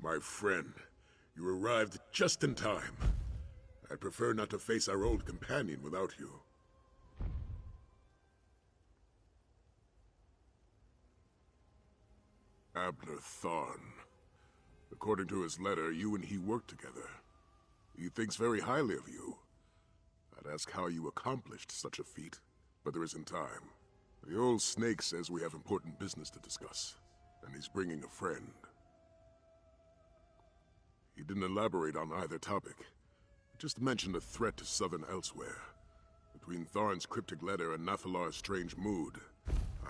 My friend, you arrived just in time. I'd prefer not to face our old companion without you. Abner Tharn. According to his letter, you and he worked together. He thinks very highly of you. I'd ask how you accomplished such a feat, but there isn't time. The old snake says we have important business to discuss, and he's bringing a friend. He didn't elaborate on either topic. He just mentioned a threat to Southern Elsewhere. Between Tharn's cryptic letter and Nathalar's strange mood,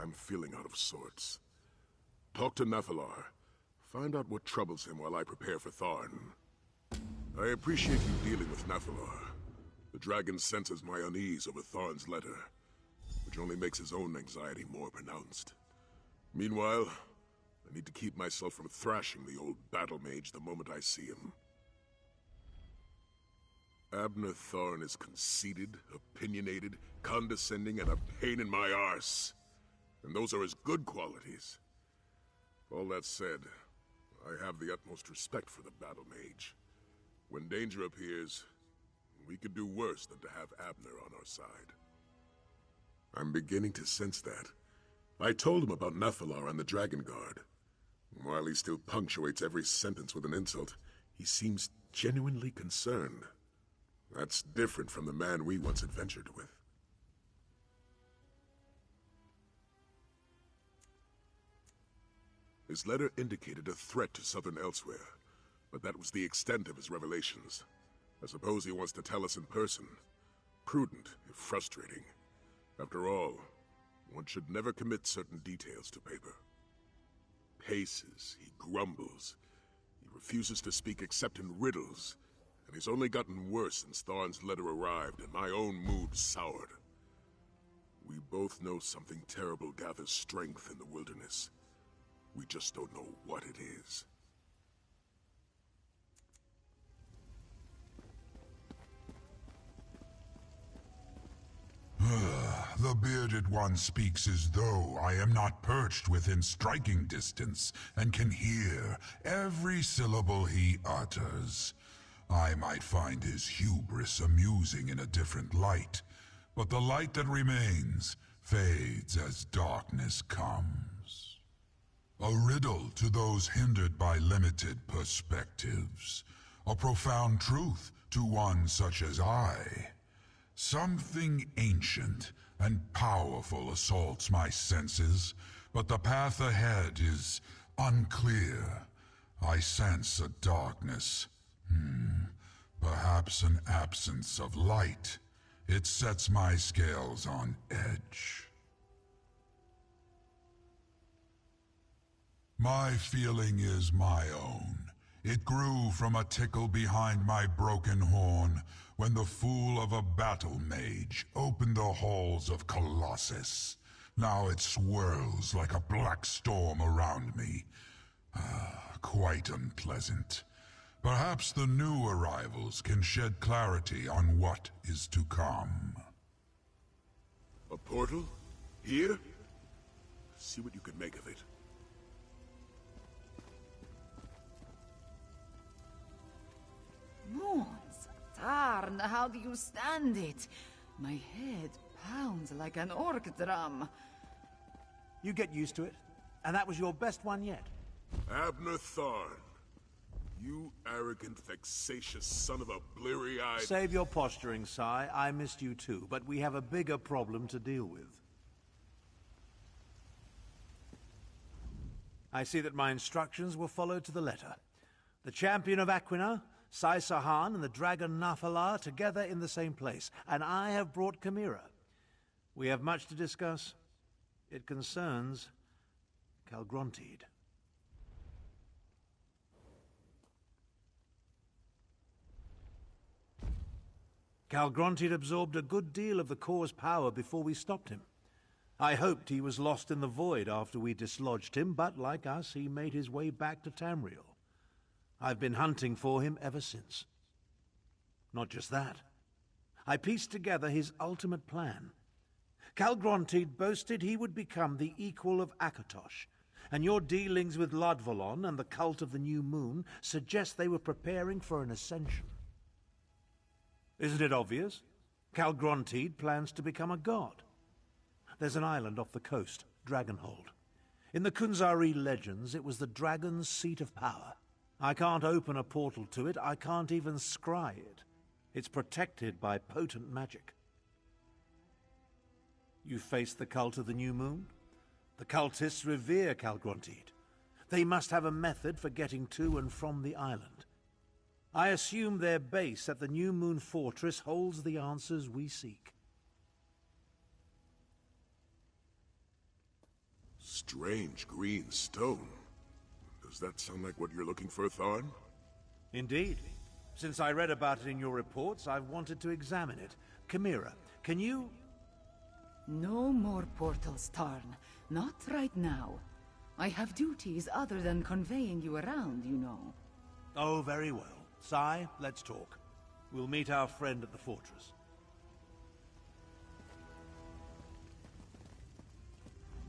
I'm feeling out of sorts. Talk to Nathalar. Find out what troubles him while I prepare for Tharn. I appreciate you dealing with Nathalar. The dragon senses my unease over Tharn's letter, which only makes his own anxiety more pronounced. Meanwhile, I need to keep myself from thrashing the old battle mage the moment I see him. Abner Tharn is conceited, opinionated, condescending, and a pain in my arse. And those are his good qualities. All that said, I have the utmost respect for the battle mage. When danger appears, we could do worse than to have Abner on our side. I'm beginning to sense that. I told him about Nathalar and the dragonguard. While he still punctuates every sentence with an insult, he seems genuinely concerned. That's different from the man we once adventured with. His letter indicated a threat to Southern Elsewhere, but that was the extent of his revelations. I suppose he wants to tell us in person. Prudent, if frustrating. After all, one should never commit certain details to paper. Paces, he grumbles. He refuses to speak except in riddles, and he's only gotten worse since Tharn's letter arrived and my own mood soured. We both know something terrible gathers strength in the wilderness. We just don't know what it is. The bearded one speaks as though I am not perched within striking distance and can hear every syllable he utters. I might find his hubris amusing in a different light, but the light that remains fades as darkness comes. A riddle to those hindered by limited perspectives. A profound truth to one such as I. Something ancient and powerful assaults my senses, but the path ahead is unclear. I sense a darkness. Perhaps an absence of light. It sets my scales on edge. My feeling is my own. It grew from a tickle behind my broken horn when the fool of a battle mage opened the halls of Colossus. Now it swirls like a black storm around me. Quite unpleasant. Perhaps the new arrivals can shed clarity on what is to come. A portal? Here? See what you can make of it. Mons, Tarn, how do you stand it? My head pounds like an orc drum. You get used to it. And that was your best one yet. Abner Tharn. You arrogant, vexatious son of a bleary-eyed... Save your posturing, Sai. I missed you too, but we have a bigger problem to deal with. I see that my instructions were followed to the letter. The champion of Aquina, Sai Sahan, and the dragon Nathalar together in the same place, and I have brought Chimera. We have much to discuss. It concerns Calgrontide. Calgrontide absorbed a good deal of the Core's power before we stopped him. I hoped he was lost in the void after we dislodged him, but like us, he made his way back to Tamriel. I've been hunting for him ever since. Not just that. I pieced together his ultimate plan. Calgrontide boasted he would become the equal of Akatosh, And your dealings with Lodvalon and the cult of the New Moon suggest they were preparing for an ascension. Isn't it obvious? Calgrontide plans to become a god. There's an island off the coast, Dragonhold. In the Kunzari legends, it was the dragon's seat of power. I can't open a portal to it, I can't even scry it. It's protected by potent magic. You face the cult of the New Moon? The cultists revere Calgrontide. They must have a method for getting to and from the island. I assume their base at the New Moon Fortress holds the answers we seek. Strange green stone. Does that sound like what you're looking for, Thorn? Indeed. Since I read about it in your reports, I've wanted to examine it. Chimera, can you... No more portals, Tarn. Not right now. I have duties other than conveying you around, you know. Oh, very well. Sai, let's talk. We'll meet our friend at the fortress.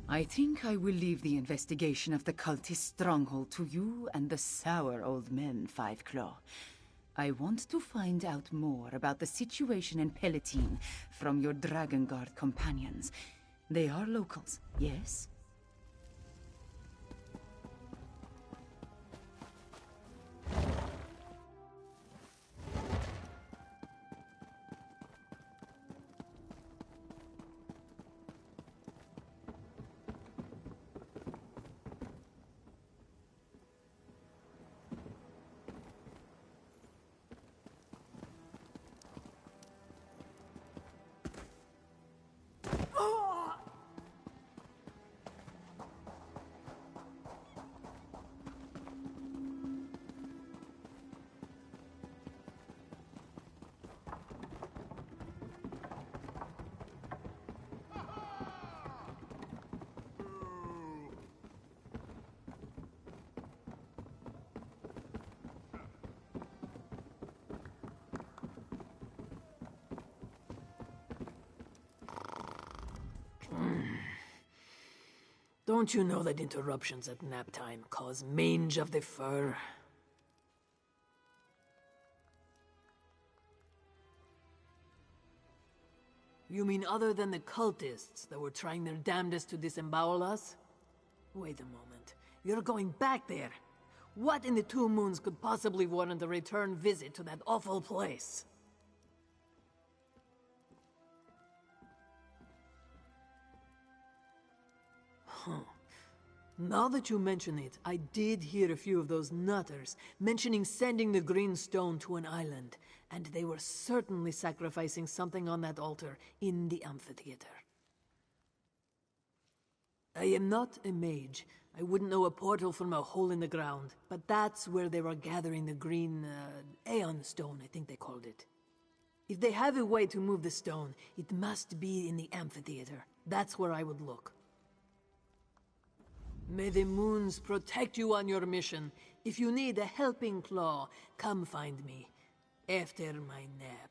I think I will leave the investigation of the cultist stronghold to you and the sour old men, Five Claw. I want to find out more about the situation in Palatine from your dragonguard companions. They are locals, yes? Don't you know that interruptions at nap time cause mange of the fur? You mean other than the cultists that were trying their damnedest to disembowel us? Wait a moment. You're going back there. What in the Two Moons could possibly warrant a return visit to that awful place? Now that you mention it, I did hear a few of those nutters mentioning sending the green stone to an island, and they were certainly sacrificing something on that altar in the amphitheater. I am not a mage. I wouldn't know a portal from a hole in the ground, but that's where they were gathering the green, Aeon stone, I think they called it. If they have a way to move the stone, it must be in the amphitheater. That's where I would look. May the moons protect you on your mission. If you need a helping claw, come find me after my nap.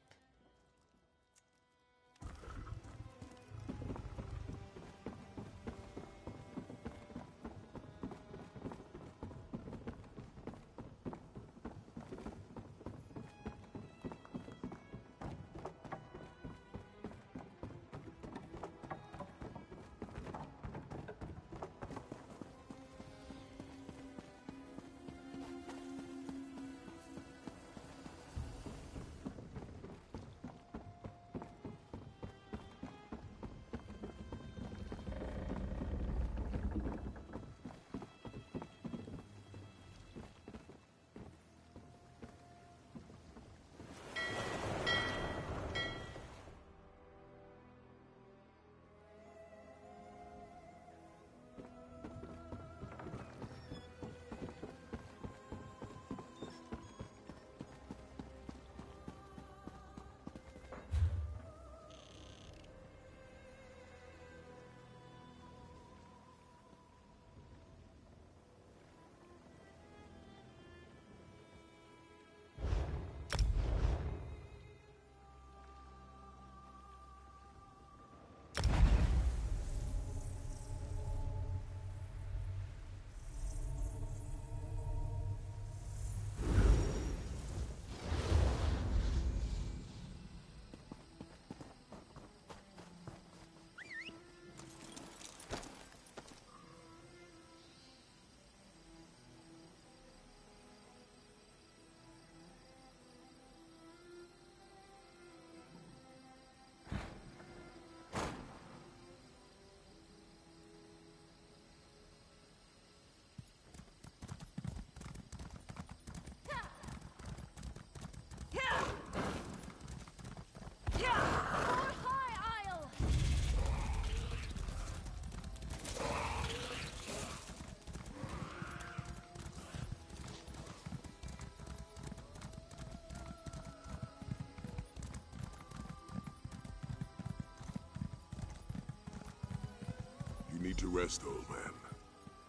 to rest, old man.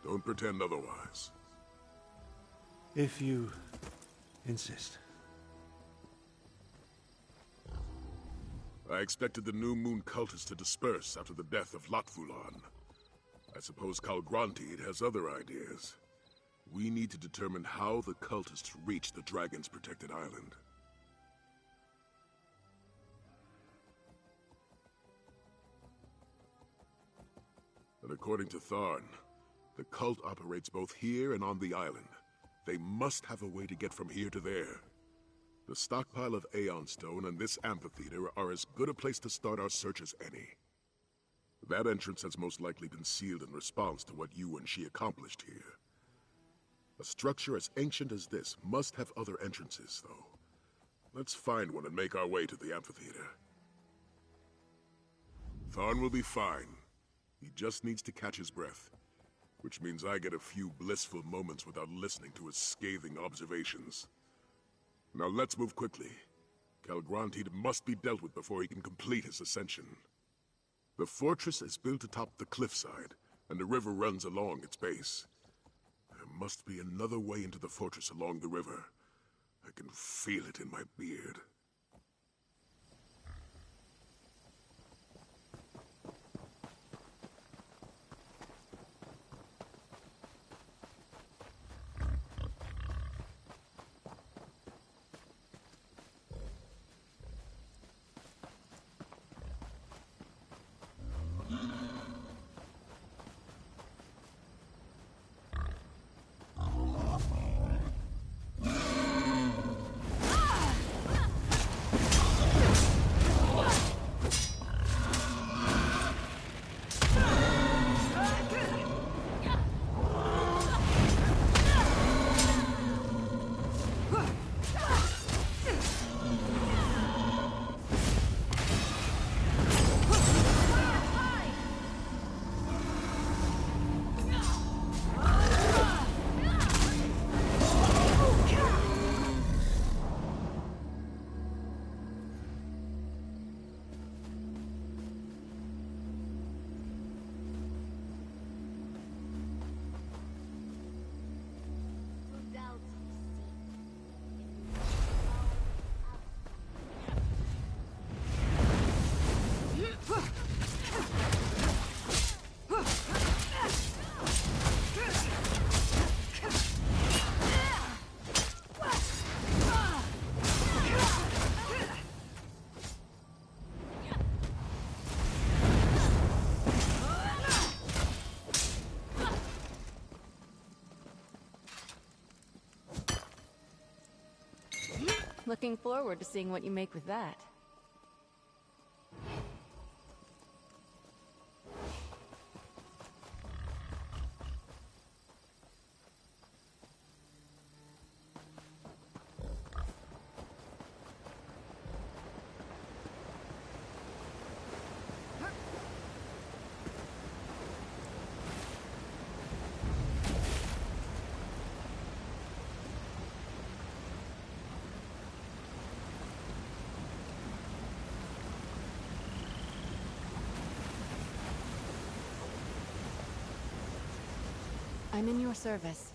Don't pretend otherwise. If you insist. I expected the New Moon cultists to disperse after the death of Latvulan. I suppose Calgrantid has other ideas. We need to determine how the cultists reached the Dragon's protected island. And according to Tharn, the cult operates both here and on the island. They must have a way to get from here to there. The stockpile of Aeon Stone and this amphitheater are as good a place to start our search as any. That entrance has most likely been sealed in response to what you and she accomplished here. A structure as ancient as this must have other entrances, though. Let's find one and make our way to the amphitheater. Tharn will be fine. He just needs to catch his breath, which means I get a few blissful moments without listening to his scathing observations. Now let's move quickly. Calgrantid must be dealt with before he can complete his ascension. The fortress is built atop the cliffside, and the river runs along its base. There must be another way into the fortress along the river. I can feel it in my beard. Looking forward to seeing what you make with that. I'm in your service.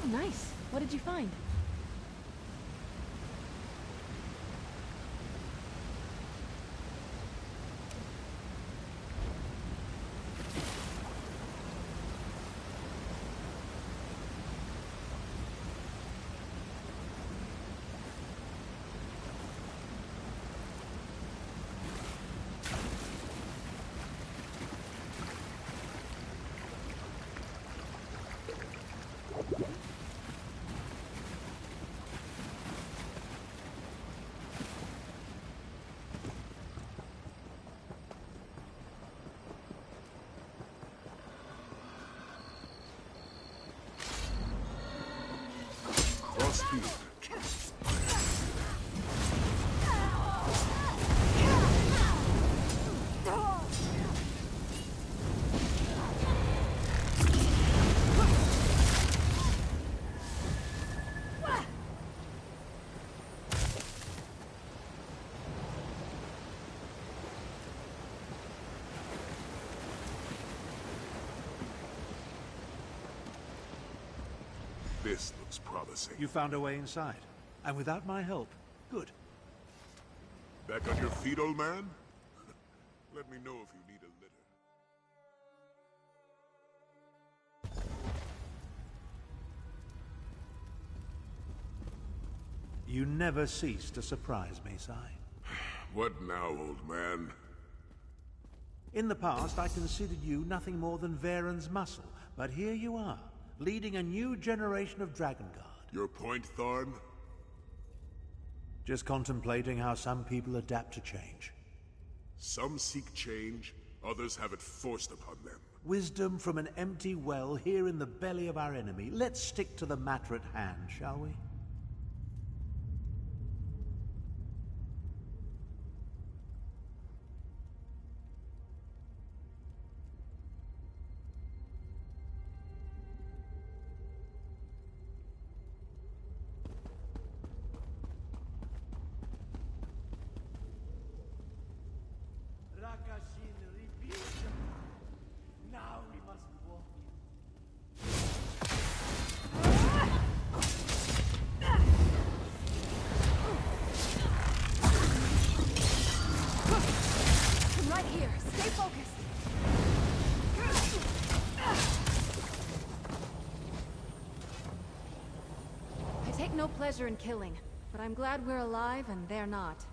Oh, nice. What did you find? Speed. This looks promising. You found a way inside, and without my help. Good. Back on your feet, old man? Let me know if you need a litter. You never cease to surprise me, Si. What now, old man? In the past, I considered you nothing more than Varen's muscle, but here you are, leading a new generation of dragonguard. Your point, Thorn? Just contemplating how some people adapt to change. Some seek change, others have it forced upon them. Wisdom from an empty well here in the belly of our enemy. Let's stick to the matter at hand, shall we? Now we must walk. I'm right here. Stay focused. I take no pleasure in killing, but I'm glad we're alive and they're not.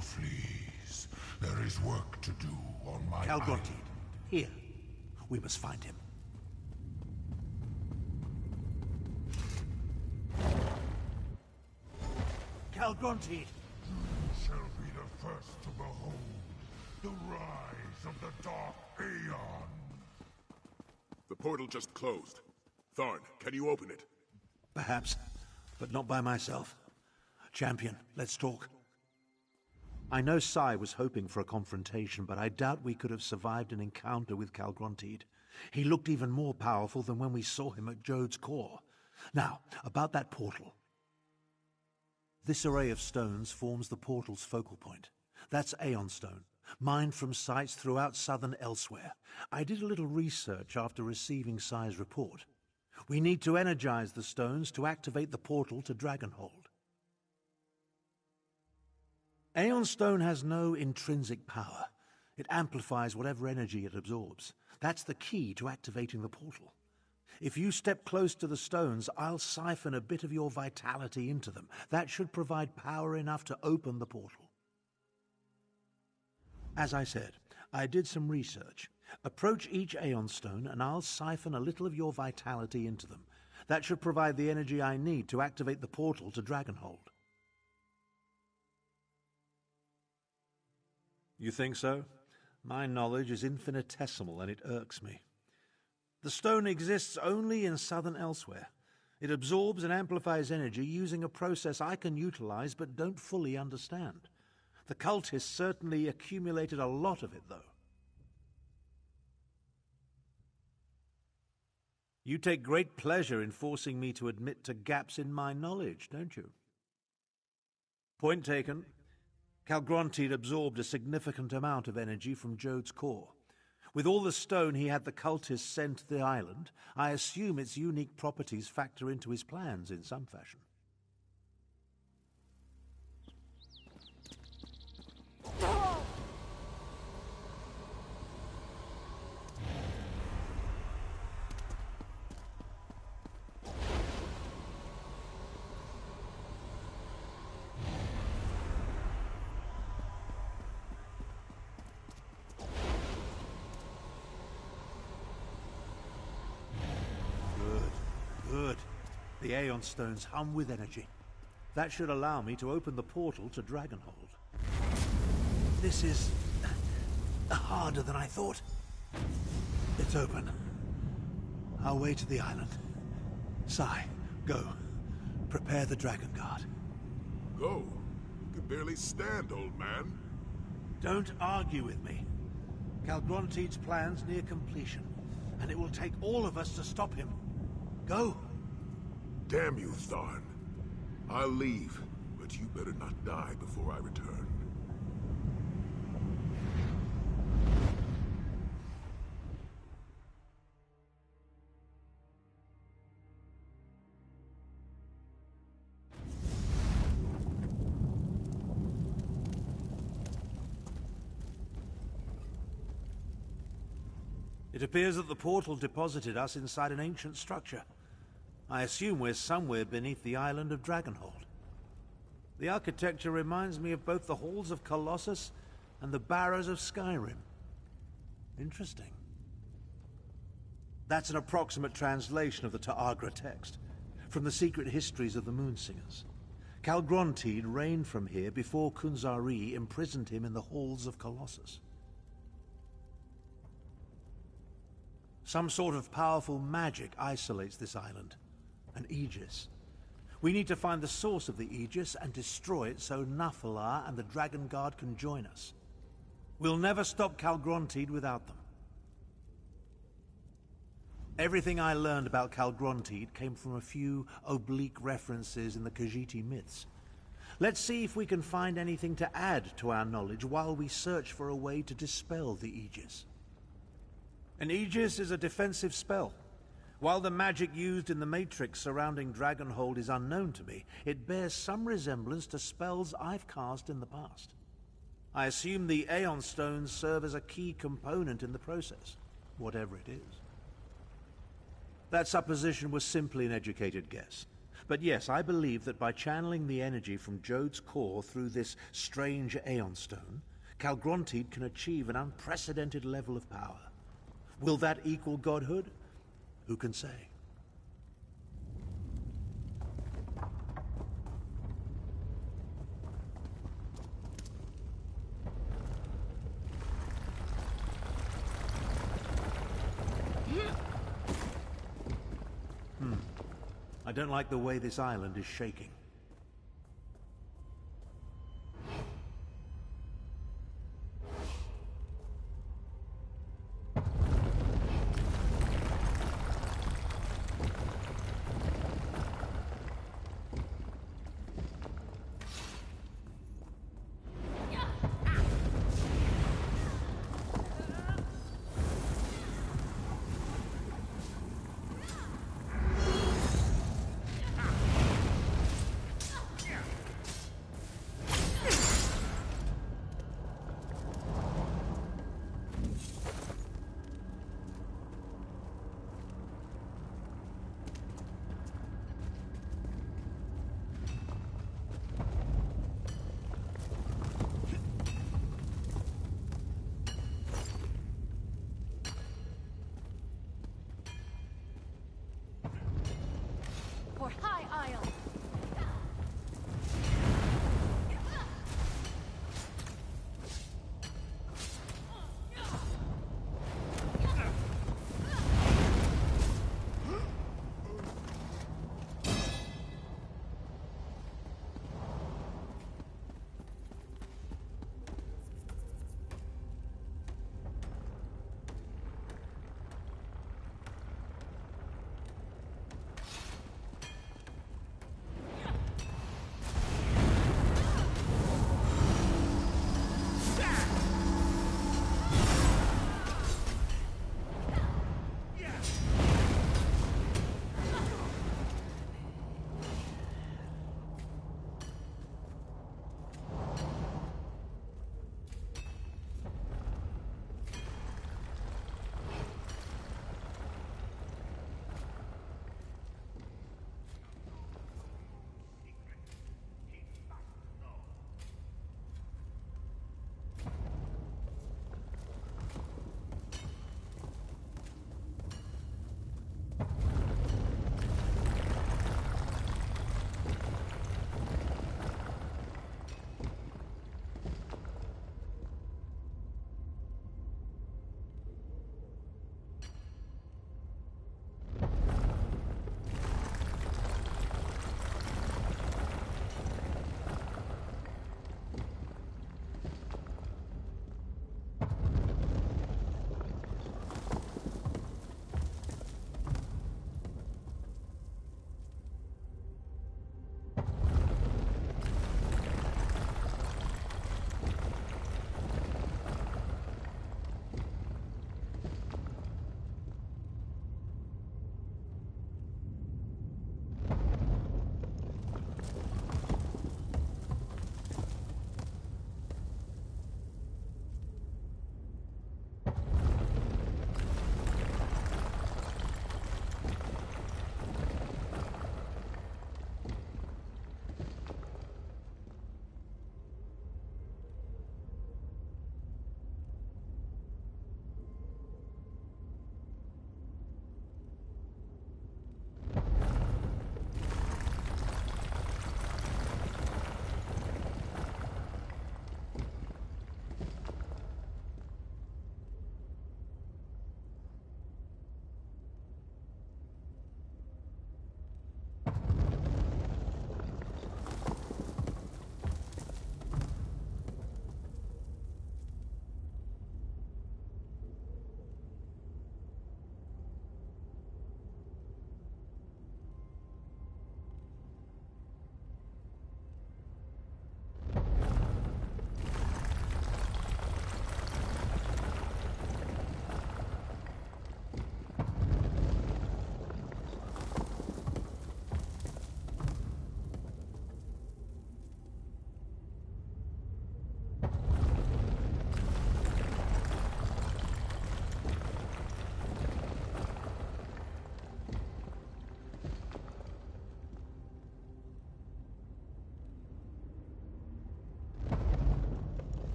Fleas. There is work to do on my Calgronti, island. here. We must find him. Calgronteed. You shall be the first to behold the rise of the Dark Aeon. The portal just closed. Thorn, can you open it? Perhaps, but not by myself. Champion, let's talk. I know Sai was hoping for a confrontation, but I doubt we could have survived an encounter with Calgronteed. He looked even more powerful than when we saw him at Jode's core. Now, about that portal. This array of stones forms the portal's focal point. That's Aeon Stone, mined from sites throughout southern Elsewhere. I did a little research after receiving Sai's report. We need to energize the stones to activate the portal to Dragonhold. Aeon Stone has no intrinsic power. It amplifies whatever energy it absorbs. That's the key to activating the portal. If you step close to the stones, I'll siphon a bit of your vitality into them. That should provide power enough to open the portal. As I said, I did some research. Approach each Aeon Stone and I'll siphon a little of your vitality into them. That should provide the energy I need to activate the portal to Dragonhold. You think so? My knowledge is infinitesimal and it irks me. The stone exists only in southern Elsewhere. It absorbs and amplifies energy using a process I can utilize but don't fully understand. The cultists certainly accumulated a lot of it, though. You take great pleasure in forcing me to admit to gaps in my knowledge, don't you? Point taken. Calgronteed absorbed a significant amount of energy from Jode's core. With all the stone he had the cultists send to the island, I assume its unique properties factor into his plans in some fashion. Good. The Aeon Stones hum with energy. That should allow me to open the portal to Dragonhold. This is harder than I thought. It's open. Our way to the island. Sai, go. Prepare the dragonguard. Go? You can barely stand, old man. Don't argue with me. Calgronteed's plan's near completion, and it will take all of us to stop him. Go! Damn you, Thorn. I'll leave, but you better not die before I return. It appears that the portal deposited us inside an ancient structure. I assume we're somewhere beneath the island of Dragonhold. The architecture reminds me of both the halls of Colossus and the barrows of Skyrim. Interesting. That's an approximate translation of the Ta'agra text, from the secret histories of the Moonsingers. Calgronteed reigned from here before Kunzari imprisoned him in the halls of Colossus. Some sort of powerful magic isolates this island. An Aegis. We need to find the source of the Aegis and destroy it so Nafalar and the Dragonguard can join us. We'll never stop Calgronteed without them. Everything I learned about Calgronteed came from a few oblique references in the Khajiit myths. Let's see if we can find anything to add to our knowledge while we search for a way to dispel the Aegis. An Aegis is a defensive spell. While the magic used in the Matrix surrounding Dragonhold is unknown to me, it bears some resemblance to spells I've cast in the past. I assume the Aeon Stones serve as a key component in the process, whatever it is. That supposition was simply an educated guess. But yes, I believe that by channeling the energy from Jode's core through this strange Aeon Stone, Calgronteed can achieve an unprecedented level of power. Will that equal godhood? Who can say? I don't like the way this island is shaking.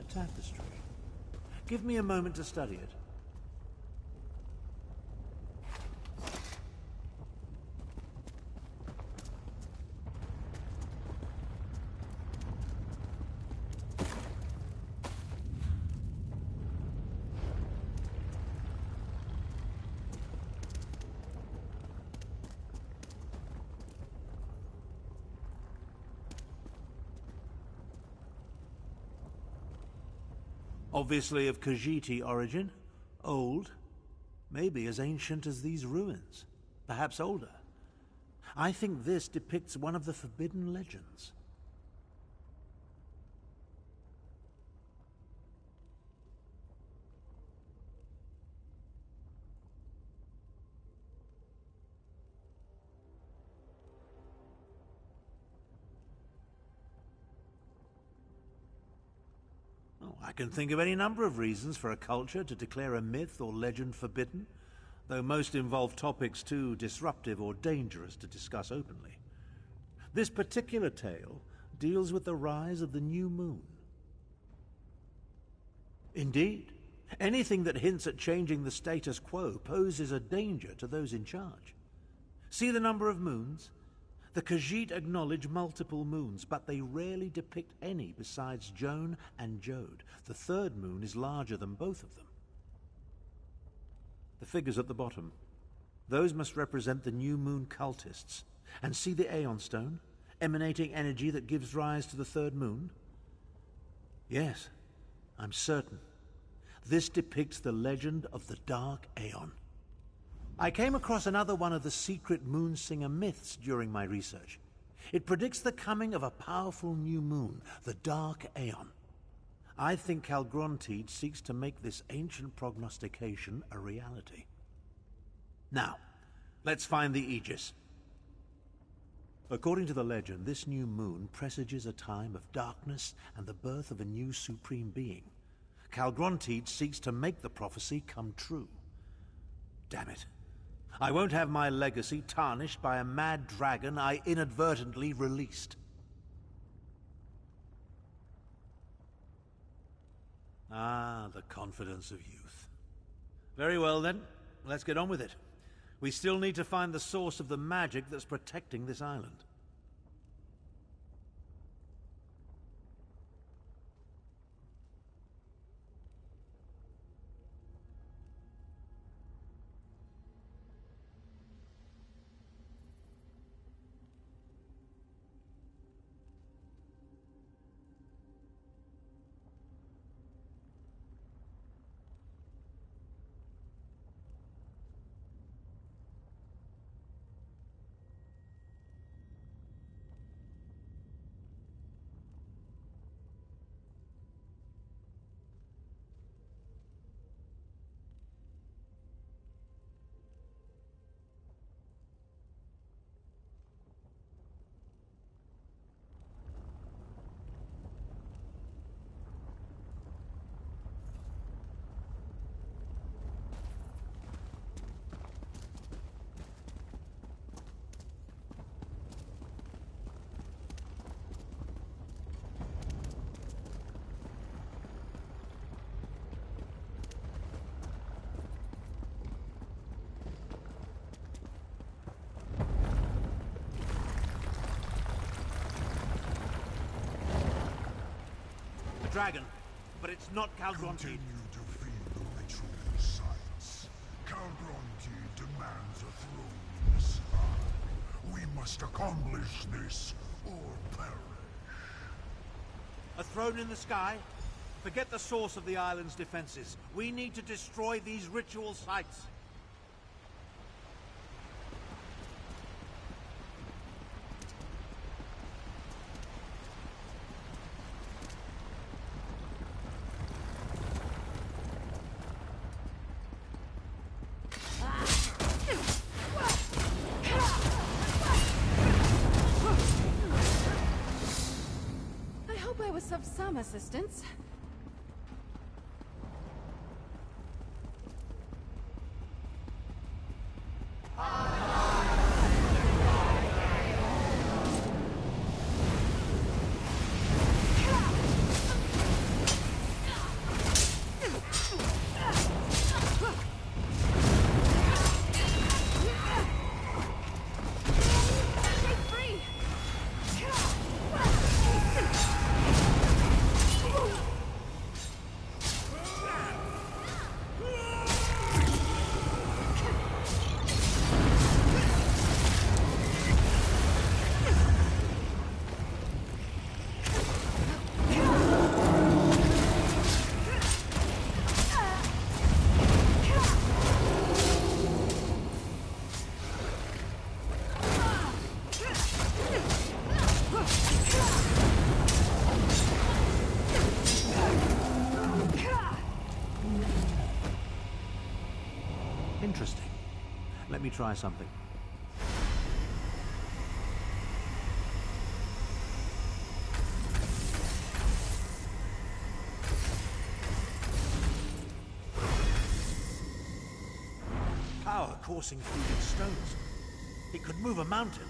A tapestry. Give me a moment to study it. Obviously of Khajiiti origin, old, maybe as ancient as these ruins, perhaps older. I think this depicts one of the forbidden legends. I can think of any number of reasons for a culture to declare a myth or legend forbidden, though most involve topics too disruptive or dangerous to discuss openly. This particular tale deals with the rise of the new moon. Indeed, anything that hints at changing the status quo poses a danger to those in charge. See the number of moons? The Khajiit acknowledge multiple moons, but they rarely depict any besides Joan and Jode. The third moon is larger than both of them. The figures at the bottom. Those must represent the new moon cultists. And see the Aeon Stone, emanating energy that gives rise to the third moon? Yes, I'm certain. This depicts the legend of the Dark Aeon. I came across another one of the secret Moonsinger myths during my research. It predicts the coming of a powerful new moon, the Dark Aeon. I think Calgrontiid seeks to make this ancient prognostication a reality. Now, let's find the Aegis. According to the legend, this new moon presages a time of darkness and the birth of a new supreme being. Calgrontiid seeks to make the prophecy come true. Damn it. I won't have my legacy tarnished by a mad dragon I inadvertently released. Ah, the confidence of youth. Very well then, let's get on with it. We still need to find the source of the magic that's protecting this island. Dragon, but it's not Calgrontiid. Continue to feed the ritual sites. Calgrontiid demands a throne in the sky. We must accomplish this, or perish. A throne in the sky? Forget the source of the island's defenses. We need to destroy these ritual sites. Of some assistance. try something. Power coursing through these stones. It could move a mountain.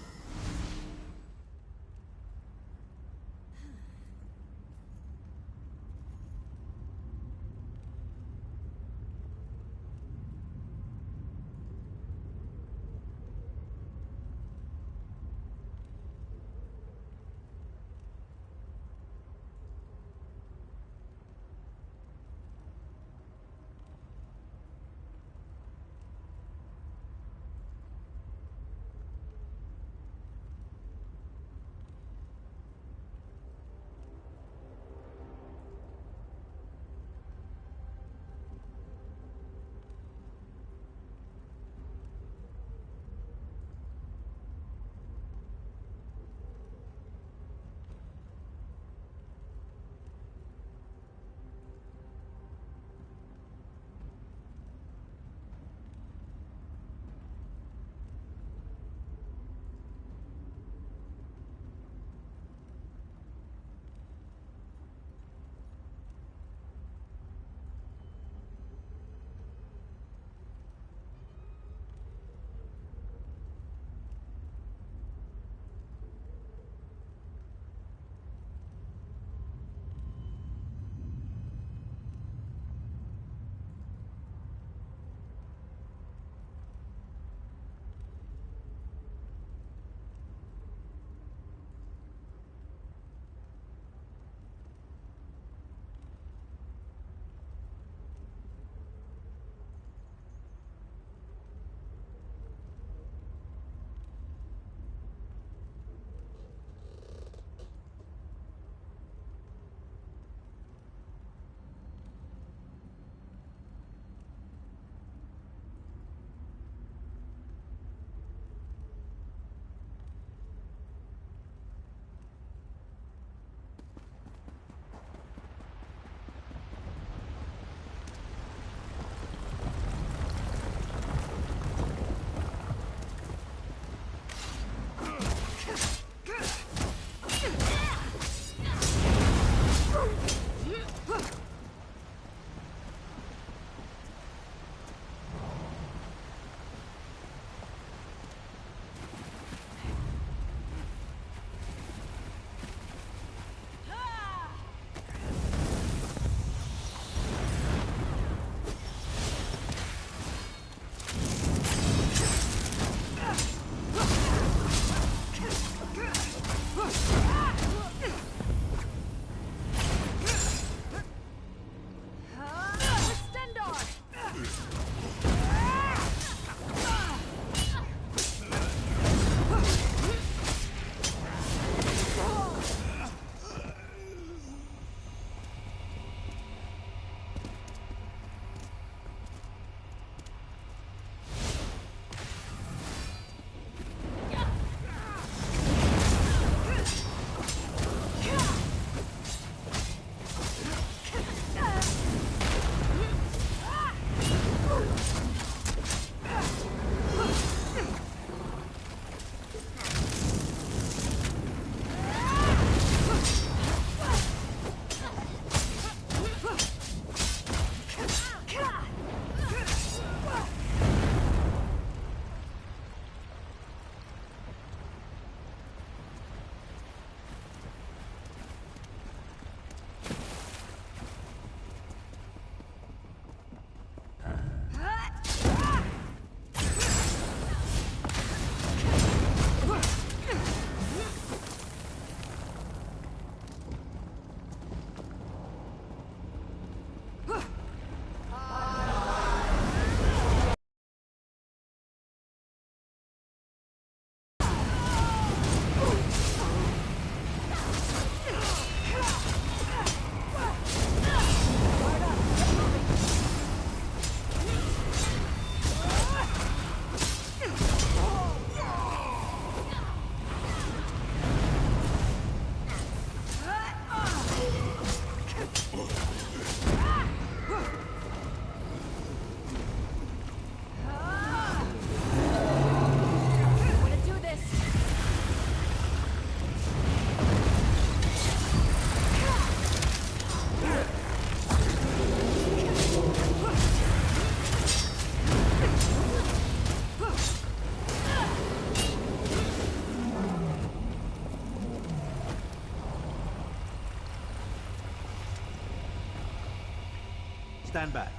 Stand back.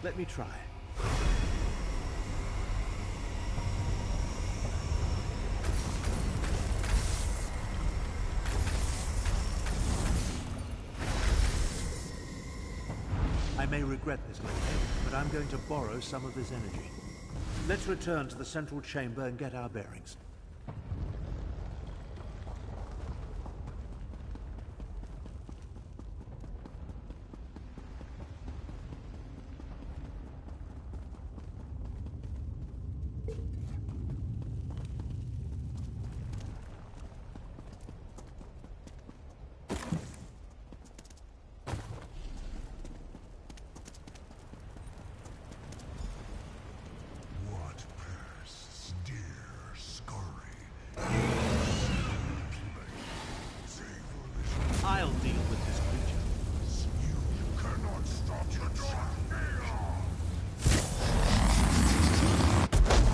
Let me try. I may regret this later, but I'm going to borrow some of this energy. Let's return to the central chamber and get our bearings. I'll deal with this creature. You cannot stop your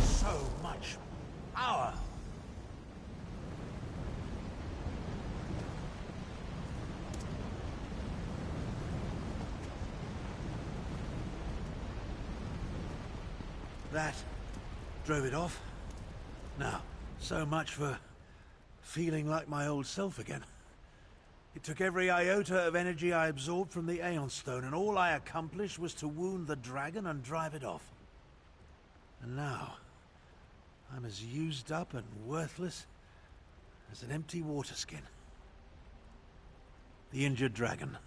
So much power! That drove it off. Now, so much for feeling like my old self again. It took every iota of energy I absorbed from the Aeon Stone, and all I accomplished was to wound the dragon and drive it off. And now, I'm as used up and worthless as an empty water skin. The injured dragon.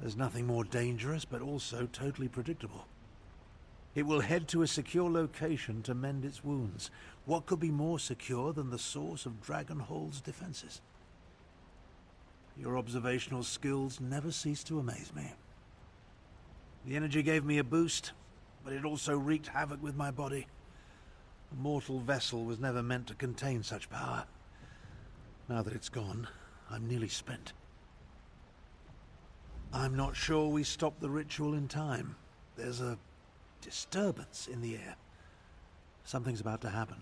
There's nothing more dangerous, but also totally predictable. It will head to a secure location to mend its wounds. What could be more secure than the source of Dragonhold's defenses? Your observational skills never cease to amaze me. The energy gave me a boost, but it also wreaked havoc with my body. A mortal vessel was never meant to contain such power. Now that it's gone, I'm nearly spent. I'm not sure we stopped the ritual in time. There's a disturbance in the air. Something's about to happen.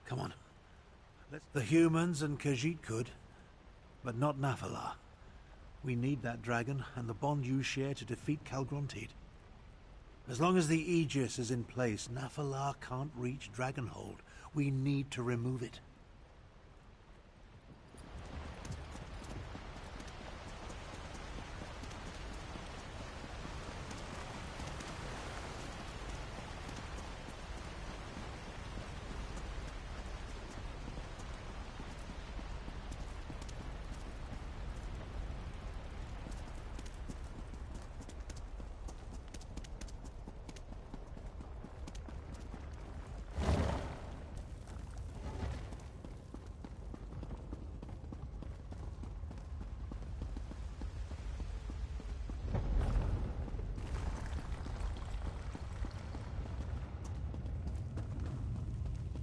Come on. The humans and Khajiit could, but not Nafalar. We need that dragon and the bond you share to defeat Calgrontid. As long as the Aegis is in place, Nafalar can't reach Dragonhold. We need to remove it.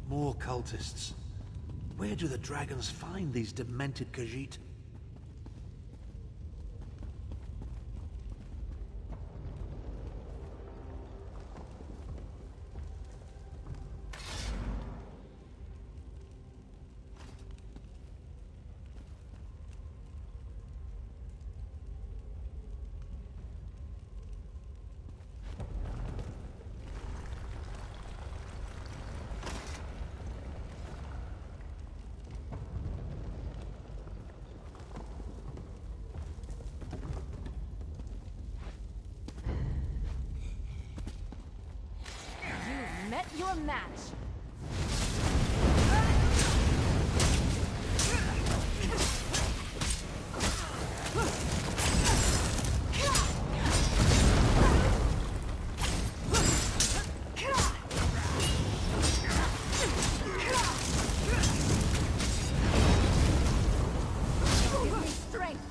More cultists. Where do the dragons find these demented Khajiit? Met your match. Give me strength.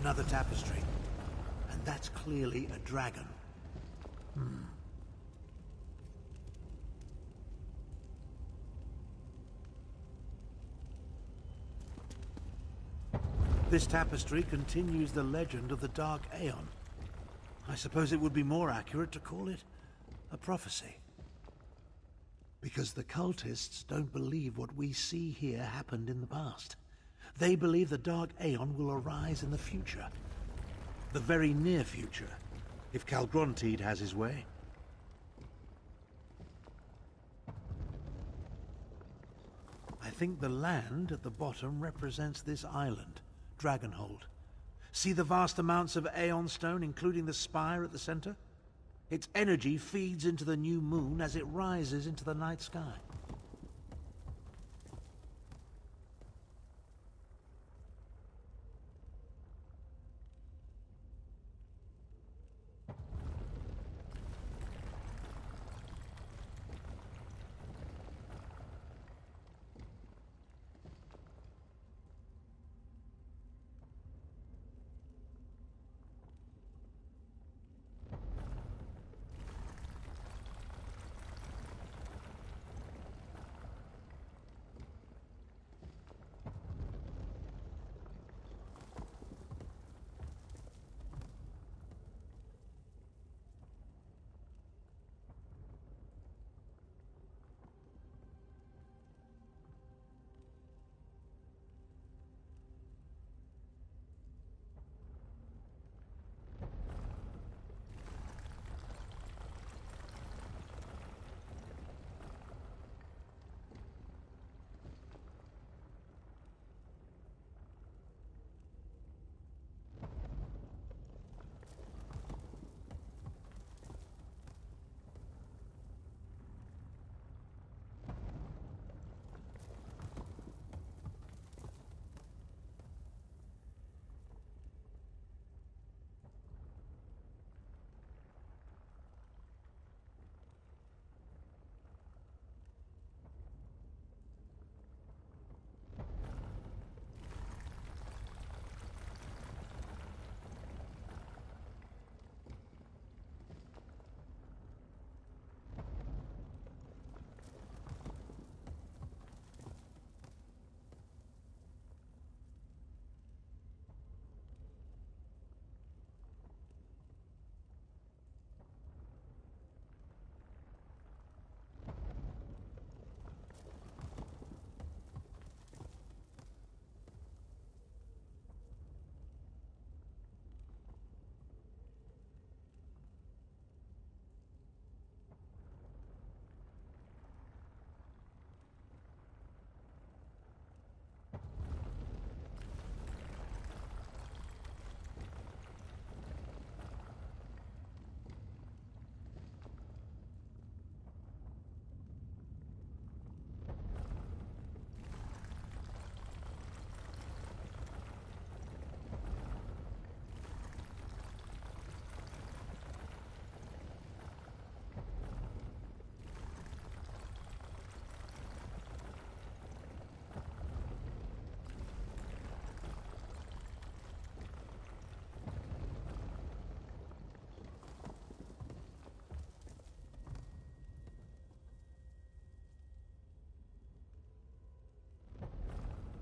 Another tapestry. And that's clearly a dragon. This tapestry continues the legend of the Dark Aeon. I suppose it would be more accurate to call it a prophecy. Because the cultists don't believe what we see here happened in the past. They believe the Dark Aeon will arise in the future. The very near future, if Calgrontide has his way. I think the land at the bottom represents this island, Dragonhold. See the vast amounts of Aeon stone, including the spire at the center? Its energy feeds into the new moon as it rises into the night sky.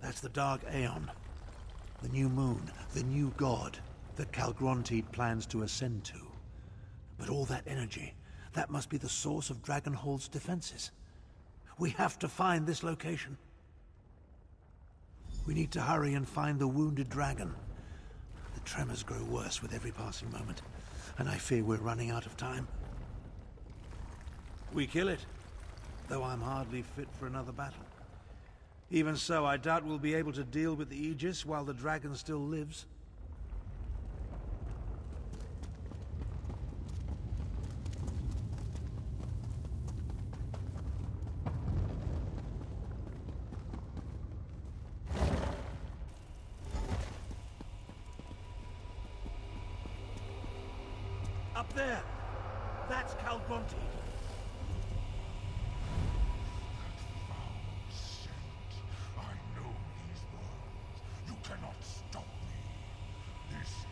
That's the Dark Aeon. The new moon, the new god that Calgrontide plans to ascend to. But all that energy, that must be the source of Dragonhold's defenses. We have to find this location. We need to hurry and find the wounded dragon. The tremors grow worse with every passing moment, and I fear we're running out of time. We kill it, though I'm hardly fit for another battle. Even so, I doubt we'll be able to deal with the Aegis while the dragon still lives. Up there! That's Calgrontide. I know these words. You cannot stop me. This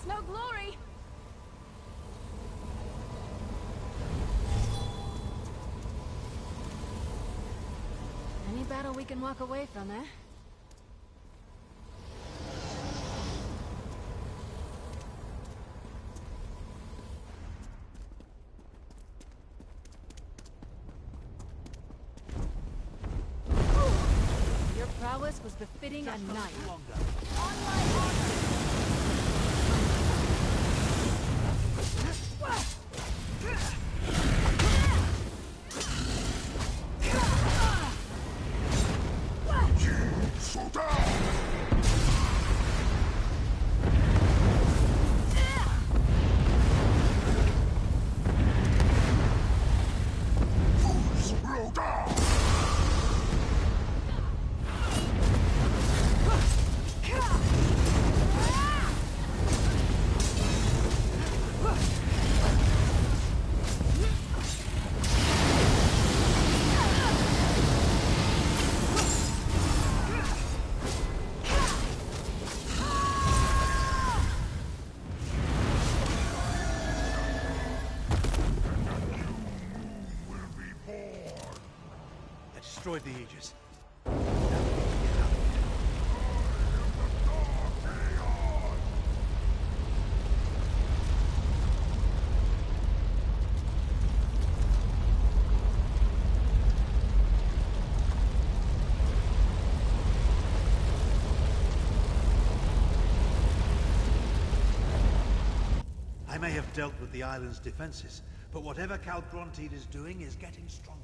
It's no glory! Any battle we can walk away from, eh? Your prowess was befitting a knight. Destroyed the Aegis. I may have dealt with the island's defenses, but whatever Calgrontiid is doing is getting stronger.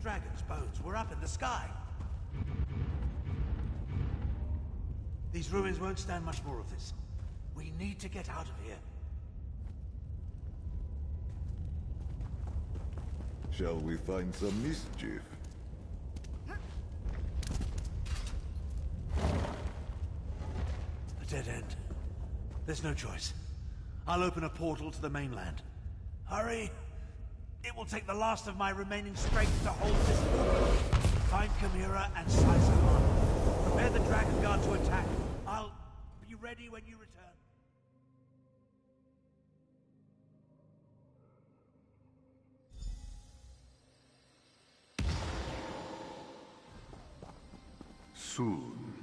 Dragon's bones were up in the sky. These ruins won't stand much more of this. We need to get out of here. Shall we find some mischief? A dead end. There's no choice. I'll open a portal to the mainland. Hurry! It will take the last of my remaining strength to hold this portal. Find Chimera and Sai-Sahan. Prepare the dragonguard to attack. I'll be ready when you return. Soon.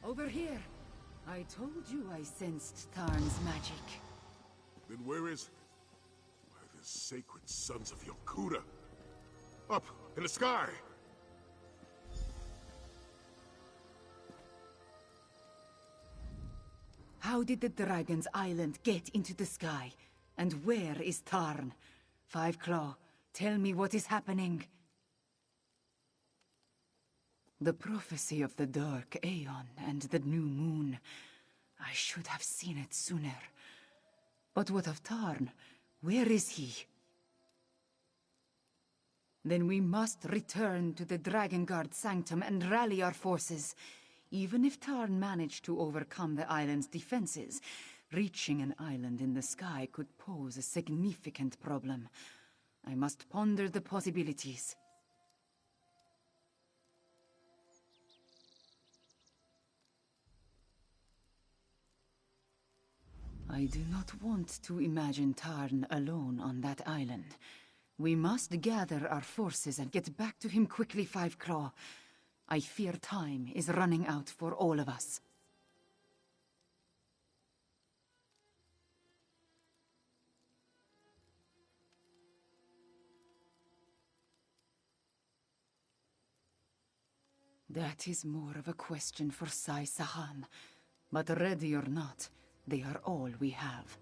Over here. I told you I sensed Tarn's magic. Then where is... Why, the sacred sons of Yokuda? Up, in the sky! How did the Dragon's Island get into the sky? And where is Tarn? Five Claw, tell me what is happening. The prophecy of the Dark Aeon and the New Moon. I should have seen it sooner. But what of Tarn? Where is he? Then we must return to the Dragonguard Sanctum and rally our forces. Even if Tarn managed to overcome the island's defenses, reaching an island in the sky could pose a significant problem. I must ponder the possibilities. I do not want to imagine Tarn alone on that island. We must gather our forces and get back to him quickly, Five Claw. I fear time is running out for all of us. That is more of a question for Sai-Sahan. But ready or not, they are all we have.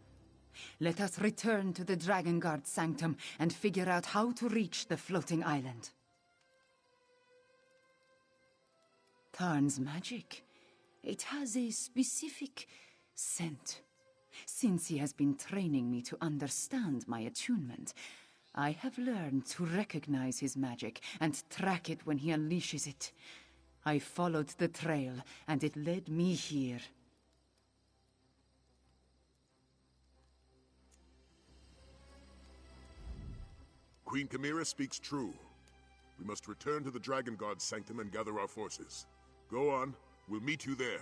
Let us return to the Dragonguard Sanctum and figure out how to reach the floating island. Tarn's magic. It has a specific scent. Since he has been training me to understand my attunement, I have learned to recognize his magic and track it when he unleashes it. I followed the trail, and it led me here. Queen Chimera speaks true. We must return to the dragonguard sanctum and gather our forces. Go on. We'll meet you there.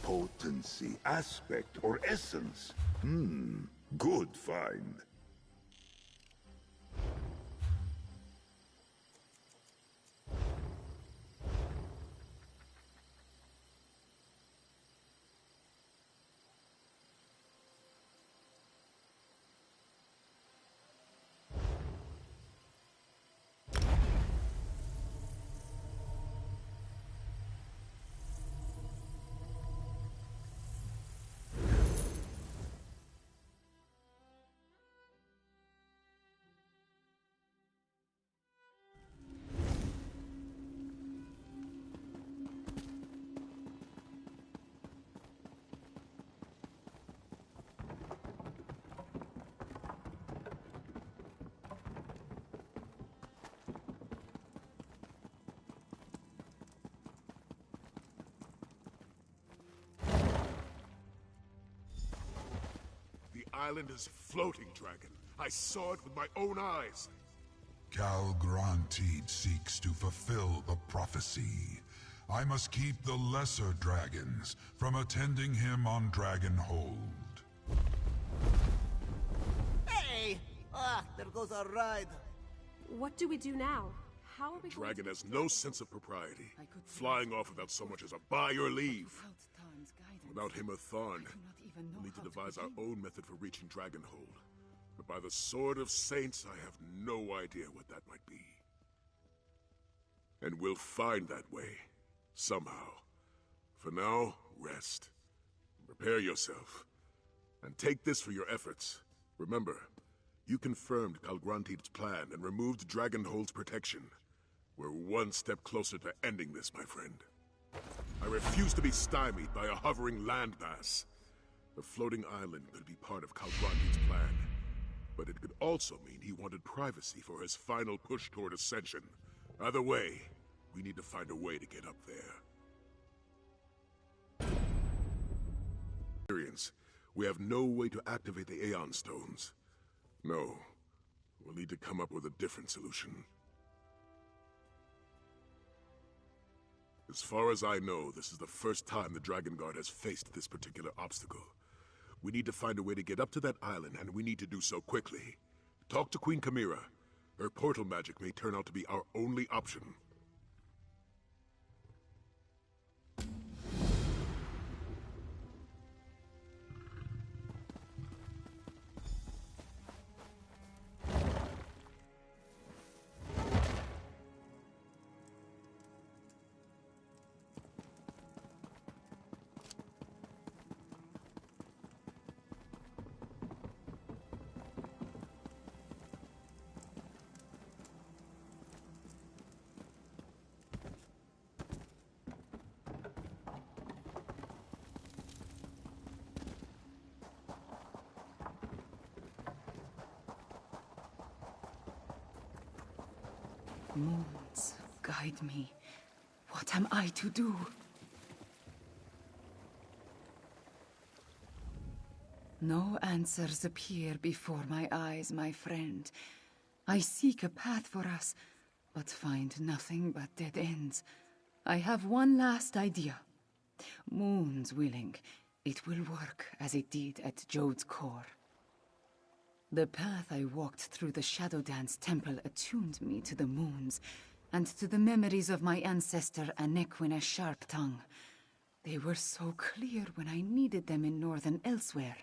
Potency, aspect, or essence? Good find. The island is floating, dragon. I saw it with my own eyes. Calgrantid seeks to fulfill the prophecy. I must keep the lesser dragons from attending him on Dragonhold. Hey! There goes our ride. What do we do now? How are we going Dragon to... has no sense of propriety, flying off without so much as a by or leave. Without him or Tharn, we'll need to devise our own method for reaching Dragonhold. But by the Sword of Saints, I have no idea what that might be. And we'll find that way, somehow. For now, rest. Prepare yourself. And take this for your efforts. Remember, you confirmed Calgrantid's plan and removed Dragonhold's protection. We're one step closer to ending this, my friend. I refuse to be stymied by a hovering landmass. The floating island could be part of Calgrantid's plan, but it could also mean he wanted privacy for his final push toward ascension. Either way, we need to find a way to get up there. We have no way to activate the Aeon Stones. No, we'll need to come up with a different solution. As far as I know, this is the first time the Dragonguard has faced this particular obstacle. We need to find a way to get up to that island, and we need to do so quickly. Talk to Queen Chimera. Her portal magic may turn out to be our only option. Moons, guide me. What am I to do? No answers appear before my eyes, my friend. I seek a path for us, but find nothing but dead ends. I have one last idea. Moons willing, it will work as it did at Jode's core. The path I walked through the Shadow Dance Temple attuned me to the moons, and to the memories of my ancestor Anequina's sharp tongue. They were so clear when I needed them in Northern elsewhere.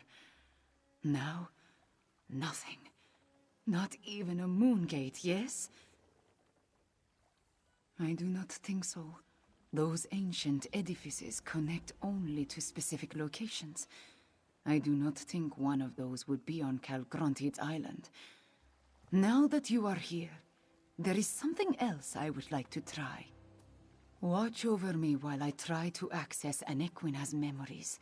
Now, nothing. Not even a moon gate, yes? I do not think so. Those ancient edifices connect only to specific locations. I do not think one of those would be on Calgrantid's island. Now that you are here, there is something else I would like to try. Watch over me while I try to access Anequina's memories.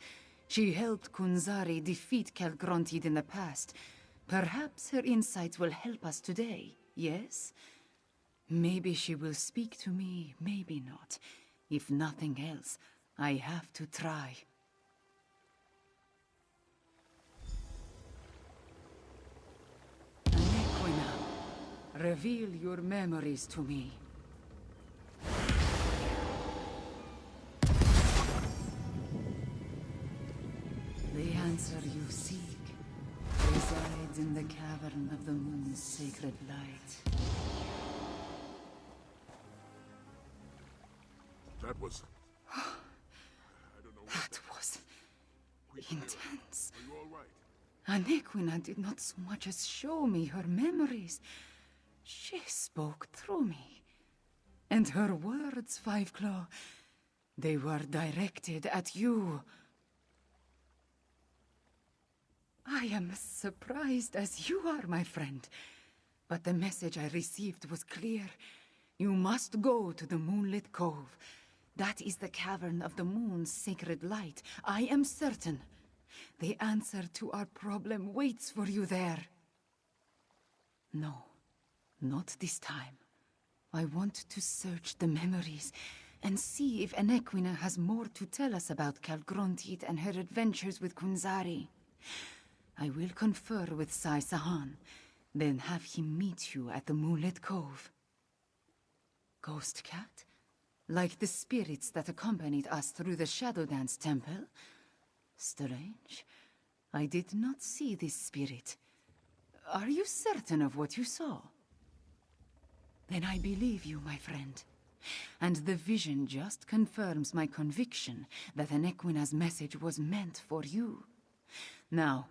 She helped Kunzari defeat Calgrantid in the past. Perhaps her insights will help us today, yes? Maybe she will speak to me, maybe not. If nothing else, I have to try. Anequina, reveal your memories to me. The answer you seek resides in the cavern of the moon's sacred light. That was... That was intense. Are you all right? Anequina did not so much as show me her memories. She spoke through me. And her words, Five Claw, they were directed at you. I am as surprised as you are, my friend. But the message I received was clear. You must go to the Moonlit Cove. That is the cavern of the moon's sacred light. I am certain. The answer to our problem waits for you there. No, not this time. I want to search the memories and see if Anequina has more to tell us about Calgrontit and her adventures with Kunzari. I will confer with Sai Sahan, then have him meet you at the Moonlit Cove. Ghost Cat? Like the spirits that accompanied us through the Shadow Dance Temple? Strange. I did not see this spirit. Are you certain of what you saw? Then I believe you, my friend. And the vision just confirms my conviction that Anequina's message was meant for you. Now,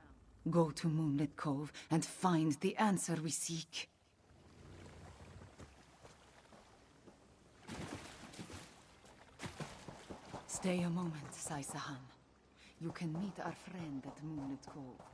go to Moonlit Cove and find the answer we seek. Stay a moment, Sai Sahan. You can meet our friend at Moonlit Cove.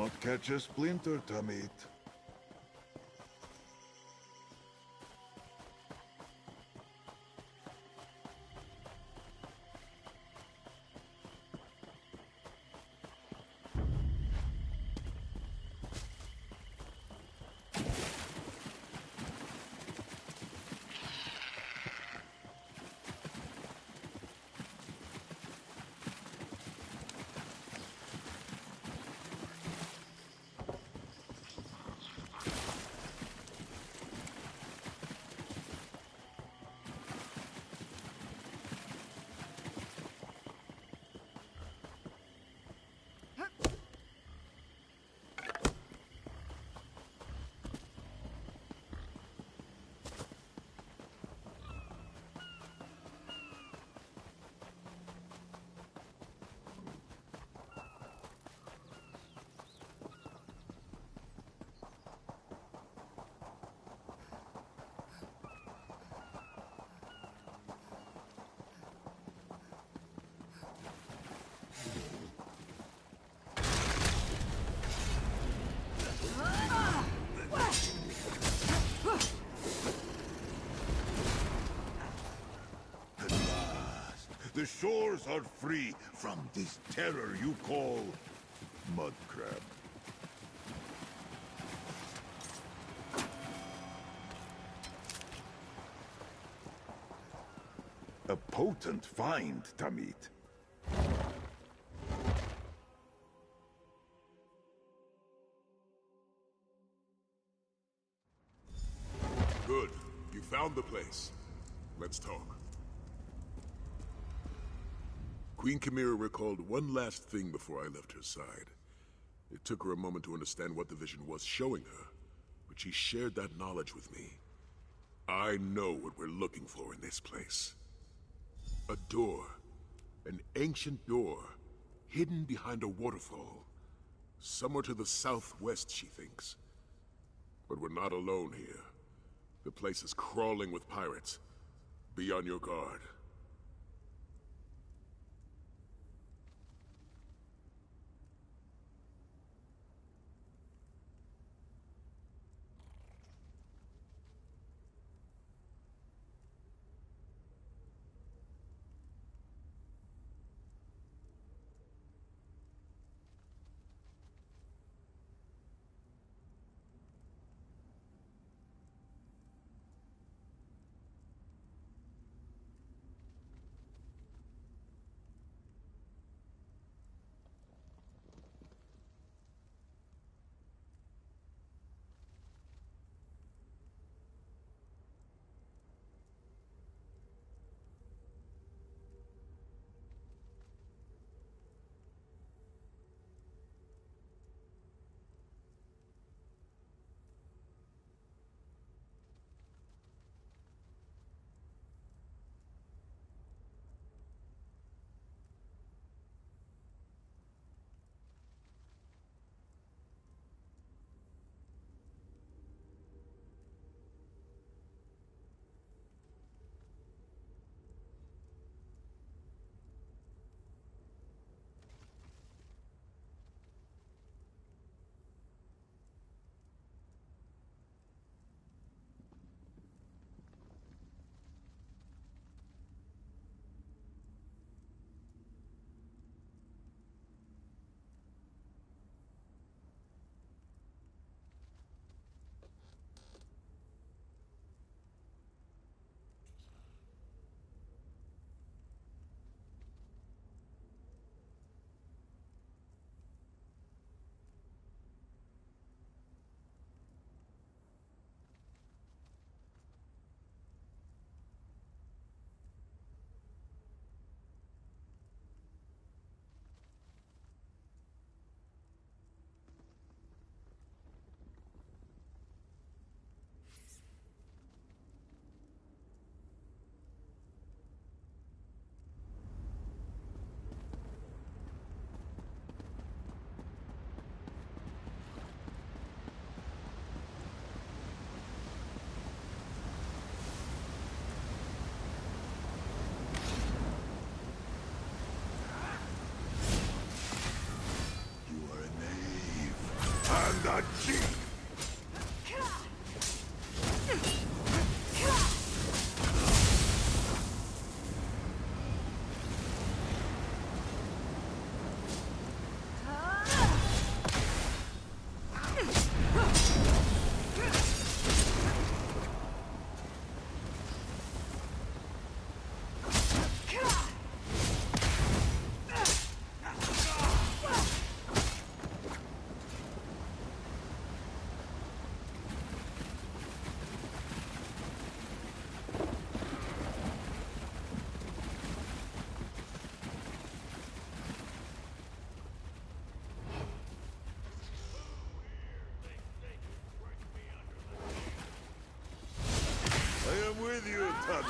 not catch a splinter, Tamit. The shores are free from this terror you call mud crab. A potent find, Tamit. Good. You found the place. Let's talk. Queen Chimera recalled one last thing before I left her side. It took her a moment to understand what the vision was showing her, but she shared that knowledge with me. I know what we're looking for in this place. A door. An ancient door, hidden behind a waterfall. Somewhere to the southwest, she thinks. But we're not alone here. The place is crawling with pirates. Be on your guard. the chief! I am with you, Tommy.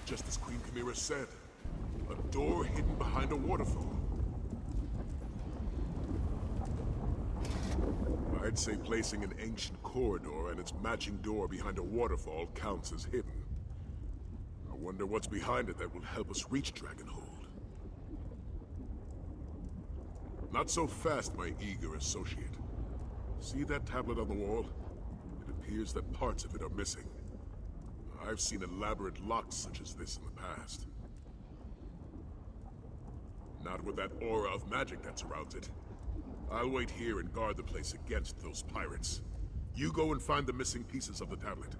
Just as Queen Chimera said, a door hidden behind a waterfall. I'd say placing an ancient corridor and its matching door behind a waterfall counts as hidden. I wonder what's behind it that will help us reach Dragonhold. Not so fast, my eager associate. See that tablet on the wall? It appears that parts of it are missing. I've seen elaborate locks such as this in the past. Not with that aura of magic that surrounds it. I'll wait here and guard the place against those pirates. You go and find the missing pieces of the tablet.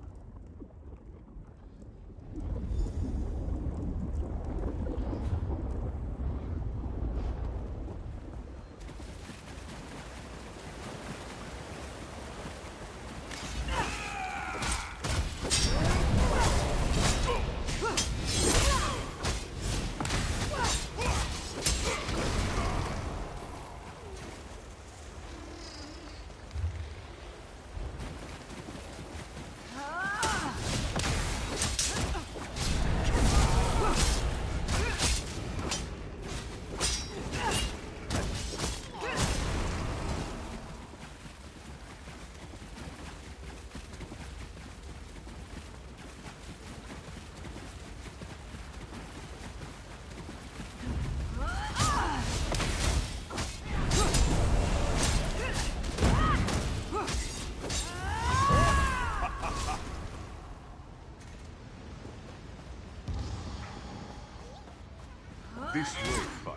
This way, fight.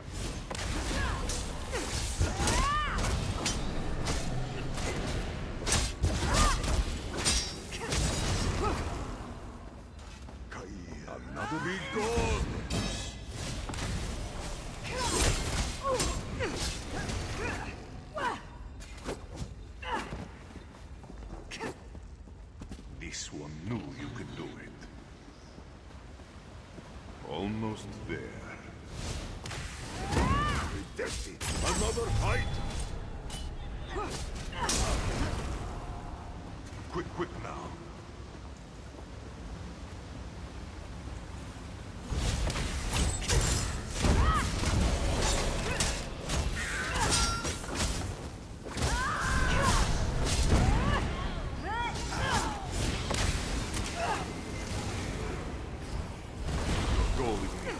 Another be gone! This one knew you could do it. Almost there. Another fight! Quick now. Goal is near.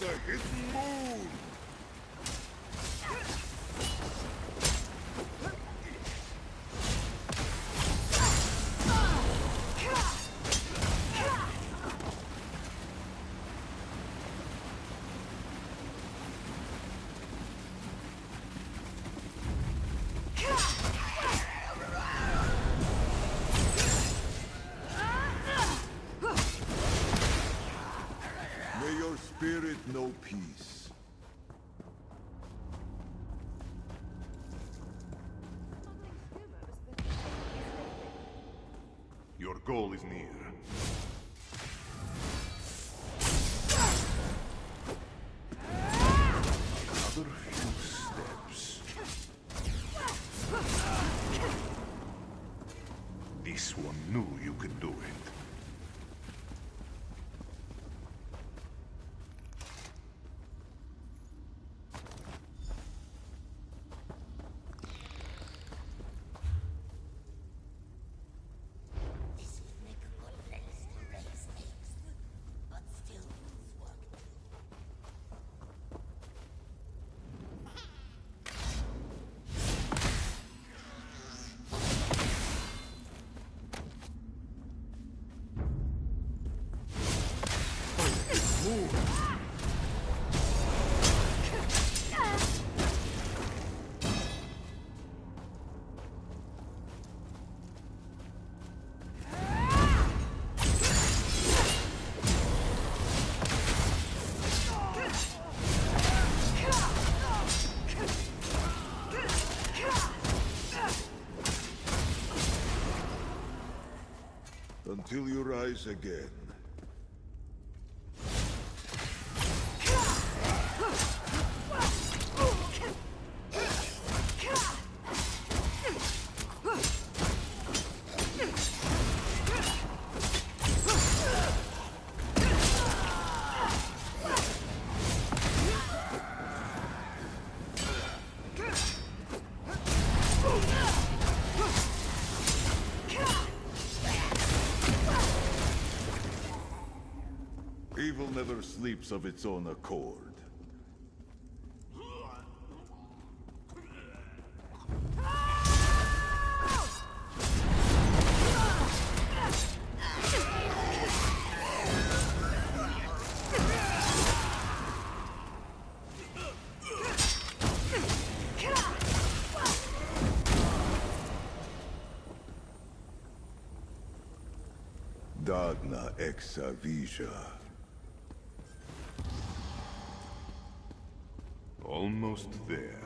the hidden moon! May your spirit know peace. Your goal is near. Another few steps. This one knew you could do it. Until you rise again. Evil never sleeps of its own accord. Dagna exa vija. Almost there.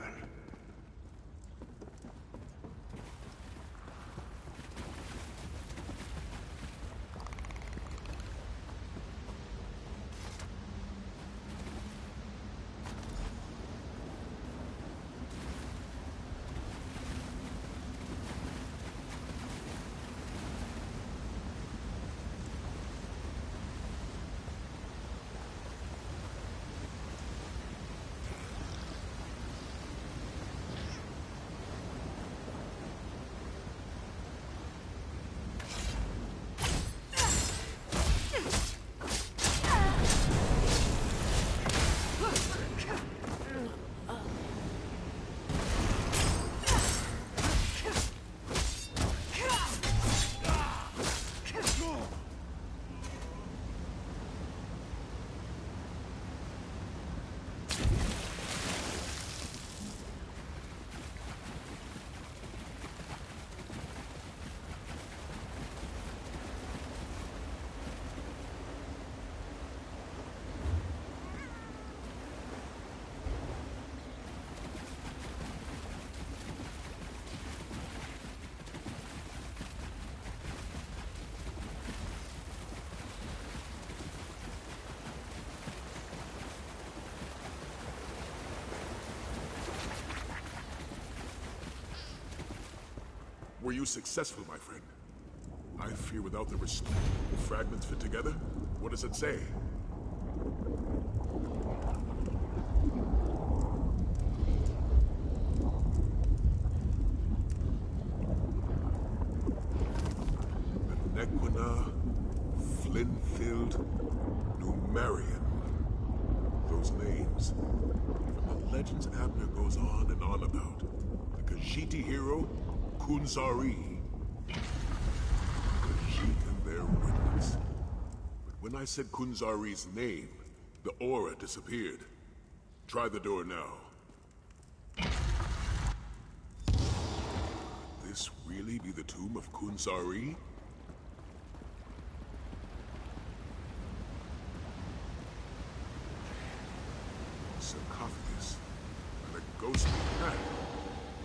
Were you successful, my friend? I fear without the fragments fit together? What does it say? Nequina, Flint-filled, Numerian. Those heroes. From the legends Abner goes on and on about. The Khajiit hero, Kunzari. Khajiit and their weapons. But when I said Kunzari's name, the aura disappeared. Try the door now. Could this really be the tomb of Kunzari? Sarcophagus. And a ghostly cat.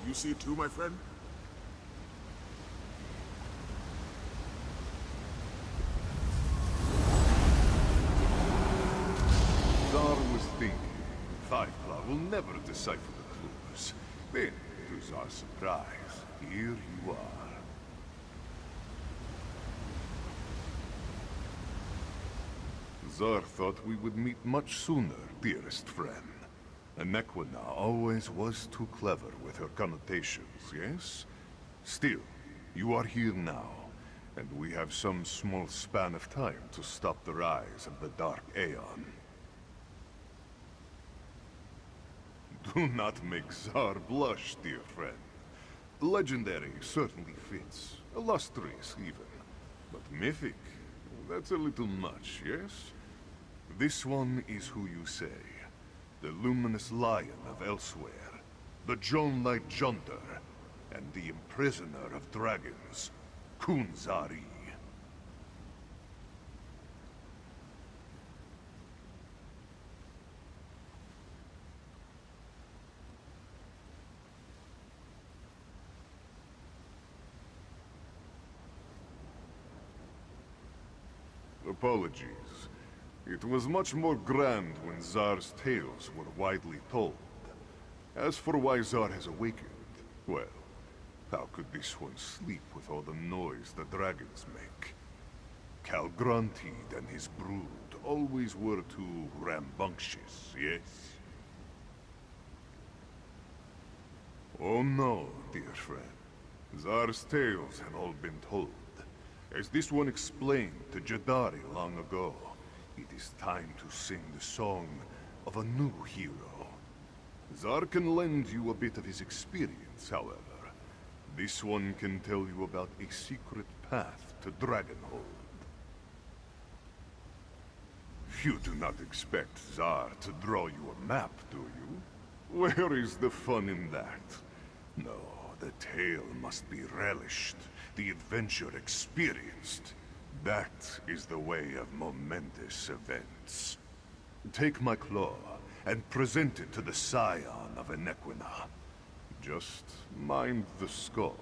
Do you see it too, my friend? Zar was thinking. Firefly will never decipher the clues. Then, to Zar's surprise, here you are. Zar thought we would meet much sooner, dearest friend. Anequina always was too clever with her connotations, yes? Still, you are here now, and we have some small span of time to stop the rise of the Dark Aeon. Do not make Zar blush, dear friend. Legendary certainly fits. Illustrious, even. But mythic? That's a little much, yes? This one is who you say. The luminous lion of elsewhere. The Jonelight Jonder. And the imprisoner of dragons. Kunzari. Apologies. It was much more grand when Zar's tales were widely told. As for why Zar has awakened, well, how could this one sleep with all the noise the dragons make? Calgrantid and his brood always were too rambunctious, yes? Oh no, dear friend. Zar's tales have all been told. As this one explained to Jadari long ago, it is time to sing the song of a new hero. Zar can lend you a bit of his experience, however. This one can tell you about a secret path to Dragonhold. You do not expect Zar to draw you a map, do you? Where is the fun in that? No, the tale must be relished. The adventure experienced. That is the way of momentous events. Take my claw and present it to the scion of Anequina. Just mind the skull.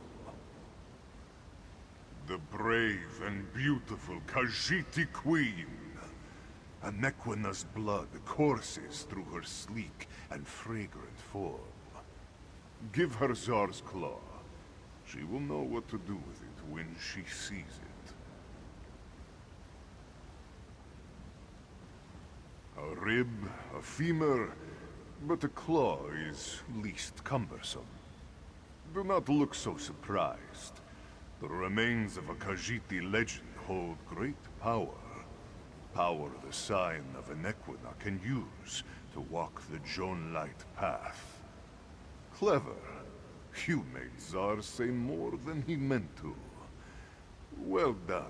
The brave and beautiful Khajiit Queen. Anequina's blood courses through her sleek and fragrant form. Give her Zar's claw. She will know what to do with it when she sees it. A rib, a femur, but a claw is least cumbersome. Do not look so surprised. The remains of a Khajiit legend hold great power. Power the Scion of Anequina can use to walk the Jonelight path. Clever. You made Zar say more than he meant to. Well done.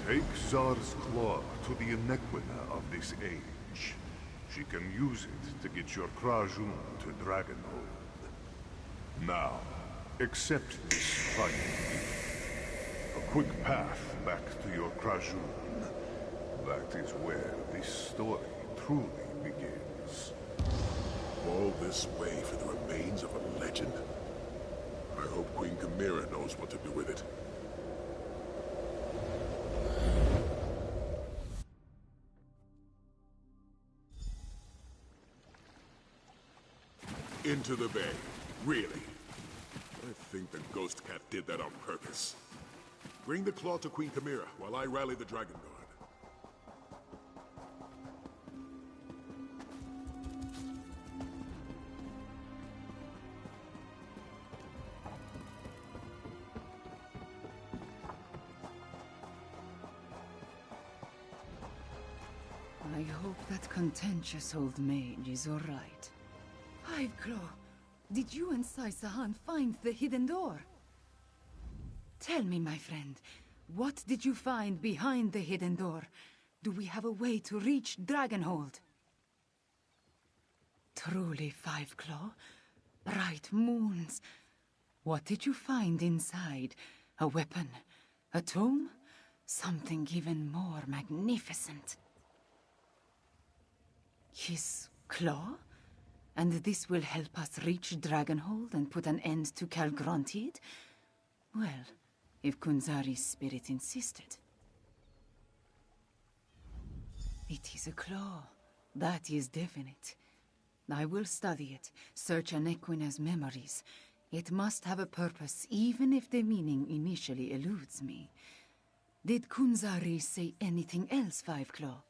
Take Zar's claw to the Anequina of this age. She can use it to get your Krajun to Dragonhold. Now, accept this final gift. A quick path back to your Krajun. That is where this story truly begins. All this way for the remains of a legend? I hope Queen Chimera knows what to do with it. Into the bay. Really? I think the Ghost Cat did that on purpose. Bring the claw to Queen Chimera while I rally the Dragon Guard. hope that contentious old mage is all right. Fiveclaw, did you and Saisahan find the hidden door? Tell me, my friend, what did you find behind the hidden door? Do we have a way to reach Dragonhold? Truly, Fiveclaw? Bright moons. What did you find inside? A weapon? A tome? Something even more magnificent. His claw? And this will help us reach Dragonhold and put an end to Calgrontiid? Well, if Kunzari's spirit insisted. It is a claw. That is definite. I will study it, search Anequina's memories. It must have a purpose, even if the meaning initially eludes me. Did Kunzari say anything else, Fiveclaw?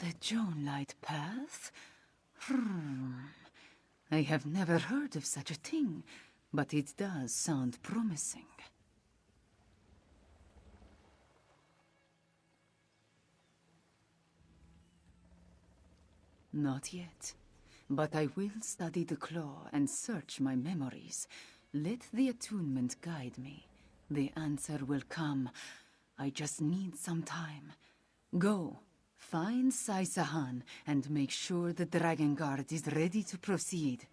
The Jonelight Path? I have never heard of such a thing, but it does sound promising. Not yet, but I will study the claw and search my memories. Let the attunement guide me. The answer will come. I just need some time. Go. Find Saisahan and make sure the dragonguard is ready to proceed.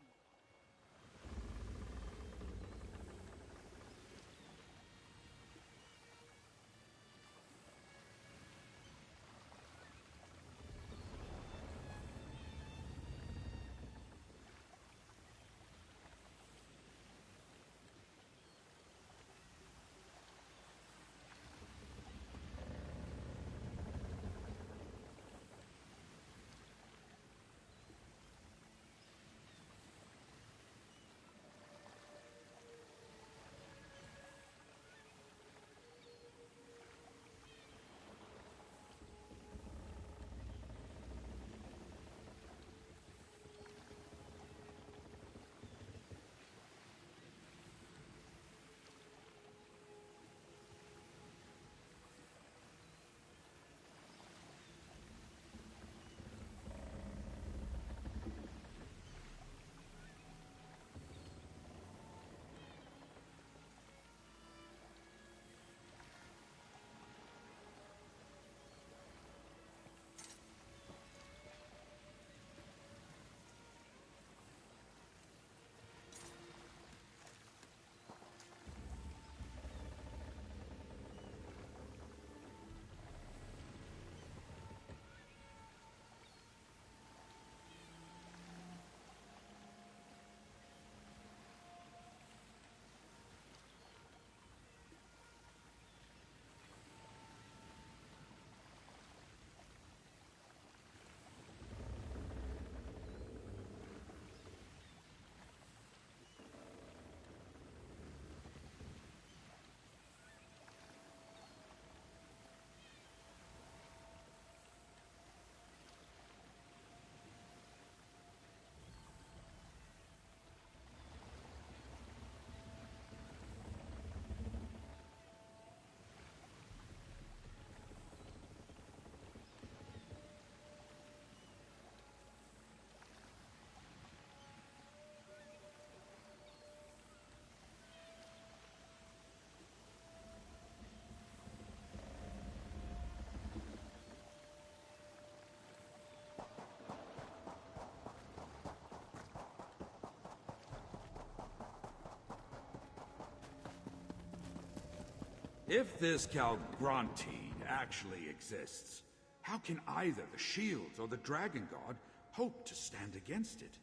If this Calgronti actually exists, how can either the shields or the dragonguard hope to stand against it?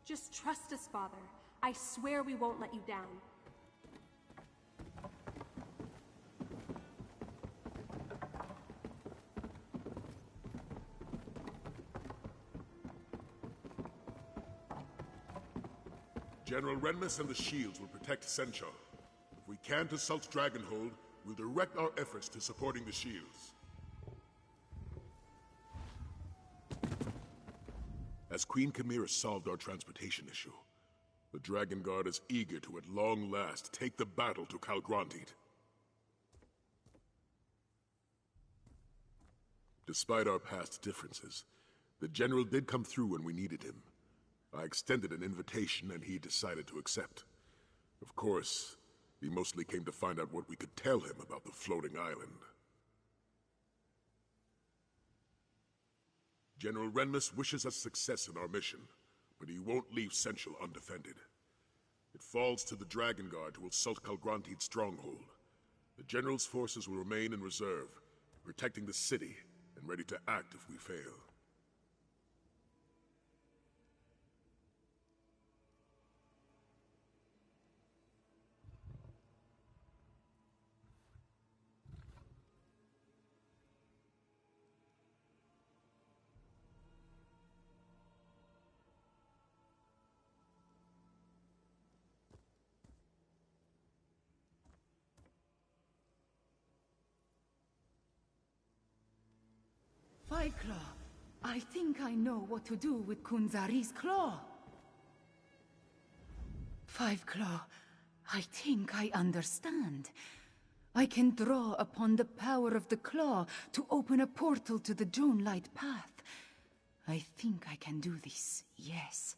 Just trust us, Father. I swear we won't let you down. General Renmus and the shields will protect Senchal. If we can't assault Dragonhold, we'll direct our efforts to supporting the shields. As Queen Chimera solved our transportation issue, the Dragonguard is eager to at long last take the battle to Calgrontit. Despite our past differences, the General did come through when we needed him. I extended an invitation and he decided to accept. Of course, he mostly came to find out what we could tell him about the floating island. General Renmus wishes us success in our mission, but he won't leave Senchal undefended. It falls to the Dragonguard to assault Calgrontit's stronghold. The General's forces will remain in reserve, protecting the city and ready to act if we fail. Claw, I think I know what to do with Kunzari's claw. Claw, I think I understand. I can draw upon the power of the claw to open a portal to the Jonelight path. I think I can do this, yes.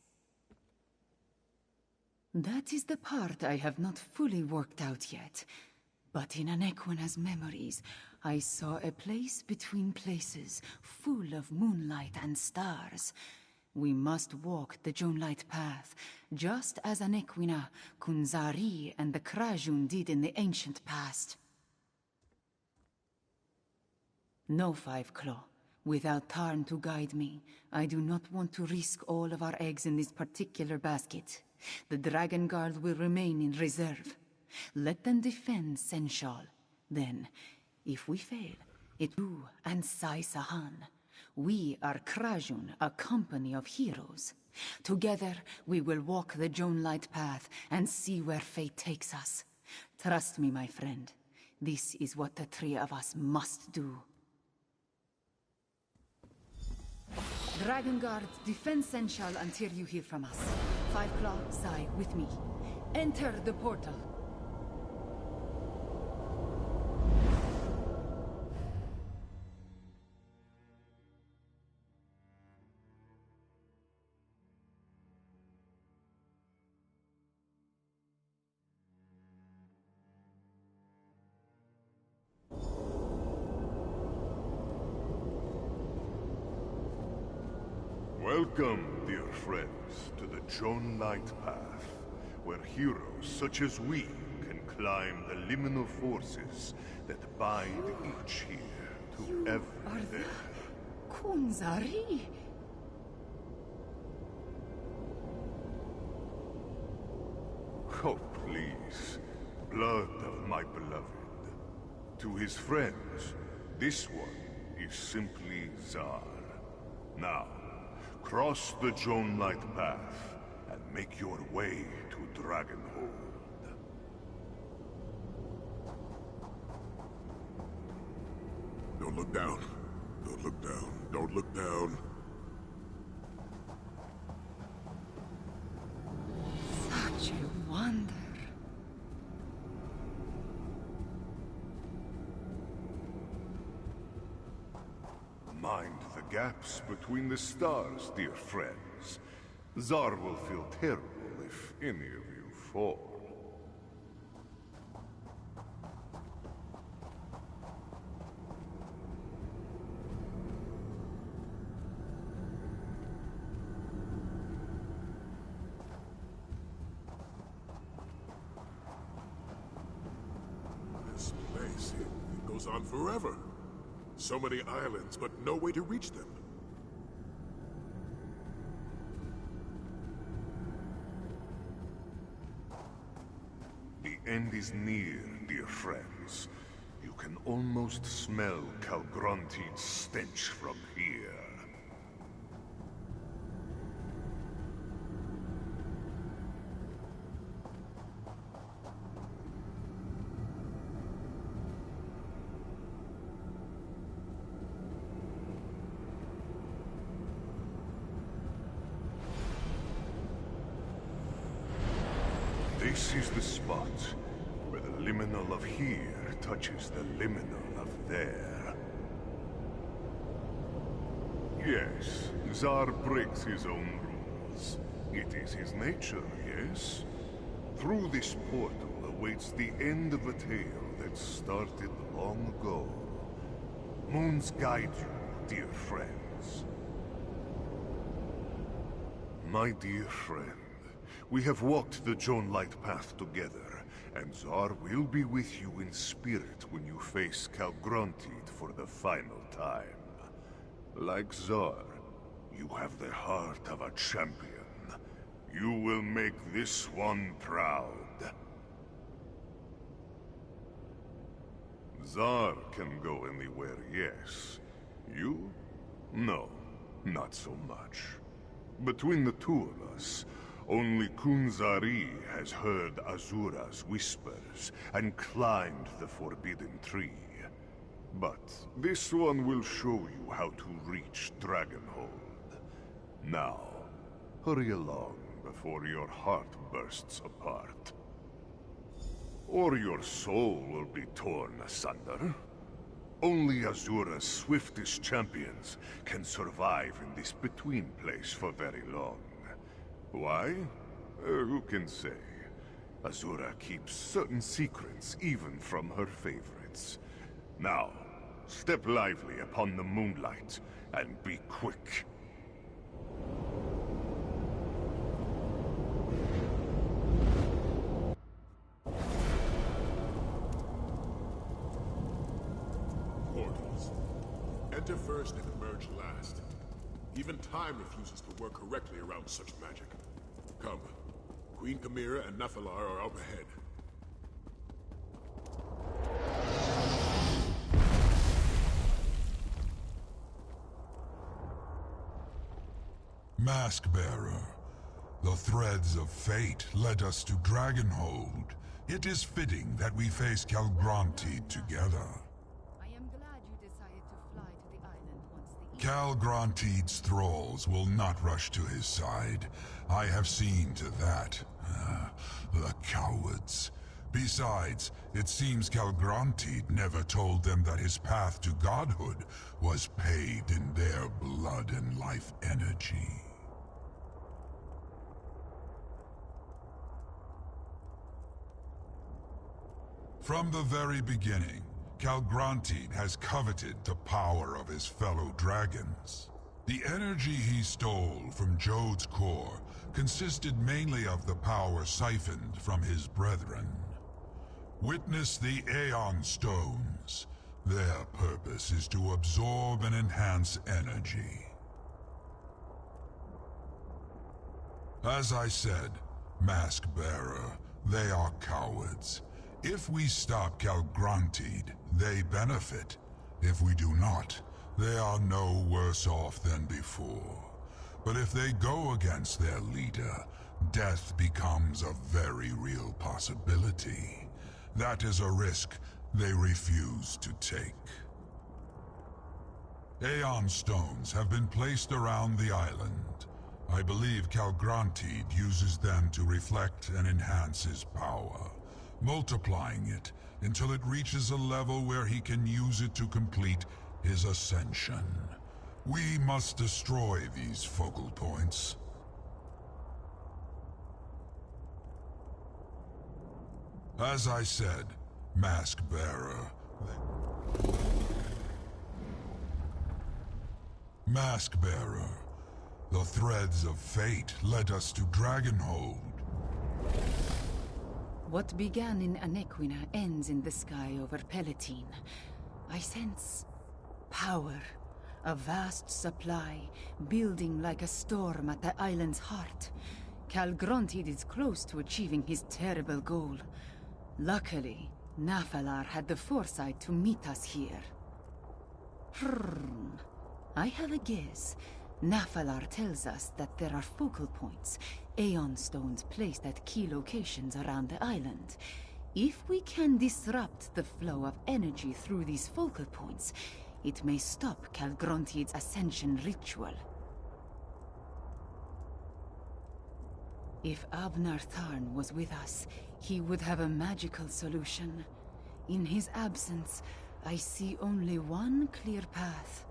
That is the part I have not fully worked out yet. But in Anequina's memories, I saw a place between places, full of moonlight and stars. We must walk the Jonelight path, just as Anequina, Kunzari, and the Krajun did in the ancient past. No, Claw. Without Tarn to guide me, I do not want to risk all of our eggs in this particular basket. The Dragonguard will remain in reserve. Let them defend Senchal. Then, if we fail, it you and Sai Sahan. We are Krajun, a company of heroes. Together, we will walk the Jonelight path and see where fate takes us. Trust me, my friend. This is what the three of us must do. Dragonguard, defend Senchal until you hear from us. Claw, Sai, with me. Enter the portal. Welcome, dear friends, to the Jonelight Path, where heroes such as we can climb the liminal forces that bind each here to every there. Kunzari! Oh, please. Blood of my beloved. To his friends, this one is simply Zar. Now, cross the Jonelight path and make your way to Dragonhold. Don't look down. Don't look down. Don't look down. Such a wonder. Mind the gaps between the stars, dear friends. Zar will feel terrible if any of you fall. This place. forever. So many islands, but no way to reach them. The end is near, dear friends. You can almost smell Calgronti's stench from here. This is the spot where the liminal of here touches the liminal of there. Yes, Tsar breaks his own rules. It is his nature, yes? Through this portal awaits the end of a tale that started long ago. Moons guide you, dear friends. My dear friend, we have walked the Joan Light path together, and Tsar will be with you in spirit when you face Calgrontiid for the final time. Like Tsar, you have the heart of a champion. You will make this one proud. Tsar can go anywhere, yes. You? No, not so much. Between the two of us, only Kunzari has heard Azura's whispers and climbed the forbidden tree. But this one will show you how to reach Dragonhold. Now, hurry along before your heart bursts apart. Or your soul will be torn asunder. Only Azura's swiftest champions can survive in this between place for very long. Why? Who can say? Azura keeps certain secrets even from her favorites. Now, step lively upon the moonlight, and be quick. Portals. Enter first and emerge last. Even time refuses to work correctly around such magic. Come. Queen Chimera and Nephilar are up ahead. Mask-bearer, the threads of fate led us to Dragonhold. It is fitting that we face Calgrontiid together. I am glad you decided to fly to the island once the... Calgrontiid's thralls will not rush to his side. I have seen to that. The cowards. Besides, it seems Calgrontiid never told them that his path to godhood was paved in their blood and life energy. From the very beginning, Calgrontiid has coveted the power of his fellow dragons. The energy he stole from Jode's core consisted mainly of the power siphoned from his brethren. Witness the Aeon Stones. Their purpose is to absorb and enhance energy. As I said, Mask-bearer, they are cowards. If we stop Calgrontiid, they benefit. If we do not, they are no worse off than before. But if they go against their leader, death becomes a very real possibility. That is a risk they refuse to take. Aeon Stones have been placed around the island. I believe Calgrontiid uses them to reflect and enhance his power, multiplying it until it reaches a level where he can use it to complete his ascension. We must destroy these focal points. As I said, Mask-bearer. Mask-bearer, the threads of fate led us to Dragonhold. What began in Anequina ends in the sky over Palatine. I sense power. A vast supply, building like a storm at the island's heart. Calgronted is close to achieving his terrible goal. Luckily, Nafalar had the foresight to meet us here. I have a guess. Nafalar tells us that there are focal points, Aeon stones placed at key locations around the island. If we can disrupt the flow of energy through these focal points, it may stop Calgrontid's ascension ritual. If Abnar Tharn was with us, he would have a magical solution. In his absence, I see only one clear path.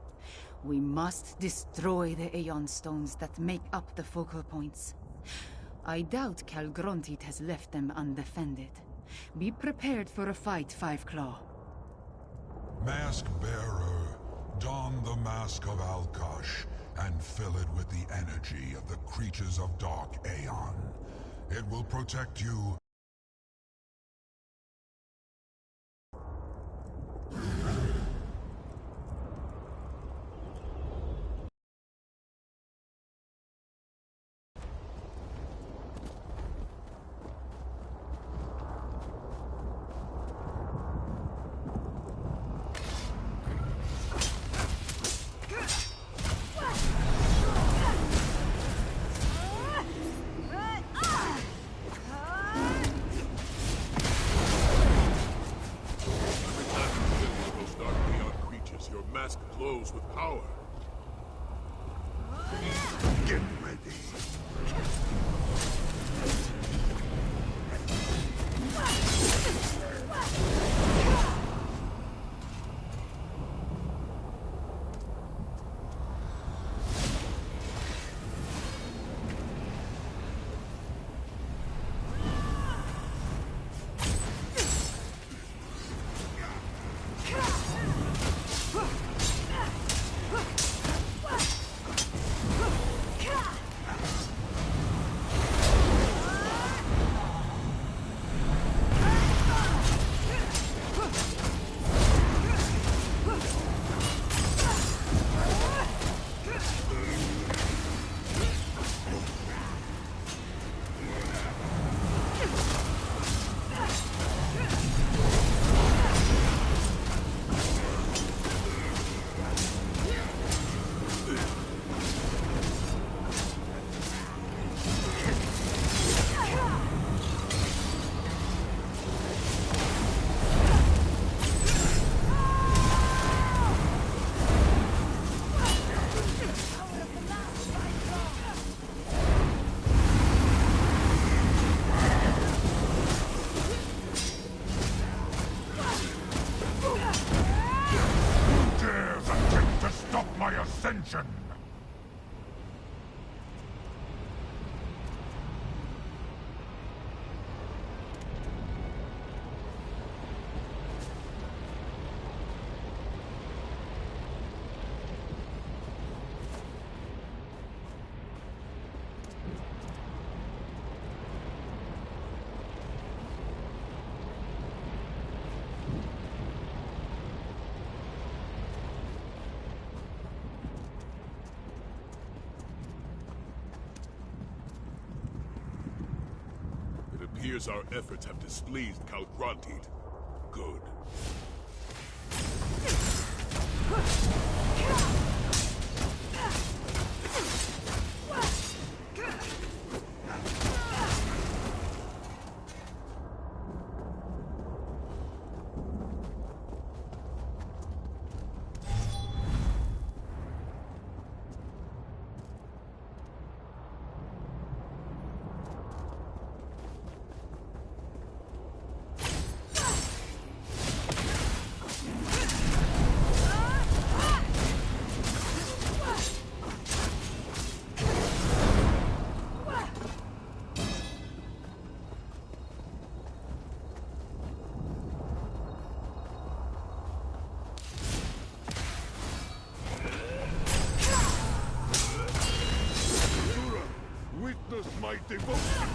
We must destroy the Aeon stones that make up the focal points. I doubt Calgrontid has left them undefended. Be prepared for a fight, Five Claw. Mask Bearer, don the mask of Alkosh and fill it with the energy of the creatures of Dark Aeon. It will protect you. Glows with power. Get ready. Ascension! It appears our efforts have displeased Calgrontid. Good. Witness my devotion!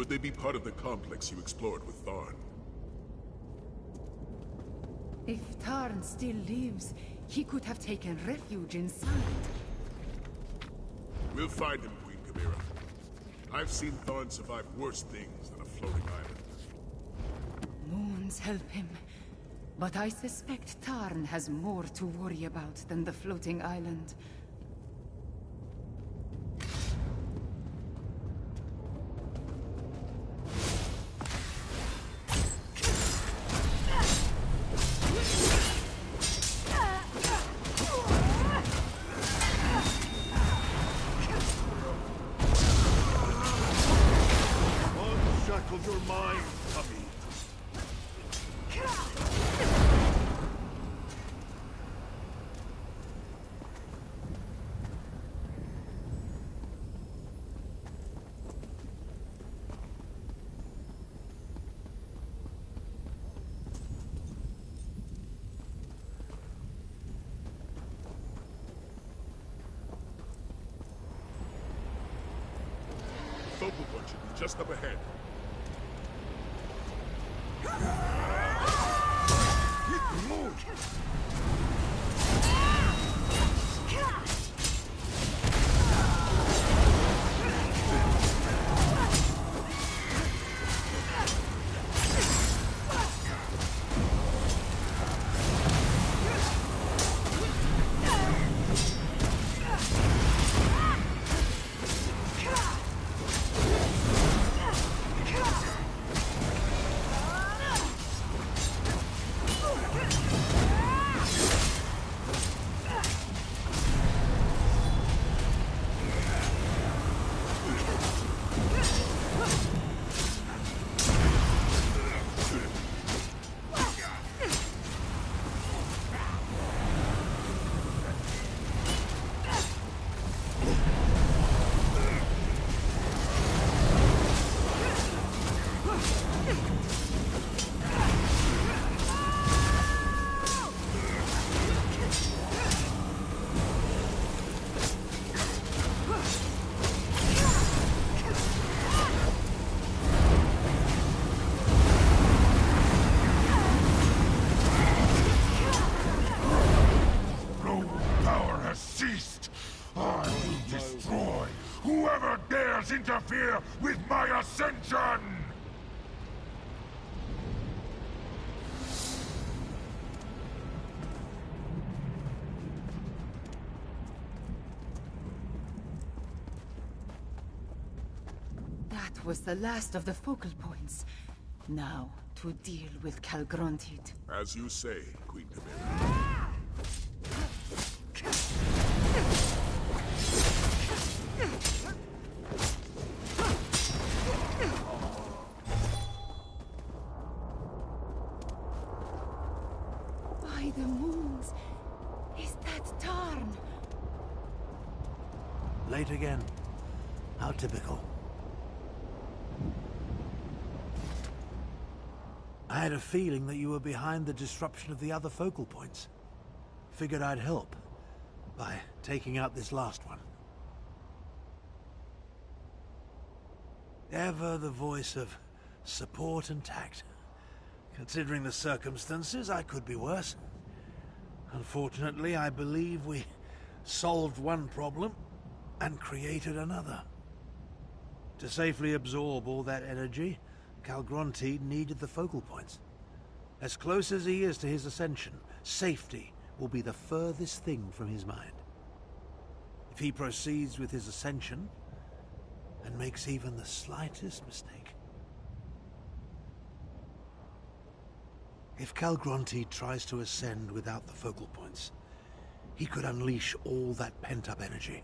Could they be part of the complex you explored with Tharn? If Tarn still lives, he could have taken refuge inside. We'll find him, Queen Chimera. I've seen Tharn survive worse things than a floating island. Moons help him. But I suspect Tarn has more to worry about than the floating island. Unshackle your mind, Tommy. Focal point should be just up ahead. Whoever dares interfere with my ascension! That was the last of the focal points. Now, to deal with Calgrontit. As you say, Queen Chimera. By the moons! Is that Tarn? Late again. How typical. I had a feeling that you were behind the disruption of the other focal points. Figured I'd help by taking out this last one. Ever the voice of support and tact. Considering the circumstances, I could be worse. Unfortunately, I believe we solved one problem and created another. To safely absorb all that energy, Calgronti needed the focal points. As close as he is to his ascension, safety will be the furthest thing from his mind. If he proceeds with his ascension and makes even the slightest mistake. If Calgronti tries to ascend without the focal points, he could unleash all that pent-up energy.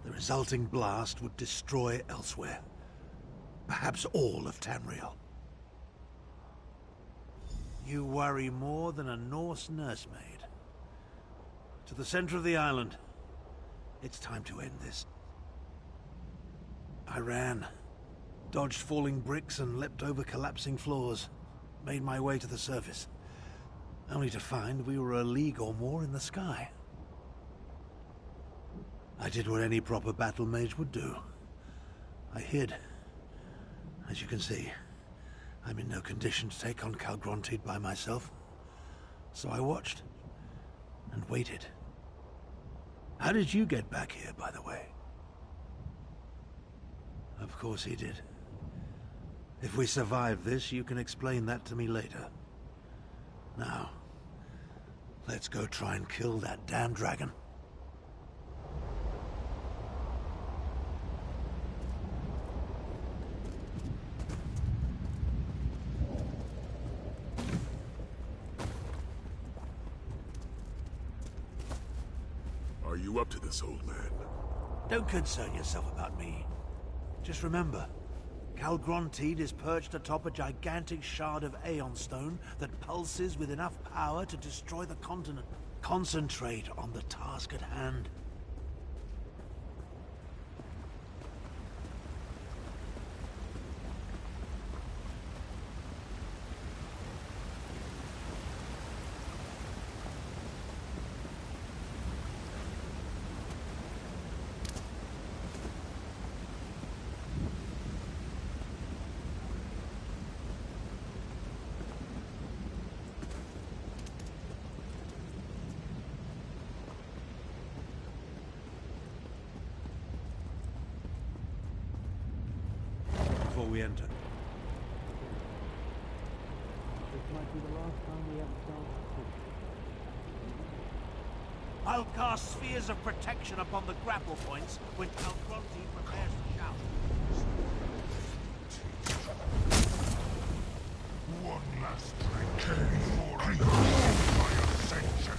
The resulting blast would destroy elsewhere. Perhaps all of Tamriel. You worry more than a Norse nursemaid. To the center of the island. It's time to end this. I ran, dodged falling bricks and leapt over collapsing floors. Made my way to the surface, only to find we were a league or more in the sky. I did what any proper battle mage would do. I hid. As you can see, I'm in no condition to take on Calgrontiid by myself. So I watched and waited. How did you get back here, by the way? Of course he did. If we survive this, you can explain that to me later. Now, let's go try and kill that damn dragon. Are you up to this, old man? Don't concern yourself about me. Just remember, Calgrontiid is perched atop a gigantic shard of Aeon Stone that pulses with enough power to destroy the continent. Concentrate on the task at hand. Before we enter. This might be the last time we ever start. I'll cast spheres of protection upon the grapple points when Calgrontiid prepares to shout. One last drink before I begin my ascension.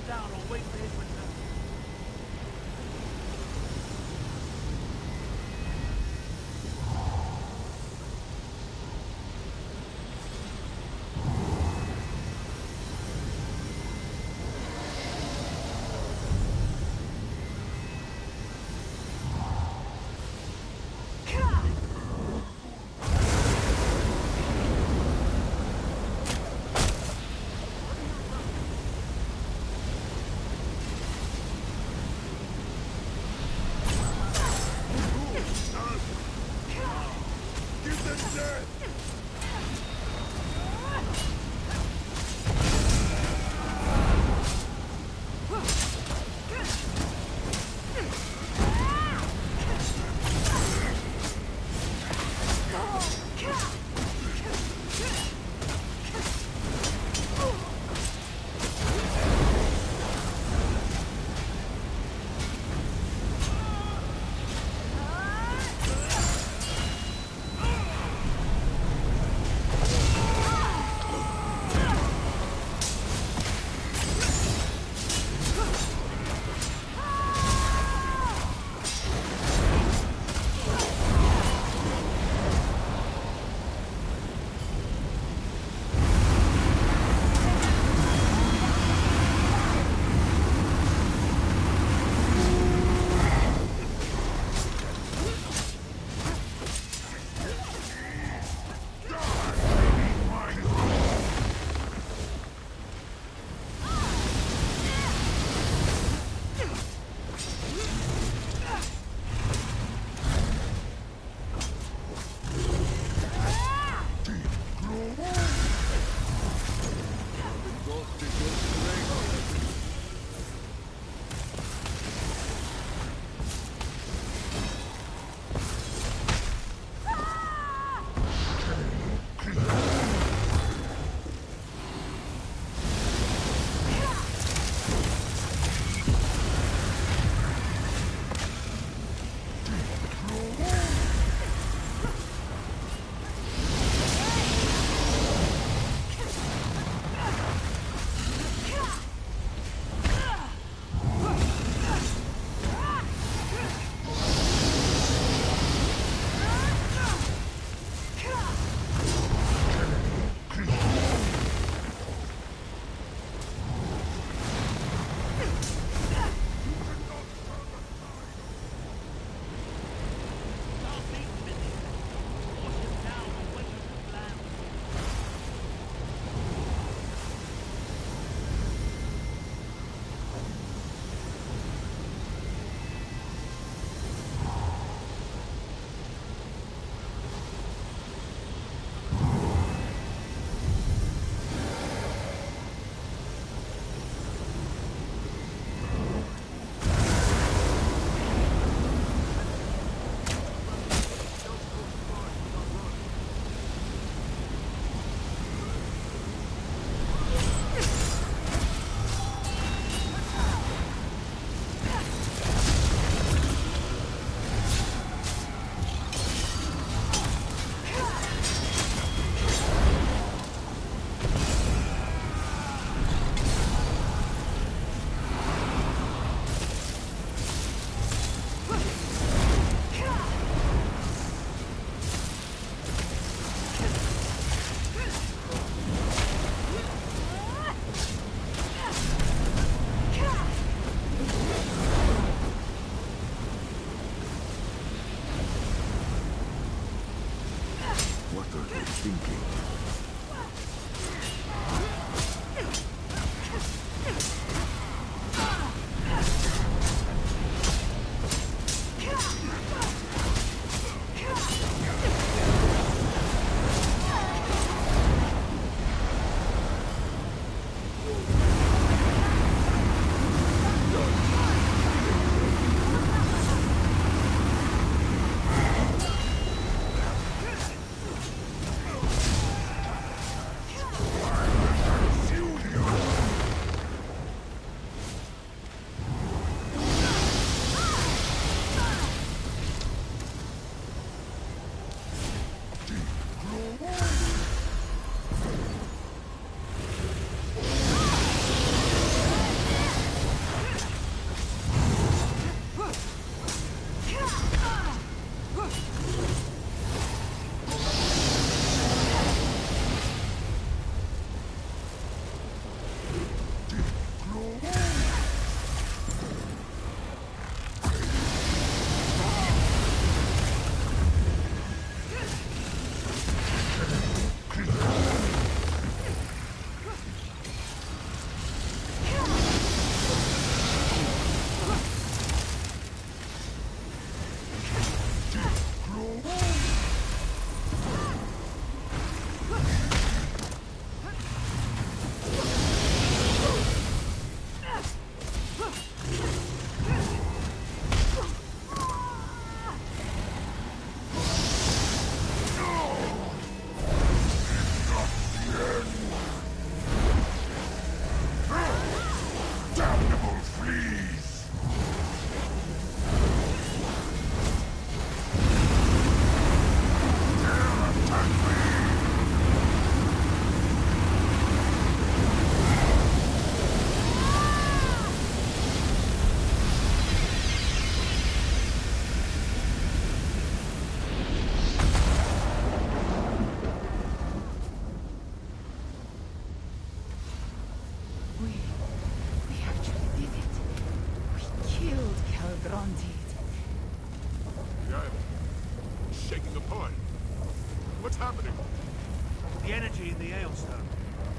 down or wait for his return.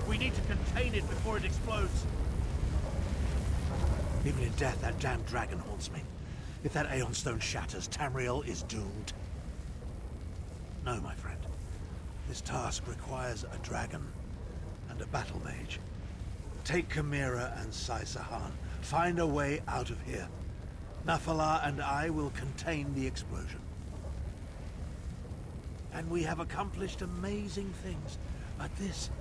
We need to contain it before it explodes. Even in death, that damned dragon haunts me. If that Aeon Stone shatters, Tamriel is doomed. No, my friend. This task requires a dragon and a battle mage. Take Chimera and Sai-Sahan. Find a way out of here. Nafalar and I will contain the explosion. And we have accomplished amazing things. But this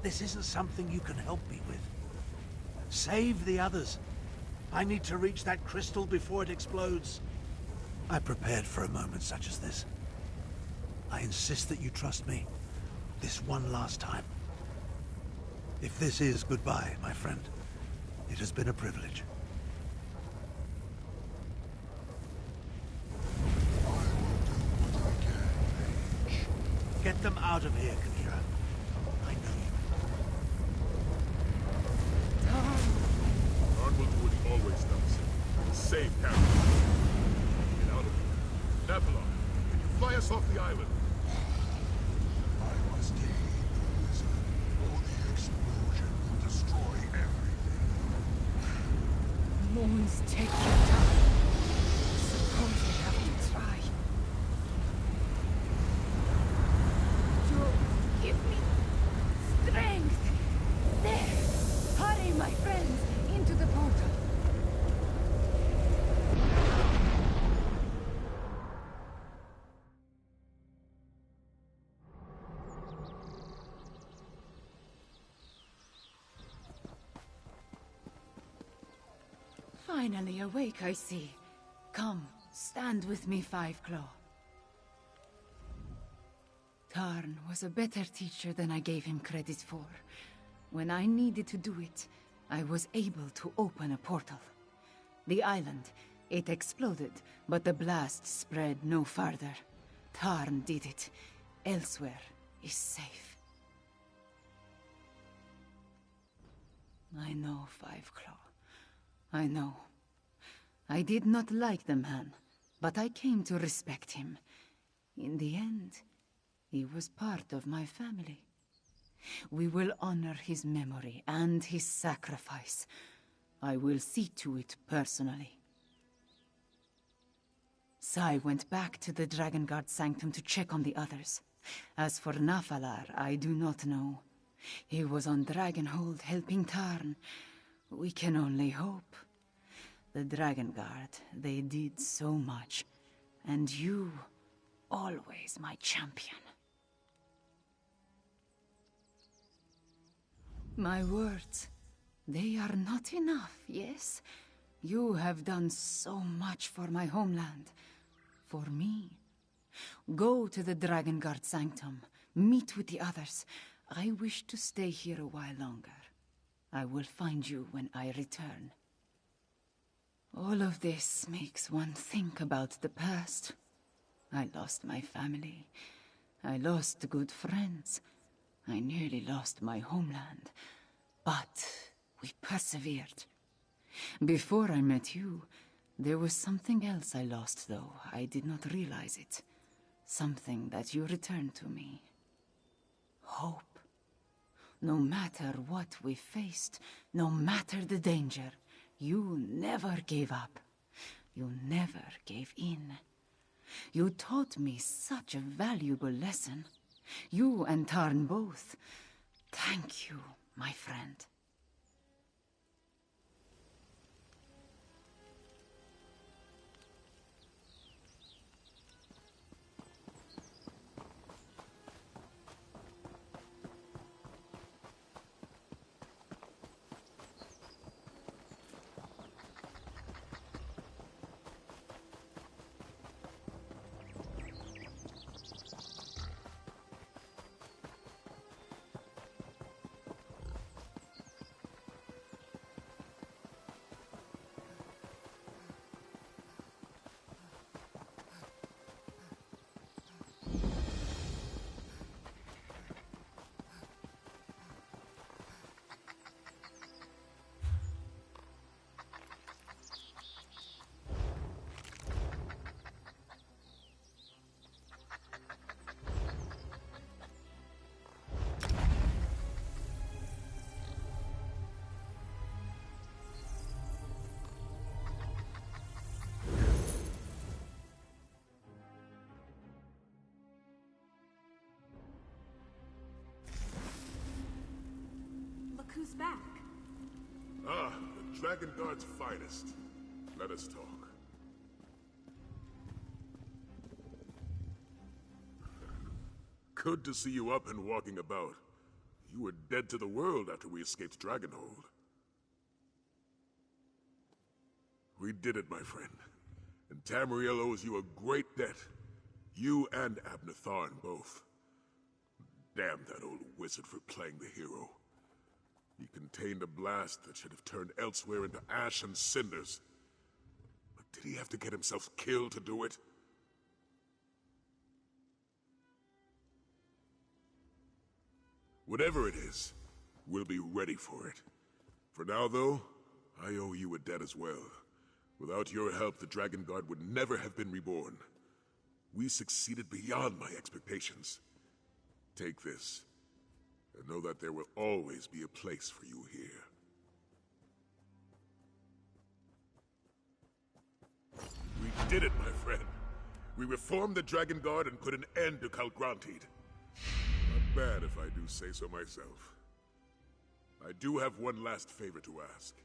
isn't something you can help me with. Save the others. I need to reach that crystal before it explodes. I prepared for a moment such as this. I insist that you trust me. This one last time. If this is goodbye, my friend, it has been a privilege. I will do what I can, mage. Get them out of here, Chimera. I know you. Tarn will do what he always does. Save Harry. Get out of here. Nafalar, can you fly us off the island? I must leave the wizard, or the explosion will destroy everything. Moons, take your time. Suppose we have to try. To give me strength. There! Hurry, my friends, into the portal. Finally awake, I see. Come, stand with me, Five Claw. Tarn was a better teacher than I gave him credit for. When I needed to do it, I was able to open a portal. The island, it exploded, but the blast spread no farther. Tarn did it. Elsewhere is safe. I know, Five Claw. I know. I did not like the man, but I came to respect him. In the end, he was part of my family. We will honor his memory and his sacrifice. I will see to it personally. Sai went back to the dragonguard sanctum to check on the others. As for Nafalar, I do not know. He was on Dragonhold helping Tarn. We can only hope. The dragonguard, they did so much. And you, always my champion. My words, they are not enough, yes? You have done so much for my homeland. For me. Go to the Dragonguard Sanctum. Meet with the others. I wish to stay here a while longer. I will find you when I return. All of this makes one think about the past. I lost my family. I lost good friends. I nearly lost my homeland. But we persevered. Before I met you, there was something else I lost, though. I did not realize it. Something that you returned to me. Hope. No matter what we faced, no matter the danger, you never gave up. You never gave in. You taught me such a valuable lesson. You and Tarn both. Thank you, my friend. Who's back? Ah, the Dragon Guard's finest. Let us talk. Good to see you up and walking about. You were dead to the world after we escaped Dragonhold. We did it, my friend. And Tamriel owes you a great debt. You and Abner Tharn both. Damn that old wizard for playing the hero. He contained a blast that should have turned elsewhere into ash and cinders. But did he have to get himself killed to do it? Whatever it is, we'll be ready for it. For now, though, I owe you a debt as well. Without your help, the Dragon Guard would never have been reborn. We succeeded beyond my expectations. Take this, and know that there will always be a place for you here. We did it, my friend. We reformed the Dragon Guard and put an end to Calgrantid. Not bad if I do say so myself. I do have one last favor to ask.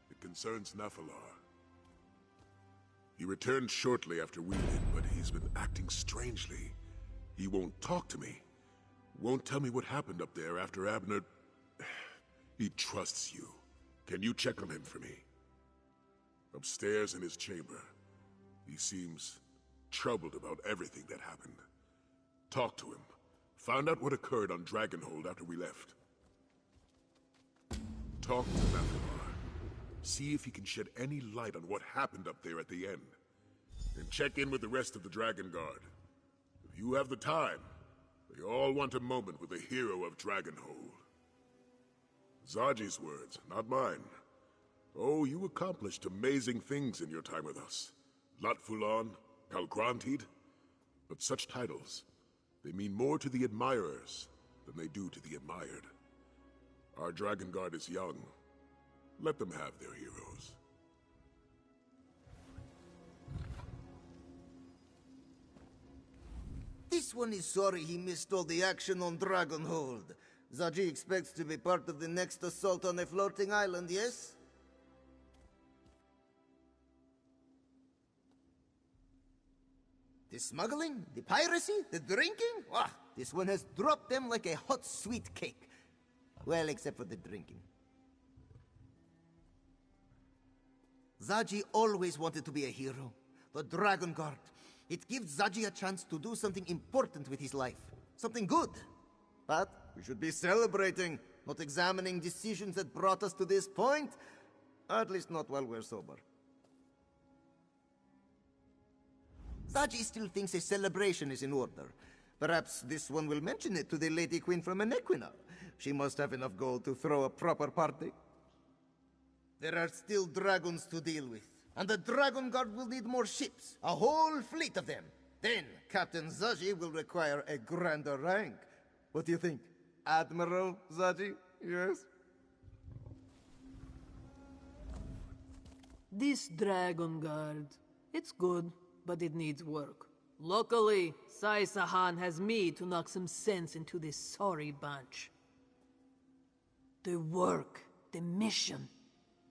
It concerns Naphalar. He returned shortly after we did, but he's been acting strangely. He won't talk to me. Won't tell me what happened up there after Abner... He trusts you. Can you check on him for me? Upstairs in his chamber. He seems troubled about everything that happened. Talk to him. Find out what occurred on Dragonhold after we left. Talk to Naphalar. See if he can shed any light on what happened up there at the end. And check in with the rest of the Dragon Guard. If you have the time, they all want a moment with the hero of Dragonhold. Zaji's words, not mine. Oh, you accomplished amazing things in your time with us. Latfulan, Calgrantid. But such titles, they mean more to the admirers than they do to the admired. Our Dragon Guard is young. Let them have their heroes. This one is sorry he missed all the action on Dragonhold. Zaji expects to be part of the next assault on a floating island, yes? The smuggling? The piracy? The drinking? Ah, this one has dropped them like a hot sweet cake. Well, except for the drinking. Zaji always wanted to be a hero. The Dragon Guard. It gives Zaji a chance to do something important with his life. Something good. But we should be celebrating, not examining decisions that brought us to this point. At least not while we're sober. Zaji still thinks a celebration is in order. Perhaps this one will mention it to the Lady Queen from Enequina. She must have enough gold to throw a proper party. There are still dragons to deal with. And the Dragon Guard will need more ships. A whole fleet of them. Then, Captain Zaji will require a grander rank. What do you think? Admiral Zaji? Yes? This Dragon Guard, it's good, but it needs work. Luckily, Sai Sahan has me to knock some sense into this sorry bunch. The work, the mission.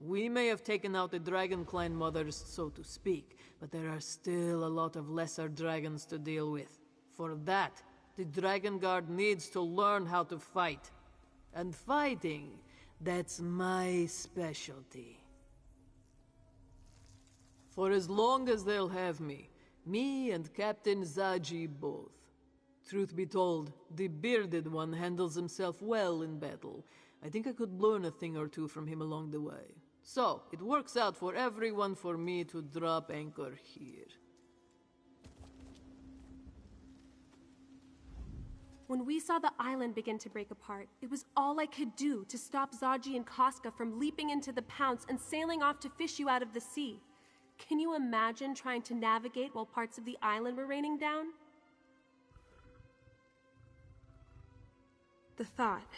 We may have taken out the Dragon Clan mothers, so to speak, but there are still a lot of lesser dragons to deal with. For that, the Dragon Guard needs to learn how to fight. And fighting, that's my specialty. For as long as they'll have me and Captain Zaji both. Truth be told, the bearded one handles himself well in battle. I think I could learn a thing or two from him along the way. So, it works out for everyone for me to drop anchor here. When we saw the island begin to break apart, it was all I could do to stop Zaji and Casca from leaping into the pounce and sailing off to fish you out of the sea. Can you imagine trying to navigate while parts of the island were raining down? The thought...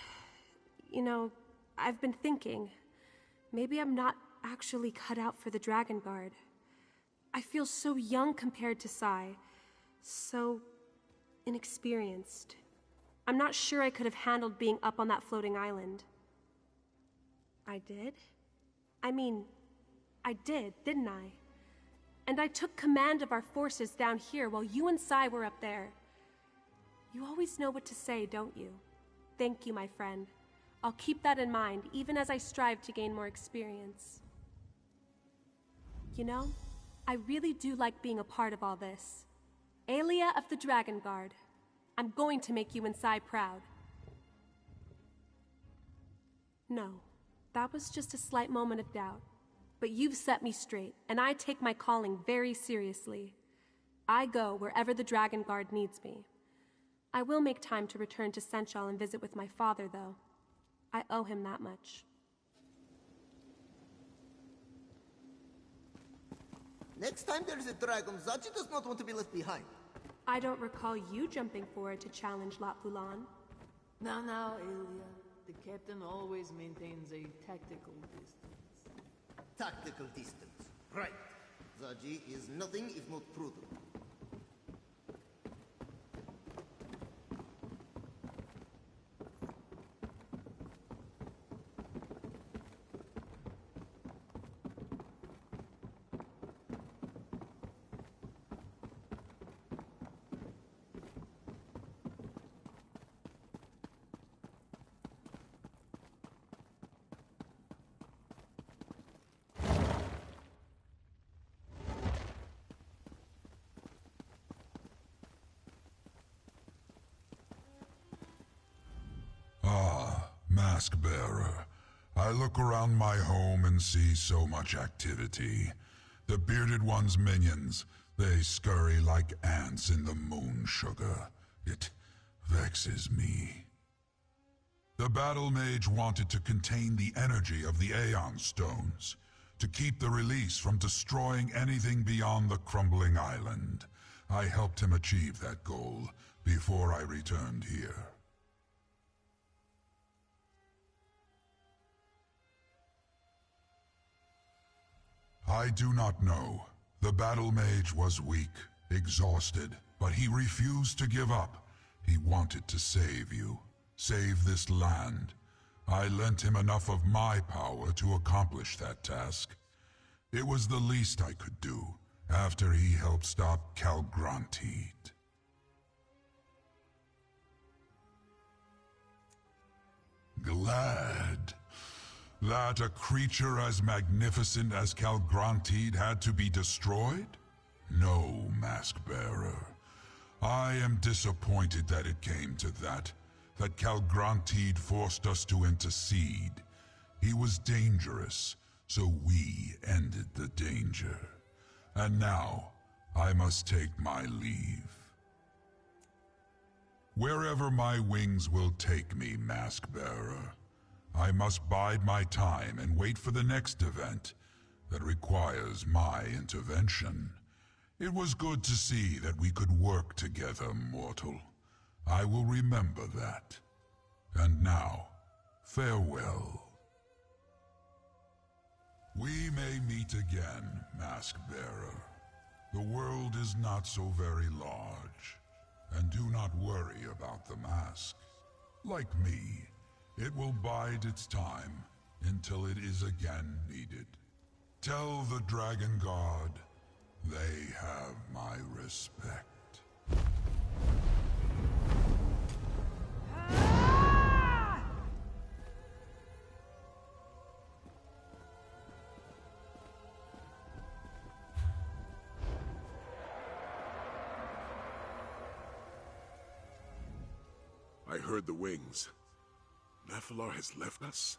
You know, I've been thinking... Maybe I'm not actually cut out for the Dragon Guard. I feel so young compared to Sai. So... inexperienced. I'm not sure I could have handled being up on that floating island. I did? I mean, I did, didn't I? And I took command of our forces down here while you and Sai were up there. You always know what to say, don't you? Thank you, my friend. I'll keep that in mind, even as I strive to gain more experience. You know, I really do like being a part of all this. Aelia of the Dragonguard. I'm going to make you and Sai proud. No, that was just a slight moment of doubt. But you've set me straight, and I take my calling very seriously. I go wherever the Dragonguard needs me. I will make time to return to Senchal and visit with my father, though. I owe him that much. Next time there's a dragon, Zaji does not want to be left behind. I don't recall you jumping forward to challenge Lat Fulan. Now, Aelia. The captain always maintains a tactical distance. Tactical distance. Right. Zaji is nothing if not prudent. Mask Bearer. I look around my home and see so much activity. The Bearded One's minions, they scurry like ants in the moon sugar. It vexes me. The Battle Mage wanted to contain the energy of the Aeon Stones, to keep the release from destroying anything beyond the crumbling island. I helped him achieve that goal before I returned here. I do not know. The Battle Mage was weak, exhausted, but he refused to give up. He wanted to save you, save this land. I lent him enough of my power to accomplish that task. It was the least I could do, after he helped stop Calgrantid. Glad that a creature as magnificent as Calgrantid had to be destroyed? No, Mask-Bearer. I am disappointed that it came to that Calgrantid forced us to intercede. He was dangerous, so we ended the danger. And now, I must take my leave. Wherever my wings will take me, Mask-Bearer, I must bide my time and wait for the next event that requires my intervention. It was good to see that we could work together, mortal. I will remember that. And now, farewell. We may meet again, Mask-Bearer. The world is not so very large, and do not worry about the mask. Like me, it will bide its time until it is again needed. Tell the Dragonguard they have my respect. I heard the wings. Nephilar has left us?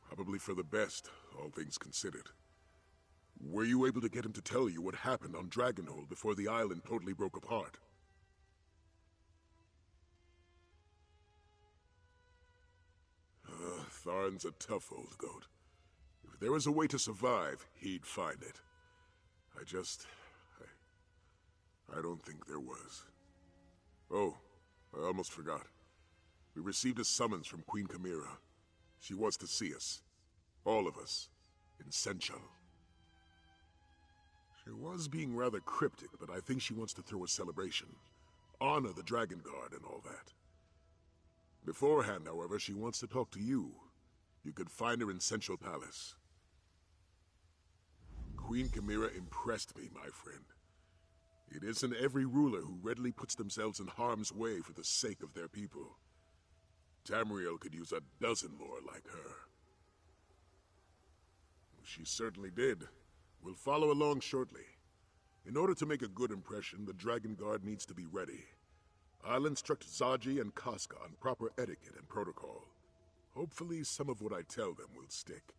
Probably for the best, all things considered. Were you able to get him to tell you what happened on Dragonhold before the island totally broke apart? Tharn's a tough old goat. If there was a way to survive, he'd find it. I don't think there was. Oh, I almost forgot. We received a summons from Queen Chimera. She wants to see us. All of us. In Senchal. She was being rather cryptic, but I think she wants to throw a celebration. Honor the Dragonguard and all that. Beforehand, however, she wants to talk to you. You could find her in Central Palace. Queen Chimera impressed me, my friend. It isn't every ruler who readily puts themselves in harm's way for the sake of their people. Tamriel could use a dozen more like her. She certainly did. We'll follow along shortly. In order to make a good impression, the Dragon Guard needs to be ready. I'll instruct Zaji and Casca on proper etiquette and protocol. Hopefully some of what I tell them will stick.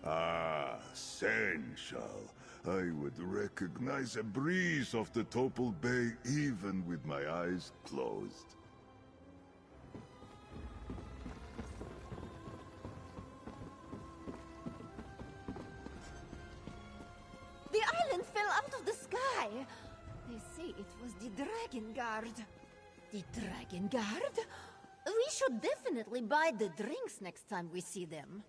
Ah, sensual. I would recognize a breeze off the Topal Bay even with my eyes closed. The island fell out of the sky. They say it was the dragonguard. The dragonguard? We should definitely buy the drinks next time we see them.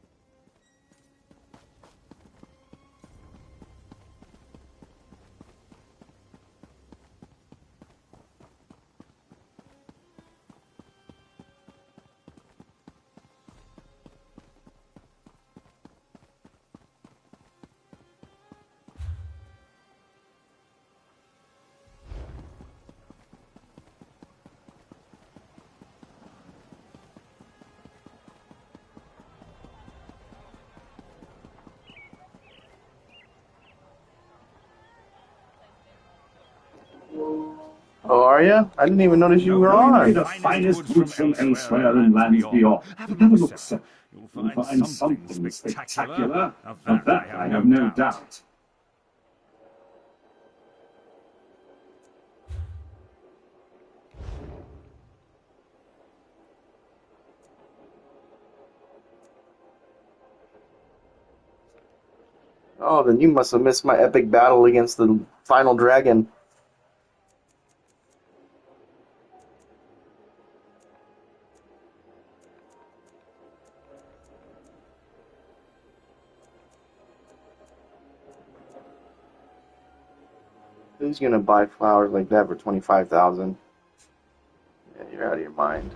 Oh, are you? I didn't even notice you were on. The finest goods from elsewhere and lands beyond. Have a look, sir. You'll find something spectacular. Of that I have no doubt. Oh, then you must have missed my epic battle against the final dragon. Who's gonna buy flowers like that for 25,000? Yeah, you're out of your mind.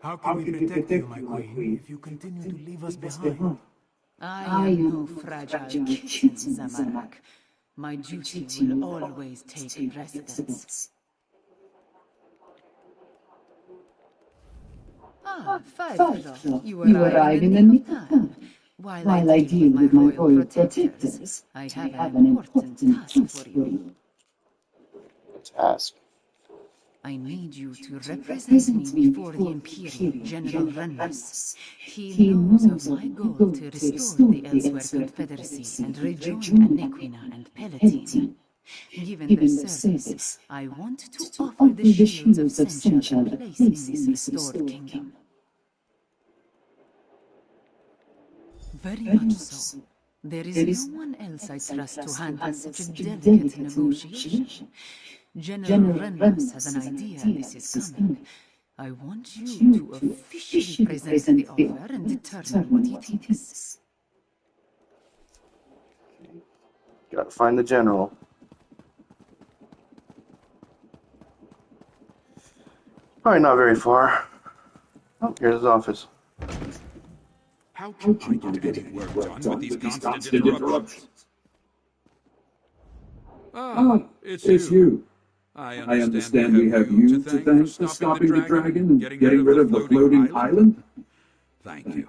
How can we protect you, my queen, if you continue to leave us behind? I am no fragile kitten, Zamarak. My duty will always take precedence. Ah, 5 o'clock. You arrive in the nick of time. While I deal with my royal protectors, I have an important task for you. Task. I need you to represent me before the Imperial General Renmus. He knows of my goal to restore the Elsewhere Confederacy and rejoin Anequina and Palatine. Given their service, I want to offer the shields of Sensual a place in this restored kingdom. Very much so. There is no one else I trust to handle such a delicate negotiation. General Reynolds has an idea this is coming. I want you to officially present the offer and determine what he thinks. Gotta find the general. Probably not very far. Oh, here's his office. How can I get any work done with these constant interruptions? It's you. I understand we have you to thank for stopping the dragon and getting rid of the floating island? Thank you.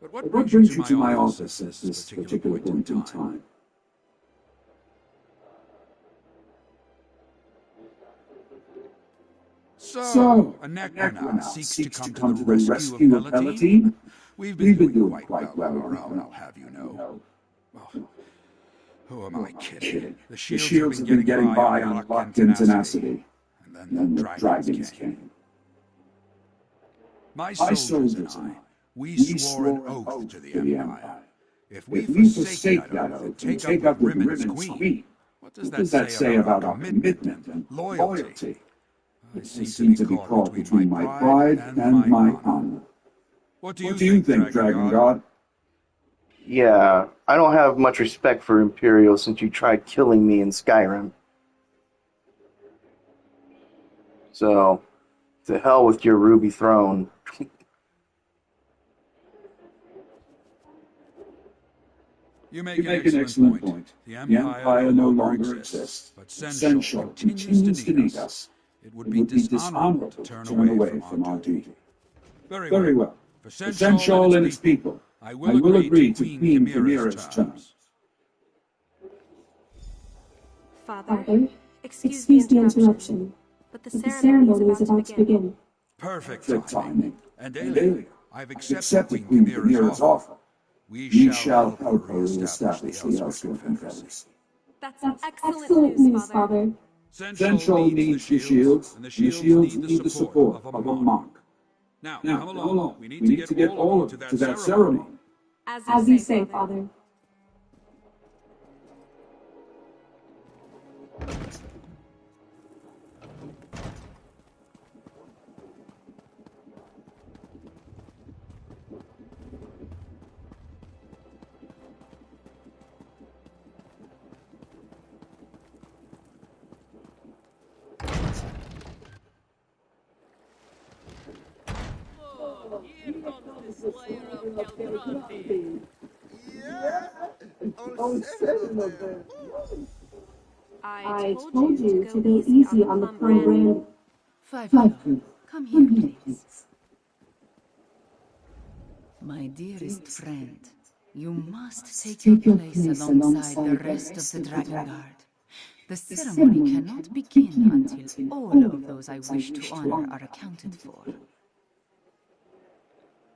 But what brings you to my office at this particular point in time? So, a Necronaut seeks to come to the rescue of Palatine? We've been doing quite well around, I'll have you know. Well, who am I kidding? The shields have been getting by on luck and tenacity. And then the dragons came. My soldiers and I, we swore an oath to the Empire. If we forsake that oath and take up with Rimmond's queen, what does that say about our commitment and loyalty? I seem to be caught between my pride and my honor. What do you think, dragonguard? Yeah, I don't have much respect for Imperial since you tried killing me in Skyrim. So, to hell with your ruby throne. You make an excellent point. The Empire no longer exists, but Sensual continues to need us. It would be dishonorable to turn away from our duty. Very well. For Sensual and its people, I will agree to Queen Chimera's terms. Father, excuse the interruption, but the ceremony is about to begin. Perfect timing. And Aelia, I've accepted Queen Chimera's offer. We shall help her establish the Elsewhere Confederacy. That's excellent news, Father. Sensual needs the shields, and the shields need the support of a monk. Now, come along. We need to get all of you to that ceremony. As you say, Father. I told you to go easy on the program. Five, come here, please. My dearest friend, you must take your place alongside the rest of the Dragon Guard. The ceremony cannot begin until all of those I wish to honor are accounted for.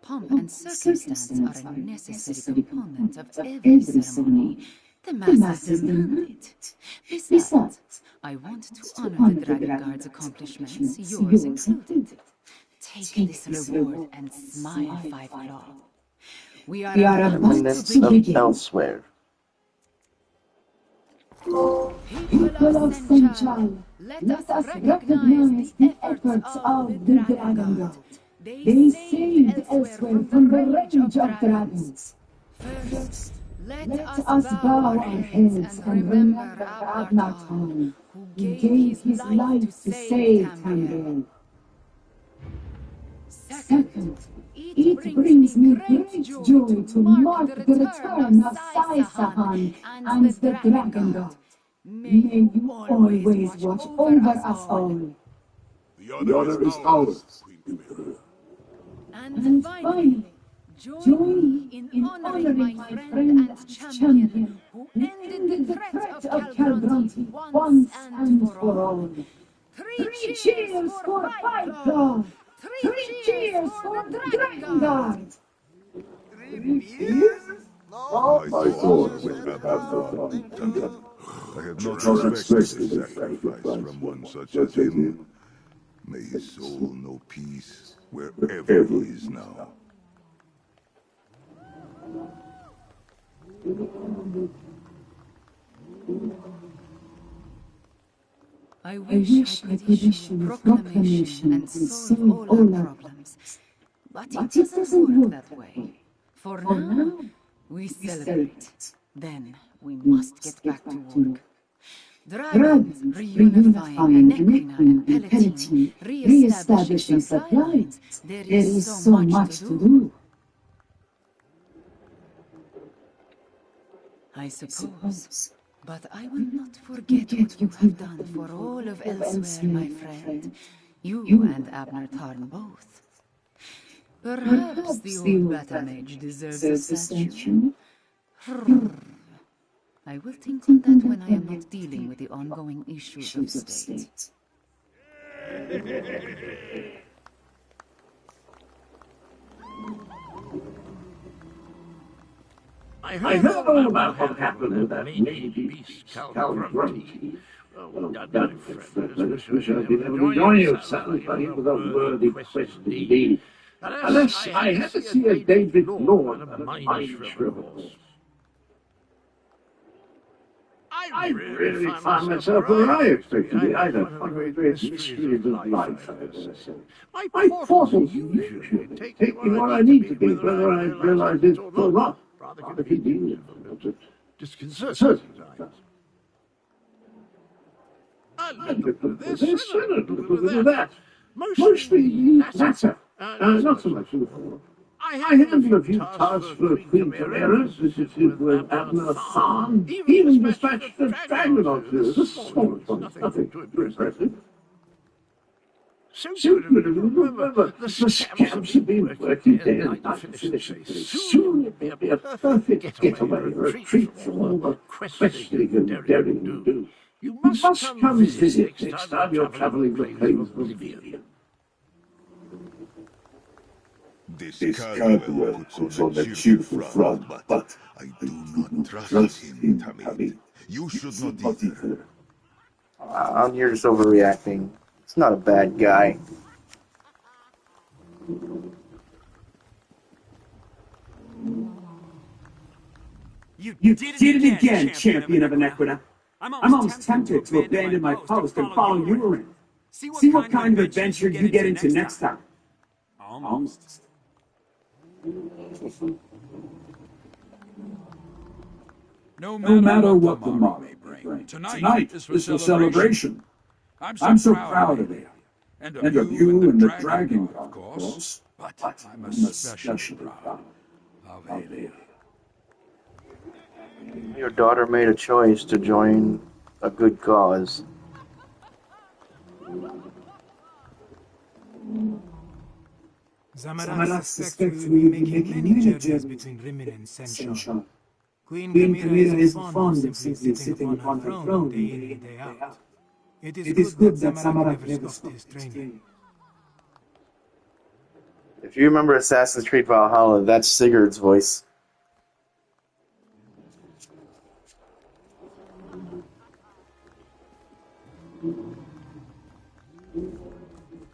Pomp and circumstance are a necessary component of every ceremony. The masses demand it. Besides, I want to honor the Dragon Guard's accomplishments, yours included. Take this reward and smile, Five Claw. We are about to begin. Elsewhere. People of Central, let us recognize the efforts of the Dragon Guard. They saved Elsewhere from the rage of dragons. First, let us bow our heads and remember Ragnar, who gave his life to save Tamriel. Second, it brings me great joy to mark the return of Saisahan and the Dragon God. May you always watch over us all. The honor is ours, Queen Chimera. And finally, join me in honoring my friend and champion, who ended the threat of Calbranti once and for all. Three cheers for Five Claw! Three cheers for the Dragon Guard! 3 cheers? I thought with Abaddon. I had not expected a sacrifice from one such as him. May his soul know peace wherever he is now. I wish I could issue a proclamation and solve all our problems. But it doesn't work that way. For now, we celebrate. Then we must get back to work. Dragons reunifying Enequina and Palatine, re-establishing supply lines. There is so much to do. I suppose. But I will not forget what you have done for all of Elsewhere, my friend. You and Abner Tarn both. Perhaps the old battle mage deserves a statue. I will think on that when I am not dealing with the ongoing issues of state. I heard all about what happened with that lady beast, Calgrunty. Oh, my friend, wish I'd been able to join you, son, but it was a worthy quest indeed. Unless I had to see a David Lord and a mind shrivels. I really find myself unexpectedly. I don't find the great mysteries of life, My portals usually take me where I need to be, whether I realize it or not. Rather convenient, but disconcerting sometimes. A little of this, and a little of that. Mostly latter, not so much before. I handle a few tasks for Queen Caleras, visited with Abner Tharn, even dispatched a dragon or two, the small ones, nothing too impressive. So good of you to remember, the scamps have been working day and night to finish it. Soon it'll be a perfect getaway, a retreat from all the questing and daring do. You must come visit next time you're traveling the plains of Oblivion. This Caldwell puts on a cheerful front, but I do not trust him, Tamid. You should not either. You're just overreacting. It's not a bad guy. You did it again, champion of Enequina. I'm almost tempted to abandon my post and follow you around. See what kind of adventure you get into next time. Almost. No matter what the tomorrow may bring, tonight is for celebration. I'm so proud of you. And of you and the dragonguard, of course. But I'm especially proud of Aelia. Your daughter made a choice to join a good cause. Zamaras suspects we will be making many journeys between Rimmon and Senshon. Queen Camilla is fond of simply sitting upon her throne day in and day out. It is good that Samarak never stopped his training. If you remember Assassin's Creed Valhalla, that's Sigurd's voice.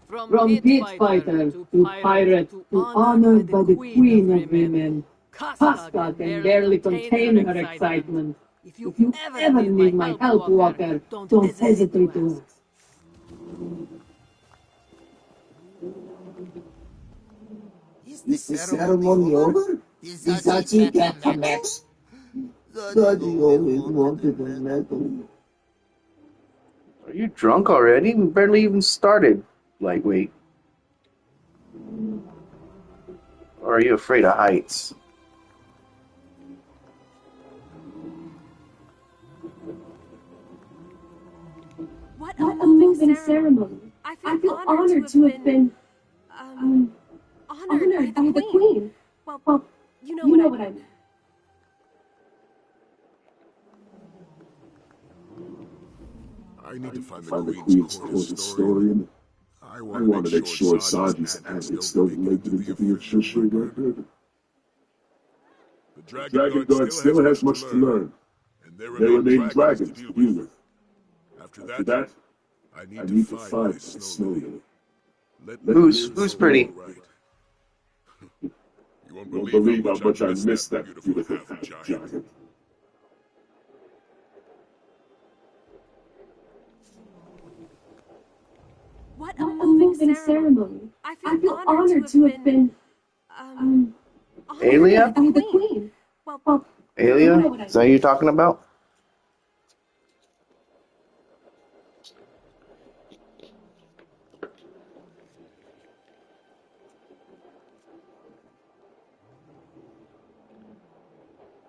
From pit fighter to pirate to honored by the Queen of Women, Casca can barely contain her excitement. If you ever need my help, Walker, don't hesitate to ask. Is the ceremony over? Is Zachi get the next? Zachi always wanted a medal. Are you drunk already? We barely even started, lightweight. Or are you afraid of heights? What a moving ceremony. I feel honored to have been honored by the Queen. Well, you know what I mean. I need to find the Queen's court historian. I want to make sure Zaji's assets don't make it into the official record. The dragonguard still has much to learn, and there remain dragons to deal with. After that, I need to find my Snowden. Who's pretty? You won't You won't believe how much I miss that beautiful half-giant. half-giant. What a moving ceremony. I feel honored to have been Alia? honored by the queen. Well, Alia? Is that who you're talking about?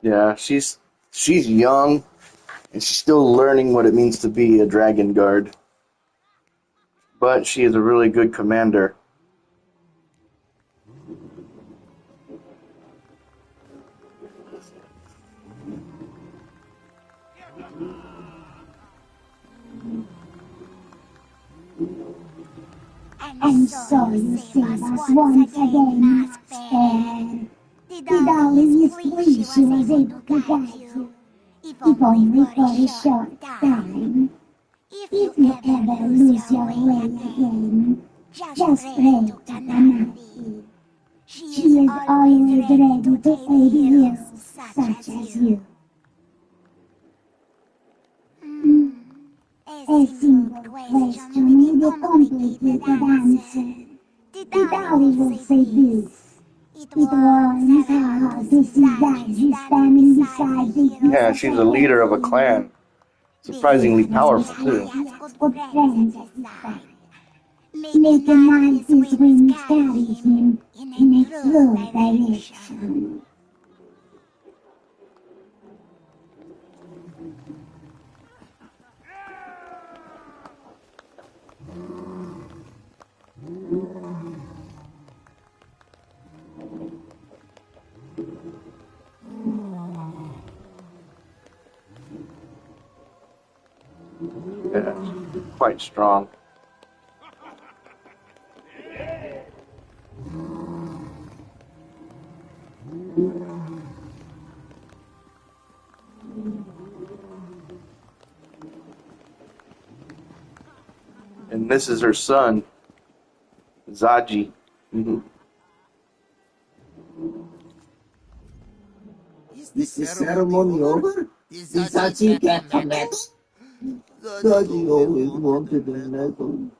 Yeah, she's young, and she's still learning what it means to be a dragon guard. But she is a really good commander. And so you save us once again, Masked Bear. Did Olive please she was able to guide you, if only for a short time. If you ever lose your way again, just pray to Kanani. She is always ready to aid heroes such as you. A simple question with a complicated answer. Did Olive say this? It was hard to see Zaji standing beside the Yeah, she's a leader of a clan. Surprisingly powerful, too. good friends at his side. Mechanized his wings carry him in a true direction. Yeah, quite strong. And this is her son, Zaji. Is the ceremony over? Is Zaji back from that? Zaji always wanted a medal.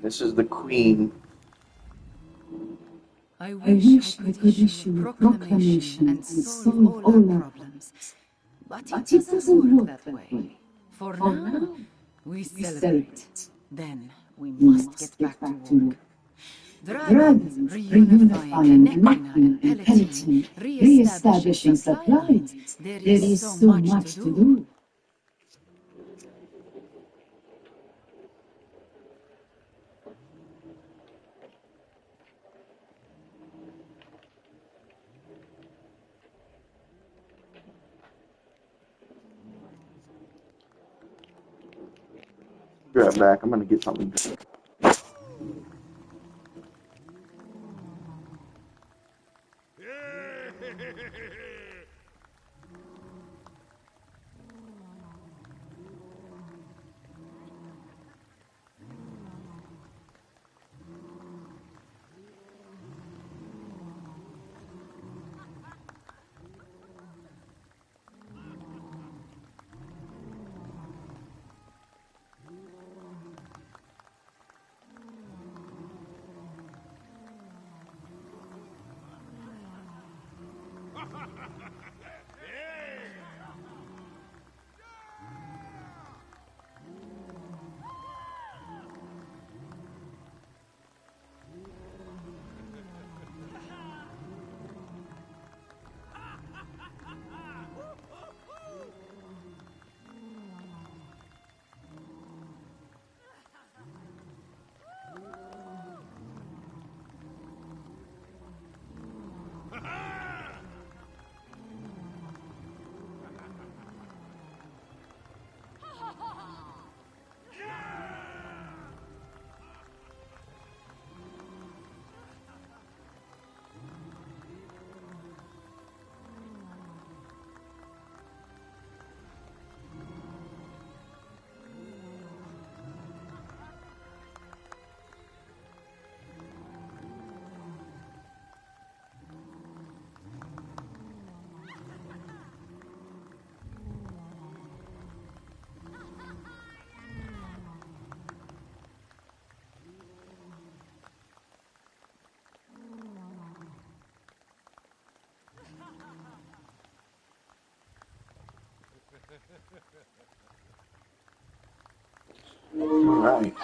This is the queen. I wish I could issue a proclamation and solve all our problems. But it doesn't work that way. For now, we celebrate. Then we must get back to work. Dragons reunifying Nequina and Palatine, re-establishing supply lines. There is so much to do. Be right back. I'm gonna get something. Alright.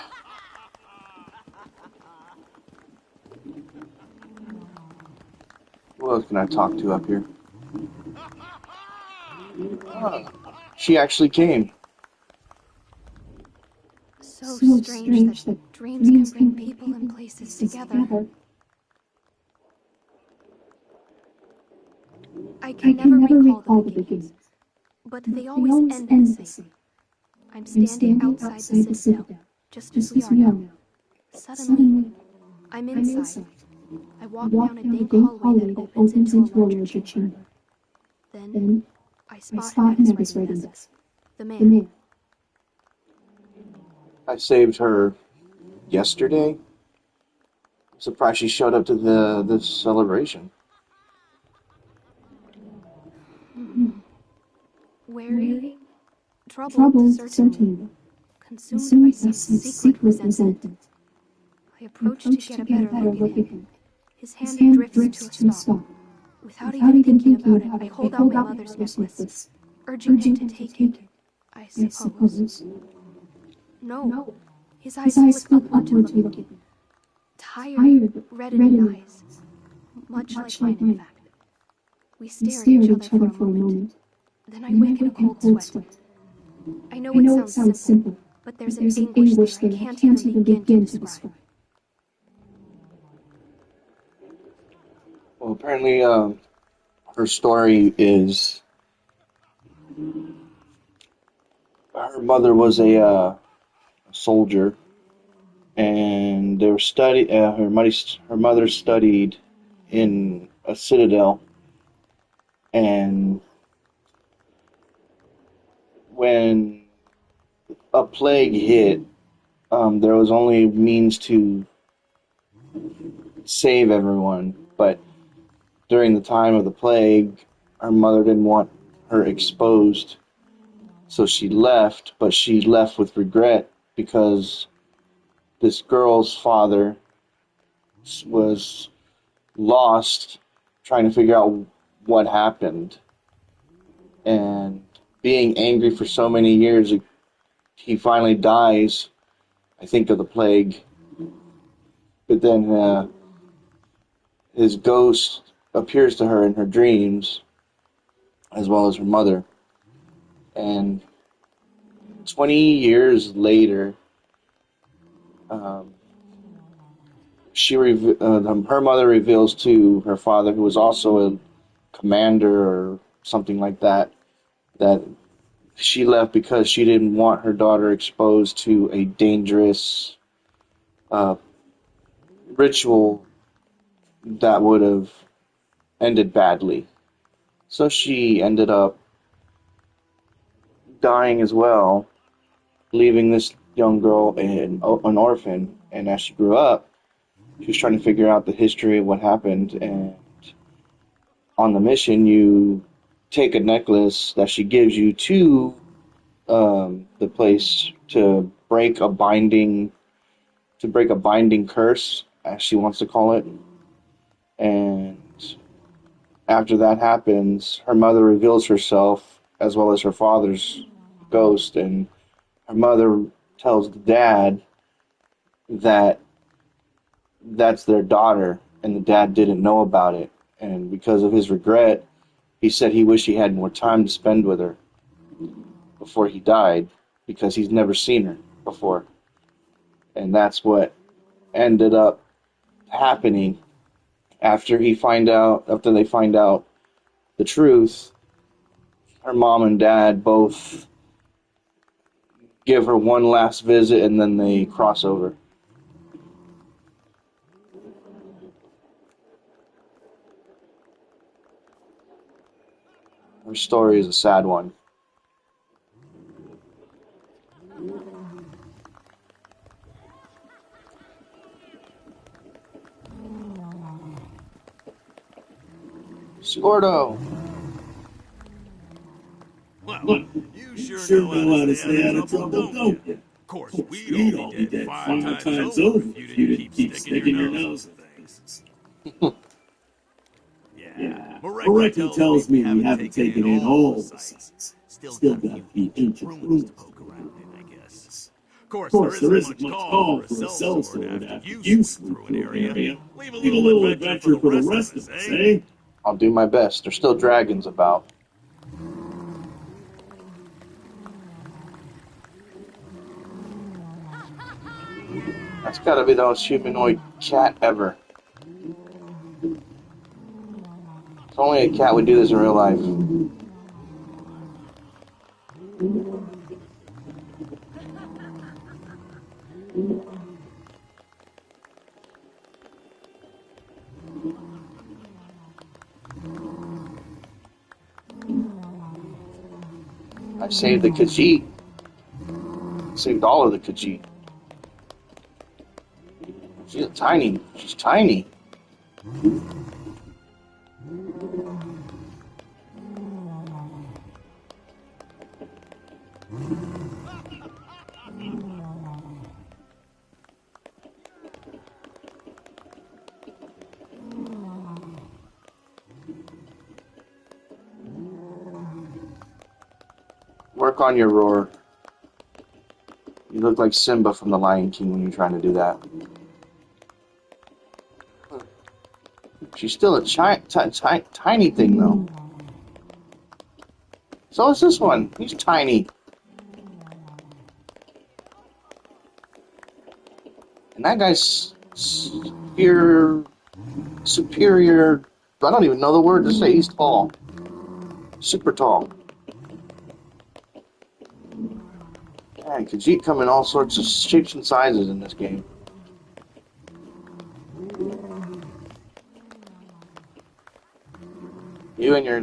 Who else can I talk to up here? Ah, she actually came. So strange that dreams can bring people and places together. I can never recall the beginnings, but they always end the same. I'm standing outside the citadel, just as we are now. Suddenly, I'm inside. I walk down a dank hallway that opens into a larger chamber. Then, I spot him at his writing desk. The man. I saved her yesterday. I'm surprised she showed up to the celebration. Wary, troubled, certainly, consumed by some secret resentment. I approach to get a better look at him. His hand drifts to a stop. Without even thinking about it, I hold out my mother's necklace, urging him to take it, I suppose. No. His eyes flick upward to look at me. Tired, reddened eyes. Much like mine, in fact. We stare at each other for a moment. Then I wake in a cold sweat. I know it sounds simple, but there's an anguish that I can't even begin to describe. Well, apparently, her story is her mother was a soldier, and they were her mother studied in a citadel, and when a plague hit, there was only means to save everyone, but during the time of the plague, her mother didn't want her exposed, so she left, but she left with regret because this girl's father was lost trying to figure out what happened, and being angry for so many years, he finally dies, I think, of the plague, but then his ghost appears to her in her dreams, as well as her mother. And 20 years later, her mother reveals to her father, who was also a commander or something like that, that she left because she didn't want her daughter exposed to a dangerous ritual that would have ended badly. So she ended up dying as well, leaving this young girl an orphan. And as she grew up, she was trying to figure out the history of what happened. And on the mission, you take a necklace that she gives you to the place to break a binding curse, as she wants to call it. And after that happens, her mother reveals herself as well as her father's ghost, and her mother tells the dad that that's their daughter, and the dad didn't know about it. And because of his regret, he said he wished he had more time to spend with her before he died, because he's never seen her before. And that's what ended up happening after they find out the truth. Her mom and dad both give her one last visit, and then they cross over. Her story is a sad one. Scordo! Well, you sure know how to stay out of trouble, don't you? Of course, we'd all be dead 5 times over if you didn't keep sticking your nose in things. Yeah, Mareki tells me we haven't taken in all the sights. Still got a few ancient ruins to poke around in, I guess. Of course, there isn't much call for a sellsword after you sweep through an area. Leave a little adventure for the rest of us, eh? I'll do my best. There's still dragons about. That's gotta be the most humanoid cat ever. If only a cat would do this in real life. I saved the Khajiit. Saved all of the Khajiit. She's tiny. She's tiny. Work on your roar. You look like Simba from The Lion King when you're trying to do that. She's still a tiny thing, though. So is this one. He's tiny. And that guy's superior. I don't even know the word to say. He's tall. Super tall. Man, Khajiit come in all sorts of shapes and sizes in this game. You and your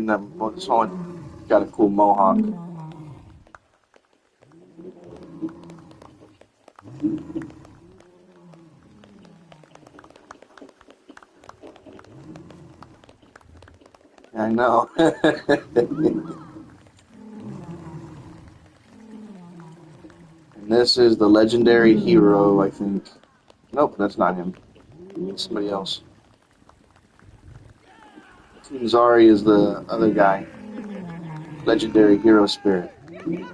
this one got a cool mohawk. I know. And this is the legendary hero, I think. Nope, that's not him. It's somebody else. Kunzari is the other guy. Legendary hero spirit. You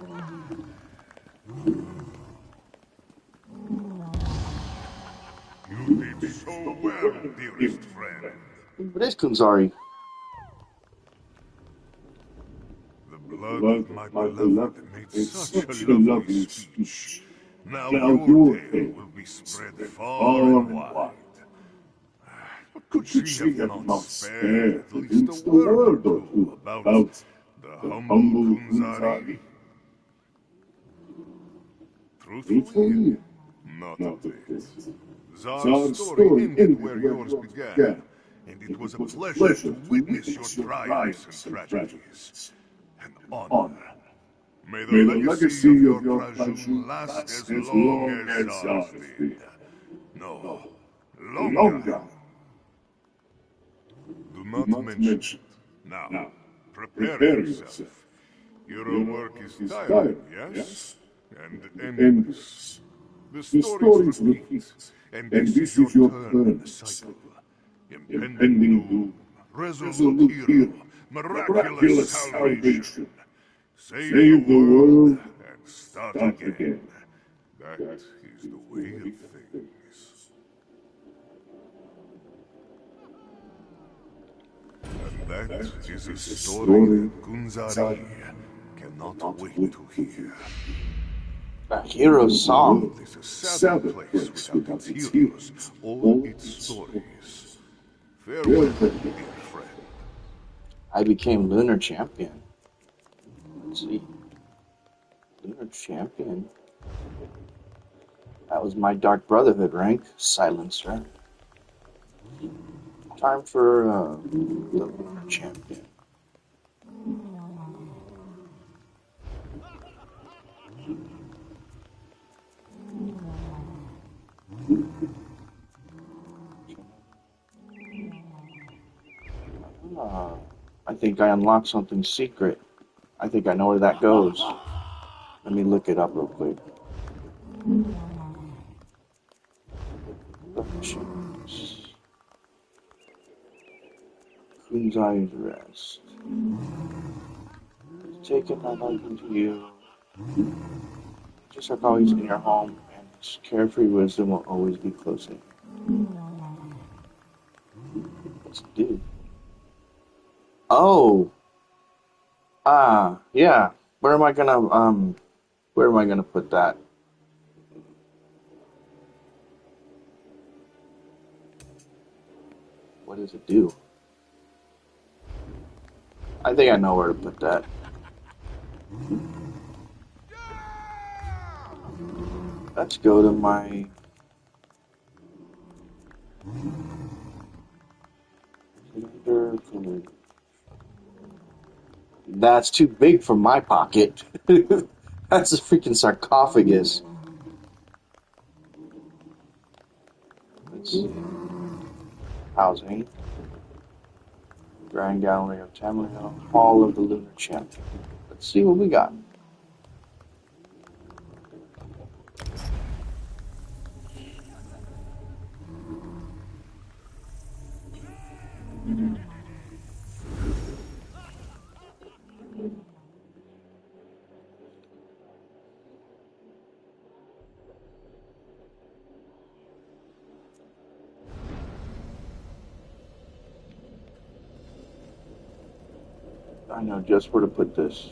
did so well, dearest friend. What is Kunzari? The blood of my beloved made such a lovely speech. Now your tale will be spread far and wide. But could she have not spared at least a word or two about the humble Kunzari? Truthfully, not a bit. Zar's story ended where yours began, and it was a pleasure to witness your triumphs and tragedies. And honor. May the legacy of your Prajun last as long as Zar's did. No, longer. Do not mention it. Now, prepare yourself. Your work is tiring, yes? And endless. The stories repeat, and this is your turn in the cycle. Impending doom, resolute hero, miraculous salvation. Save the world and start again. That is the way of things. And that is a story Kunzari cannot wait to hear. A hero's song. There's a sad place without its heroes or its stories. Farewell, dear friend. I became Lunar Champion. Let's see. Lunar Champion. That was my Dark Brotherhood rank. Silencer. Time for the Lunar Champion. I think I unlocked something secret. I think I know where that goes. Let me look it up real quick. Kunzari's Rest. Taken my liking to you. Just like always in your home, and its carefree wisdom will always be close in. What's it do? Oh! Yeah. Where am I gonna put that? What does it do? I think I know where to put that. Let's go to my... That's too big for my pocket. That's a freaking sarcophagus. Let's see. Housing. Grand Gallery of Tamriel. Hall of the Lunar Champion. Let's see what we got. I know just where to put this.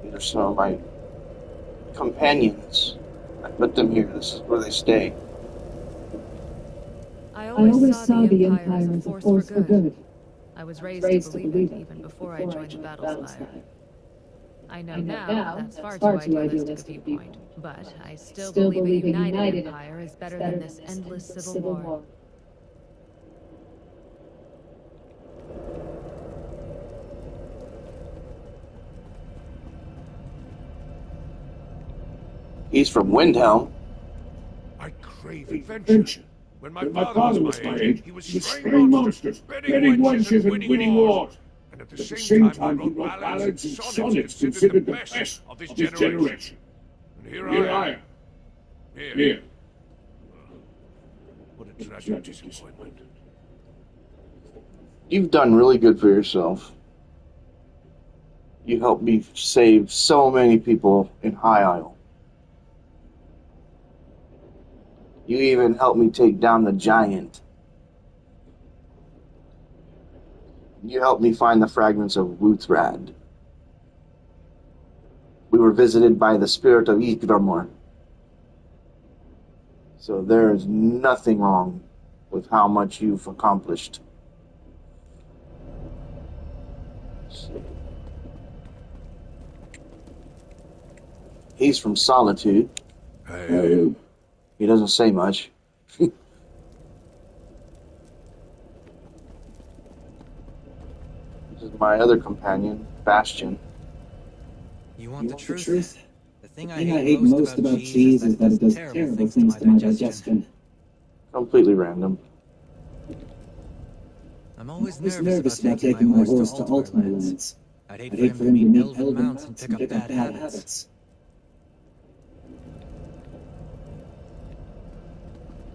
These are some of my companions. I put them here. This is where they stay. I always saw the Empire as a force for good. I was raised to believe it even before I joined the Battlespire. I know now that's far too idealistic a viewpoint, but I still believe a united Empire is better than this endless civil war. He's from Windhelm. I crave adventure. When my father was my age, he was spraying monsters, betting wenches, and winning wars. And at the same time, he wrote ballads and sonnets considered the best of his generation. And here I am. Here. What a tragic disappointment. You've done really good for yourself. You helped me save so many people in High Isle. You even helped me take down the giant. You helped me find the fragments of Wuthrad. We were visited by the spirit of Yggdrasil. So there is nothing wrong with how much you've accomplished. He's from Solitude. Hey. He doesn't say much. This is my other companion, Bastion. You want the truth? The thing I hate most about cheese is that it does terrible things to my digestion. Completely random. I'm always nervous about taking my horse to Ultima lands. I'd hate for him to meet elven mounts and pick up bad habits.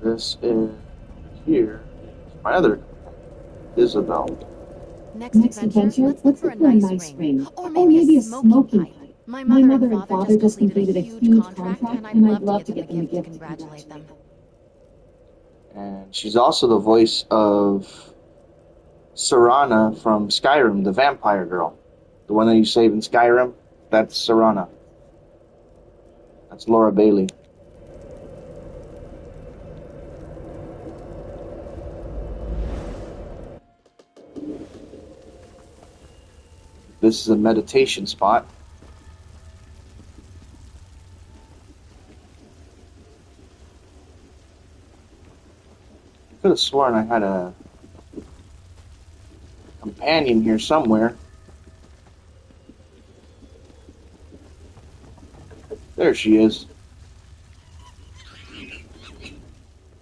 This is here. My other Isabel. Next adventure, let's look for a nice ring. Or maybe a smoking pipe. My mother and father just completed a huge contract, and I'd love to get them a gift to congratulate them. And she's also the voice of Serana from Skyrim, the vampire girl. The one that you save in Skyrim, that's Serana. That's Laura Bailey. This is a meditation spot. I could have sworn I had a companion companion here somewhere. There she is.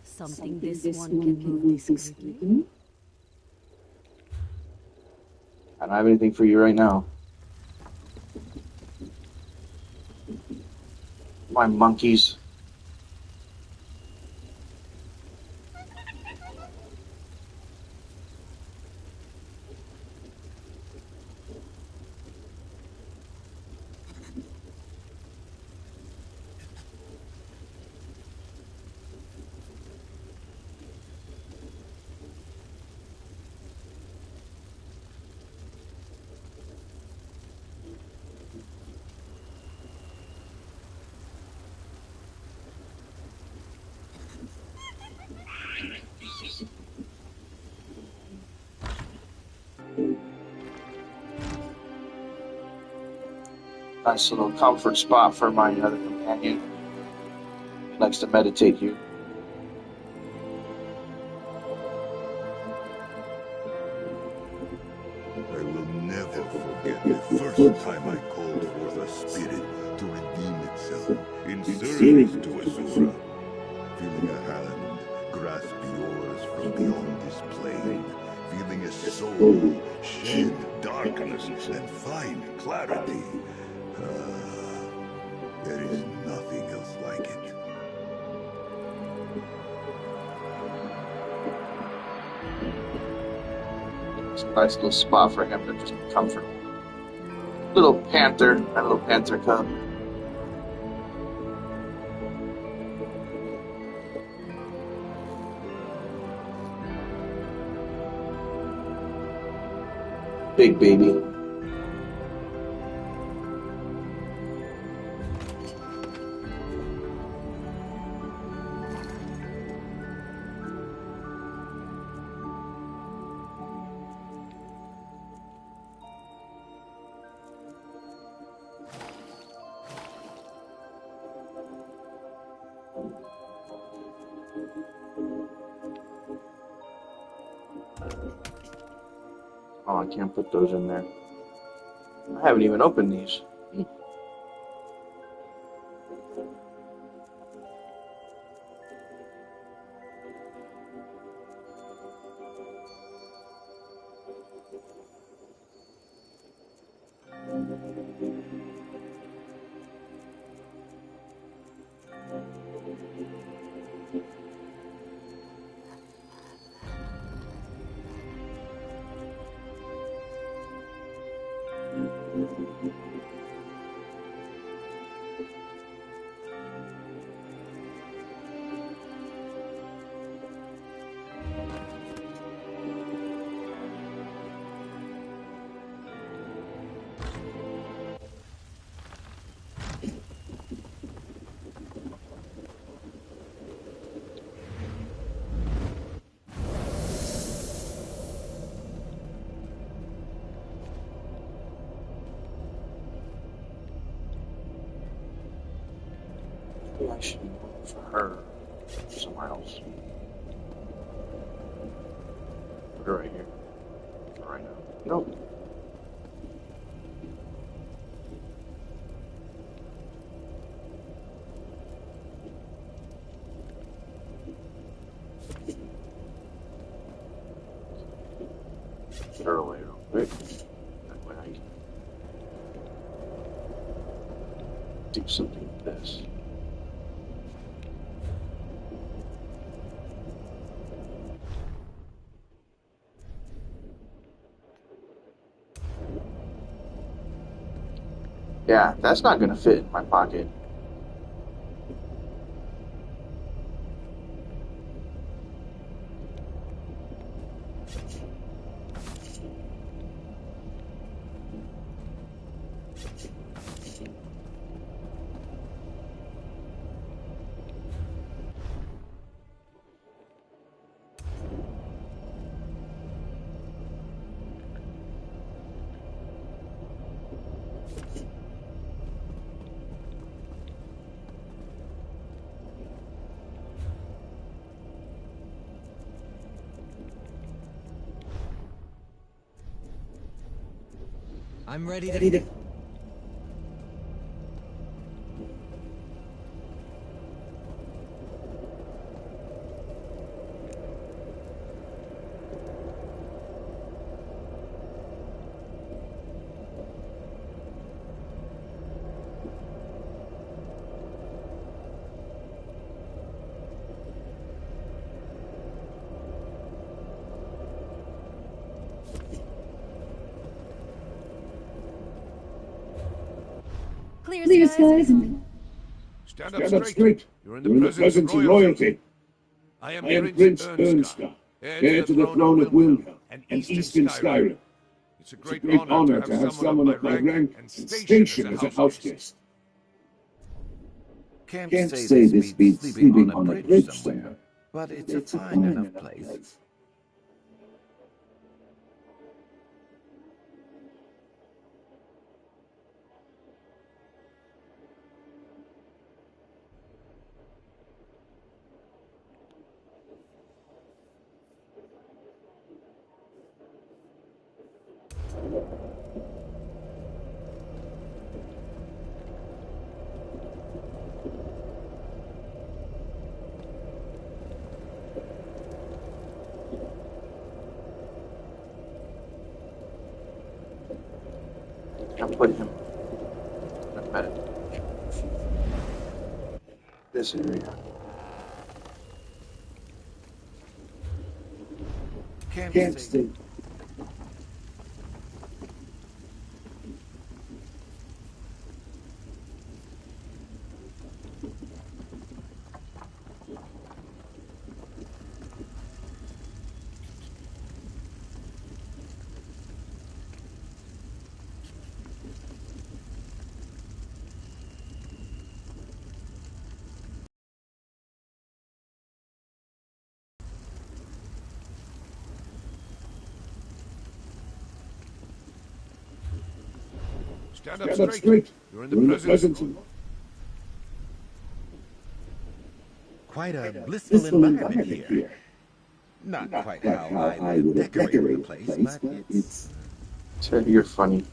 Something this one can move discreetly. I don't have anything for you right now. My monkeys. Nice little comfort spot for my other companion. He likes to meditate here. I will never forget the first time I called forth a spirit to redeem itself in service to Asura. Feeling a hand grasp yours from beyond this plane. Feeling a soul shed darkness and find clarity. There is nothing else like it. It's a nice little spot for him to just comfort. Little panther, my little panther cub. Big baby. Oh, I can't put those in there. I haven't even opened these. Maybe I should look for her somewhere else. Put her right here. Right now. Nope. Put her away real quick. That way I can do something with this. Yeah, that's not going to fit in my pocket. I'm ready to... Clear skies and... Stand up straight. You're in the presence of royalty. I am Prince Ernska, heir to the throne of Wilhelm and Eastern Skyrim. It's a great honor to have someone of my rank and station as a house guest. Can't say this beats sleeping on a bridge somewhere, but it's a fine enough place. I'll put him in a bed. This area. Can't stay. Stand up straight. You're in the presence of... Quite a blissful environment here. Not quite how I would decorate the place, but it's... You're funny.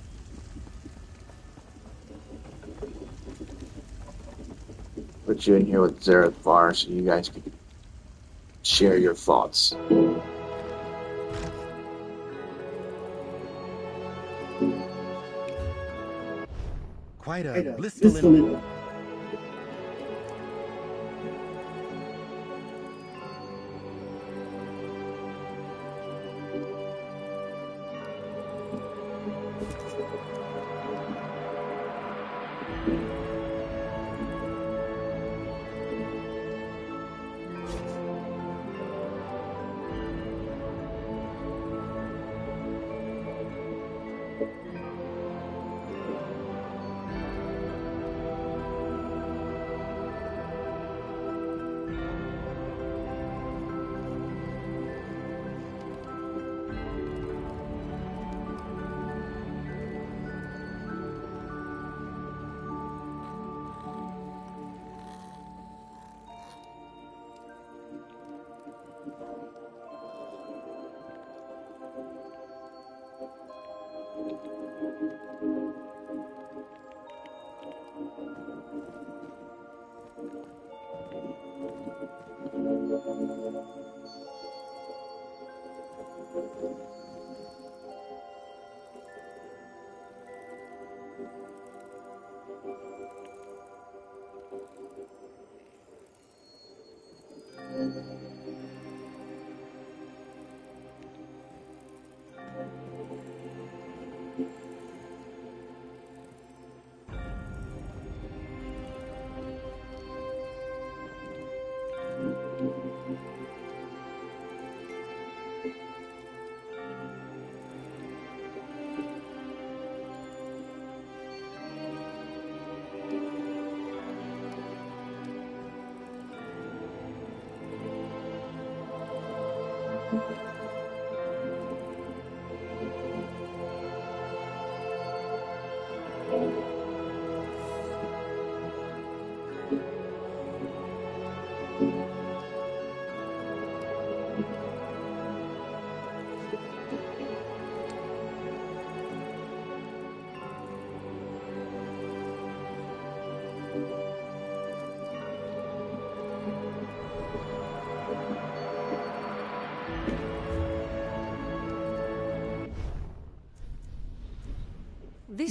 Put you in here with Zareth Var so you guys can share your thoughts. Quite a blissful environment.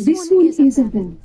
This one is a them.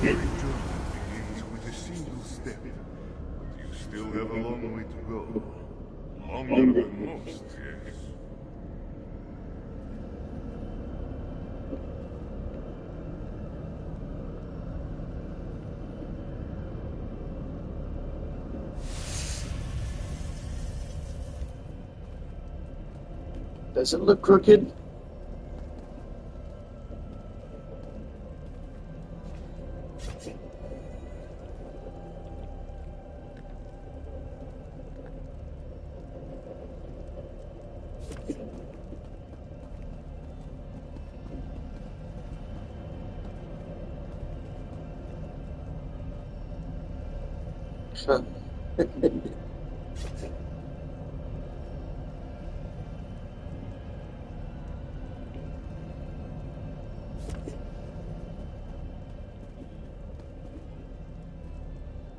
Every journey begins with a single step, but you still have a long way to go. Longer than most, yes. Does it look crooked?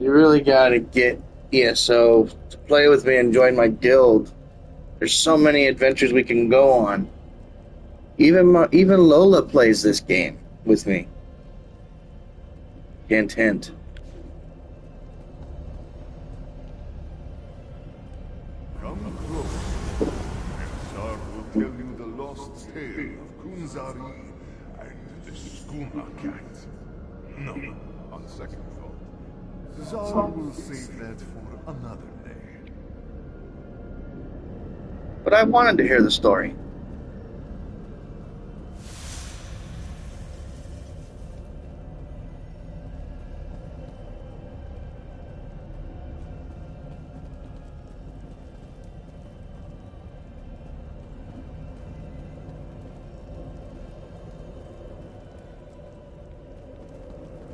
You really gotta get ESO to play with me and join my guild. There's so many adventures we can go on. Even Lola plays this game with me. Hint, hint. Come close, and Zar will tell you the lost tale of Kunzari and the Skooma cat. No, on second thought, Zar will save that for another day. But I wanted to hear the story.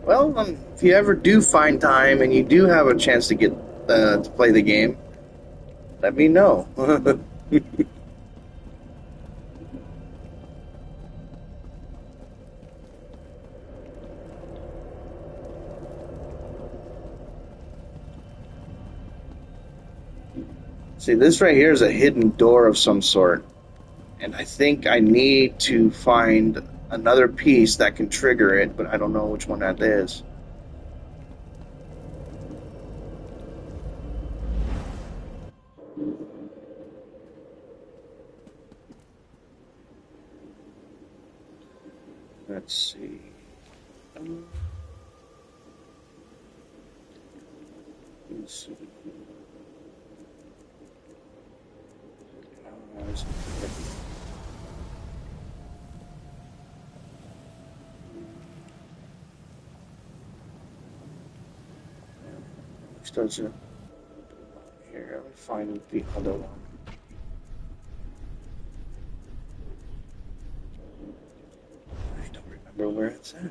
Well, if you ever do find time and you do have a chance to get to play the game, let me know. See, this right here is a hidden door of some sort. And I think I need to find another piece that can trigger it, but I don't know which one that is. Let's see. Let's see. Does it? Here, let me find the other one. I don't remember where it's at.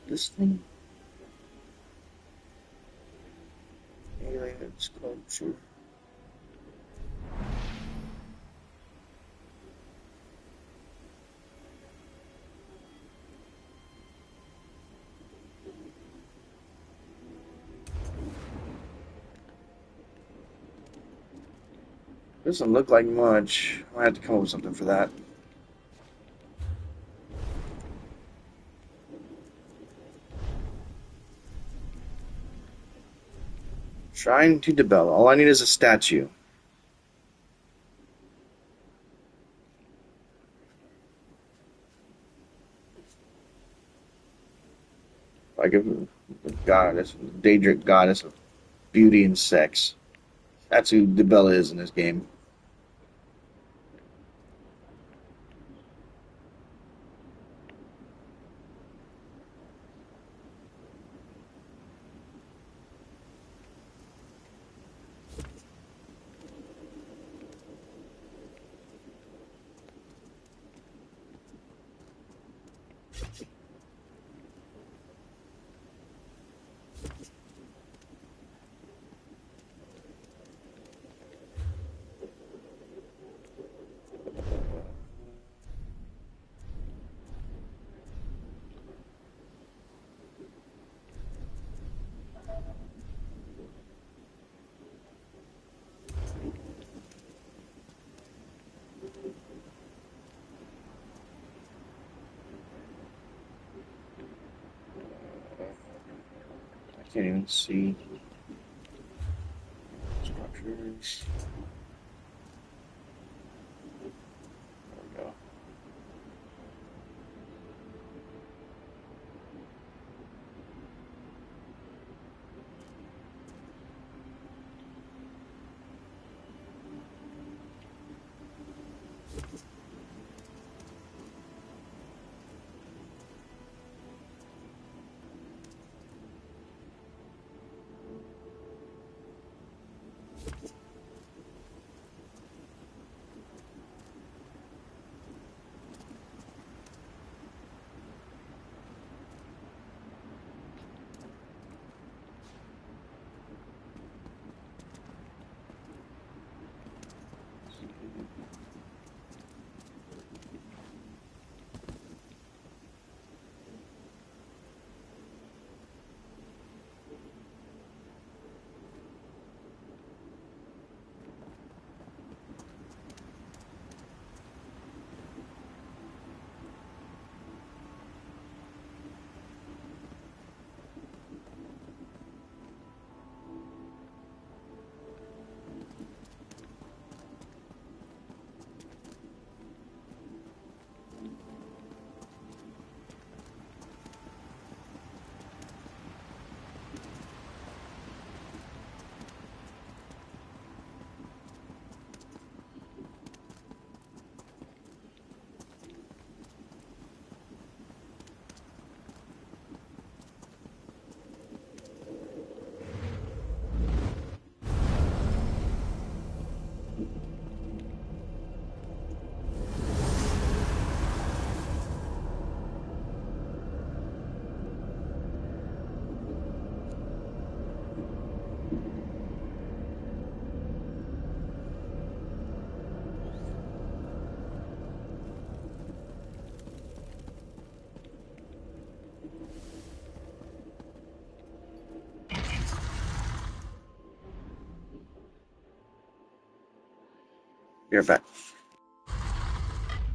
This thing? Alien sculpture. Doesn't look like much. I have to come up with something for that. Shrine to Debella. All I need is a statue. Like a goddess, Daedric goddess of beauty and sex. That's who Debella is in this game. Can't even see structures. There we go. You're back.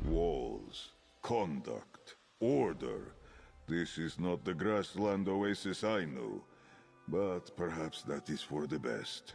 Walls, conduct, order. This is not the grassland oasis I know, but perhaps that is for the best.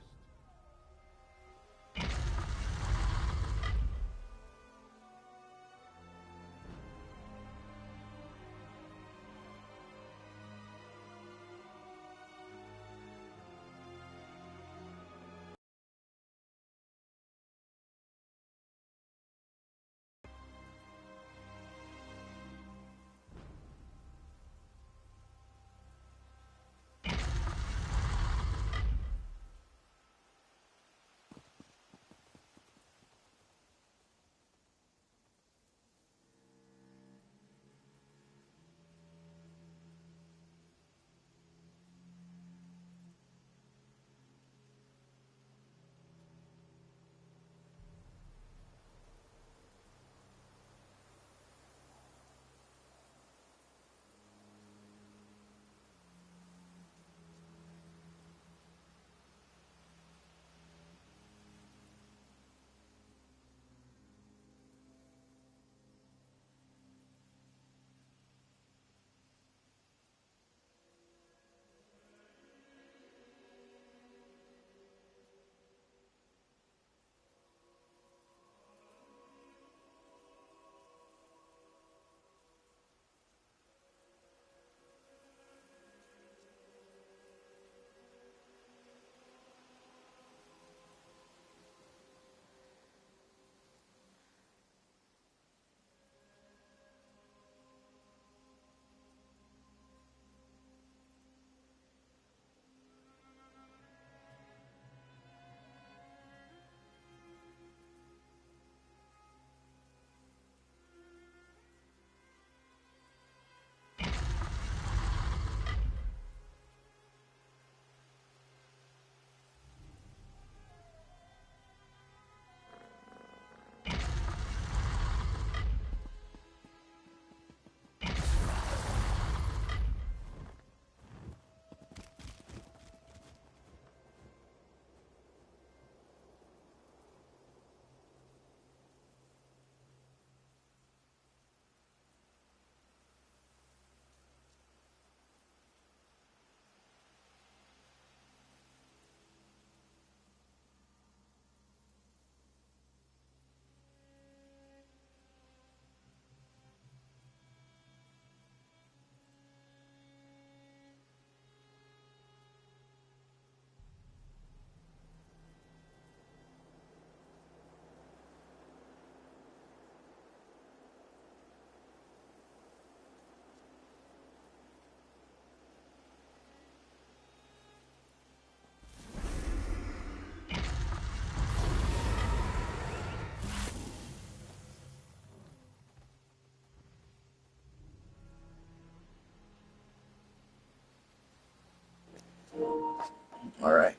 Alright.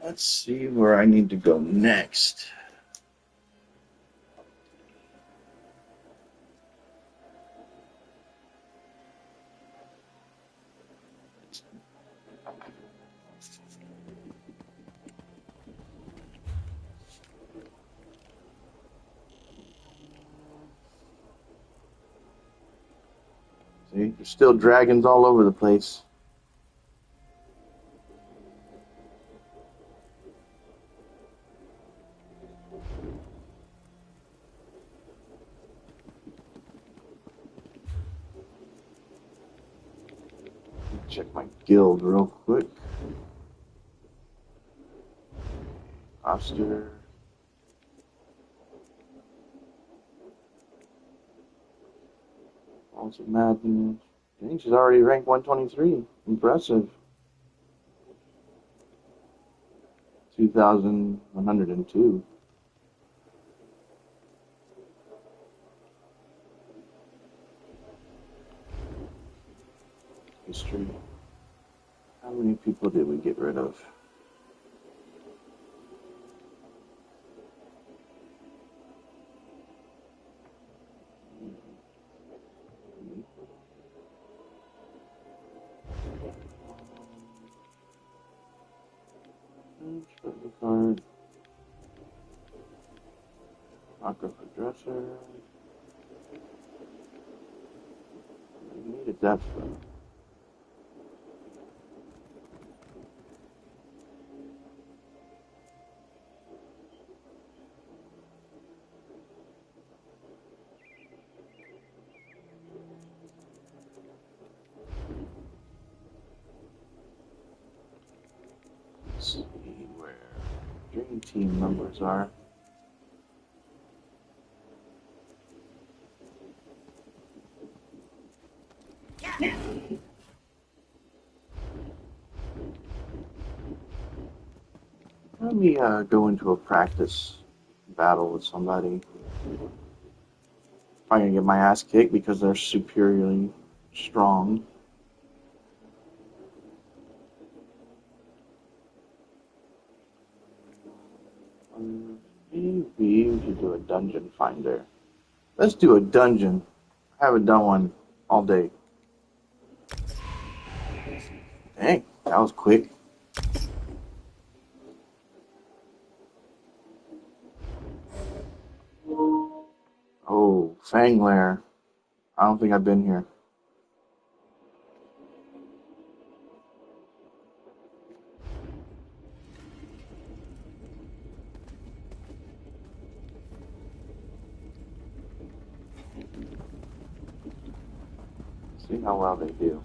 Let's see where I need to go next. See, there's still dragons all over the place. Check my guild real quick. Oster. Also Madden. I think she's already ranked 123. Impressive. 2,102. History. How many people did we get rid of? Card. Lock up the dresser. I needed that stuff. Let's see where Dream Team members are. Let me go into a practice battle with somebody. I'm gonna get my ass kicked because they're superiorly strong. Maybe we should do a dungeon finder. Let's do a dungeon. I haven't done one all day. Dang, that was quick. Oh, Fang Lair. I don't think I've been here. See how well they do.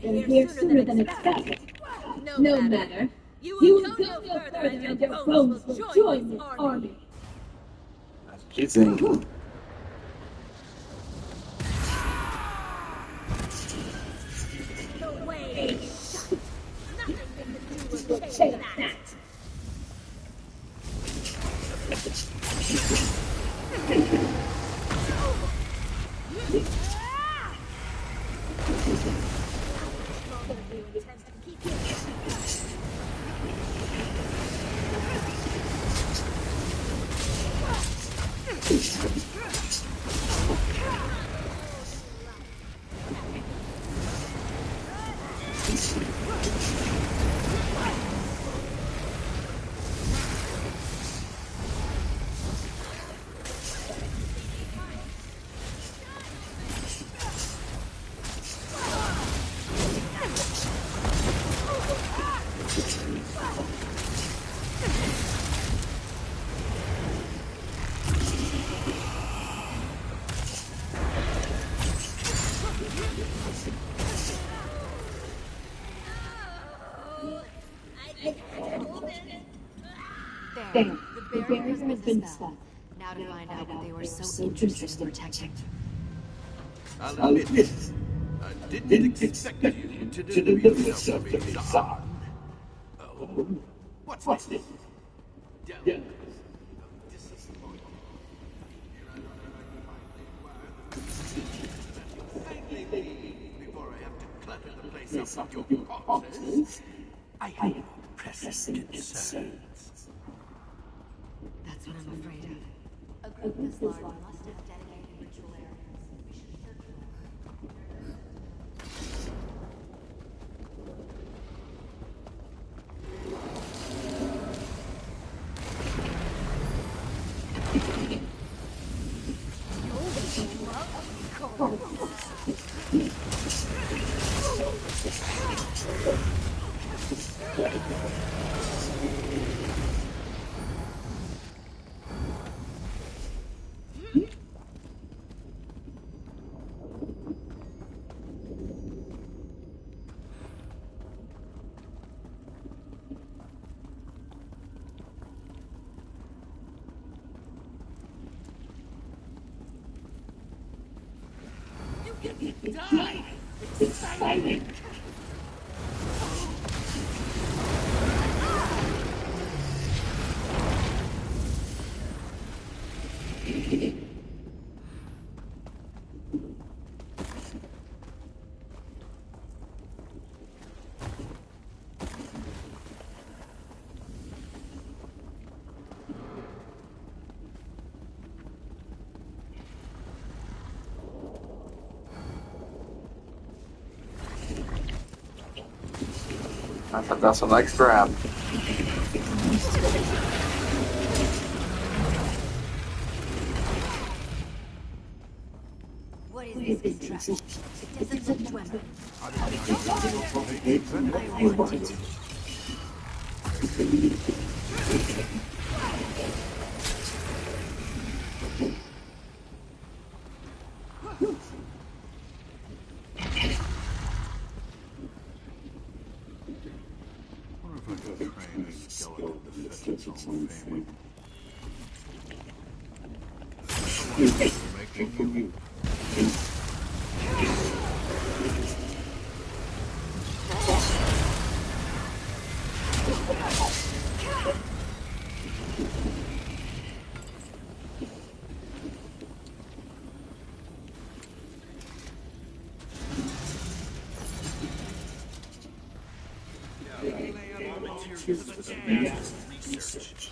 They're here sooner than expected. No matter. You will go no further and your foes will join this army. That's what you think. The way is shut. Nothing they can do will change that. There, the barrier has been dispelled. Now to find out what they were so interested in protecting. I'll admit, I didn't expect you to deliver yourself to me, Zahn. Oh, what's this? Yeah. Before I have to clutter the place up with your corpses, I have pressing concerns. That's what I'm afraid of. This lord must have dedicated ritual areas. We should search for them. Die! Exciting! I thought that's a nice grab. What is this contraption? It doesn't look weapon. Research.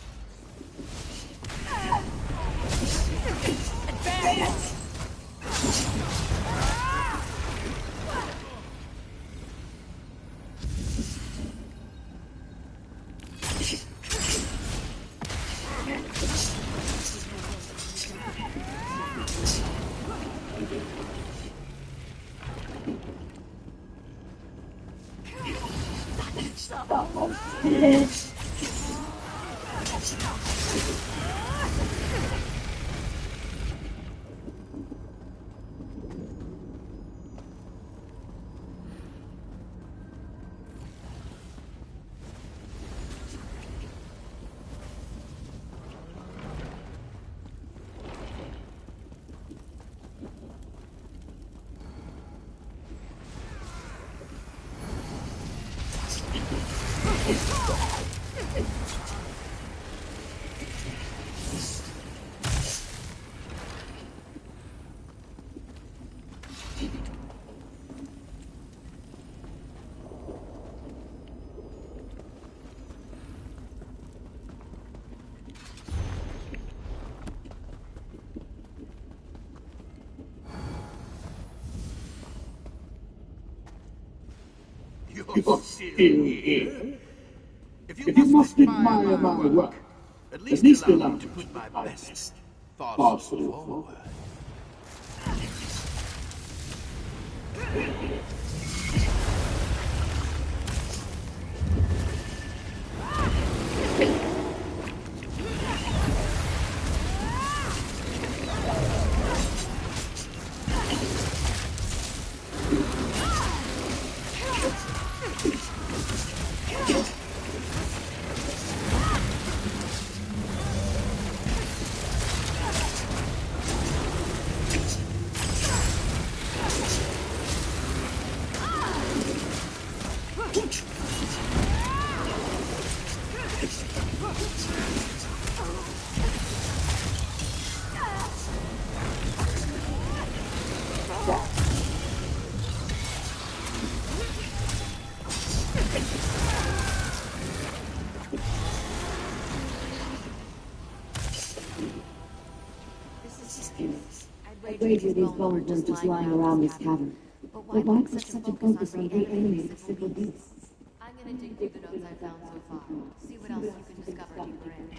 You're still here. If you must admire my work, at least allow me to put my best thoughts forward. curious. I'd wager these bones weren't just lying around this cavern. But why put such a focus on reanimating civil beasts? I'm gonna dig through the notes I've found so far. See what else you can discover deeper in.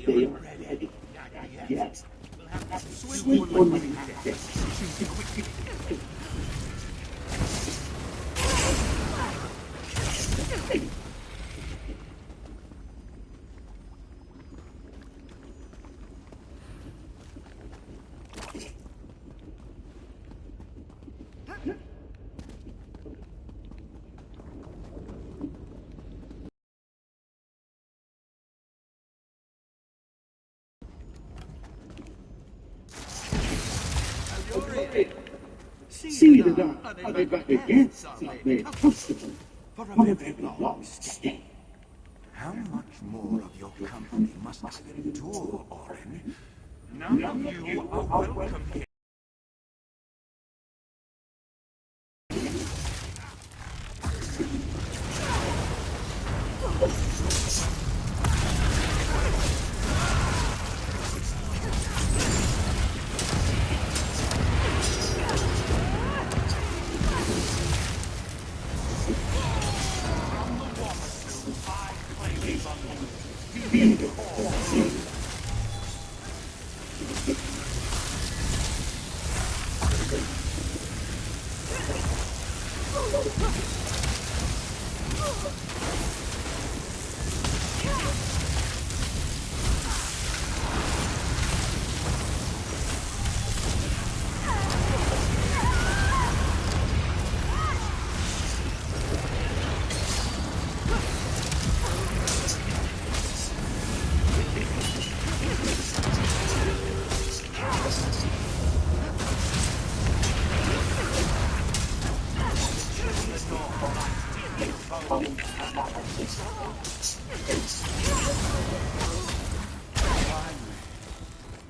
They are ready. Not yet. We'll have to swing one like that. Shoot quickly. Seated are they back again? Are they comfortable for a very long stay? How much more of your company must I endure, Orin? None of you are welcome here.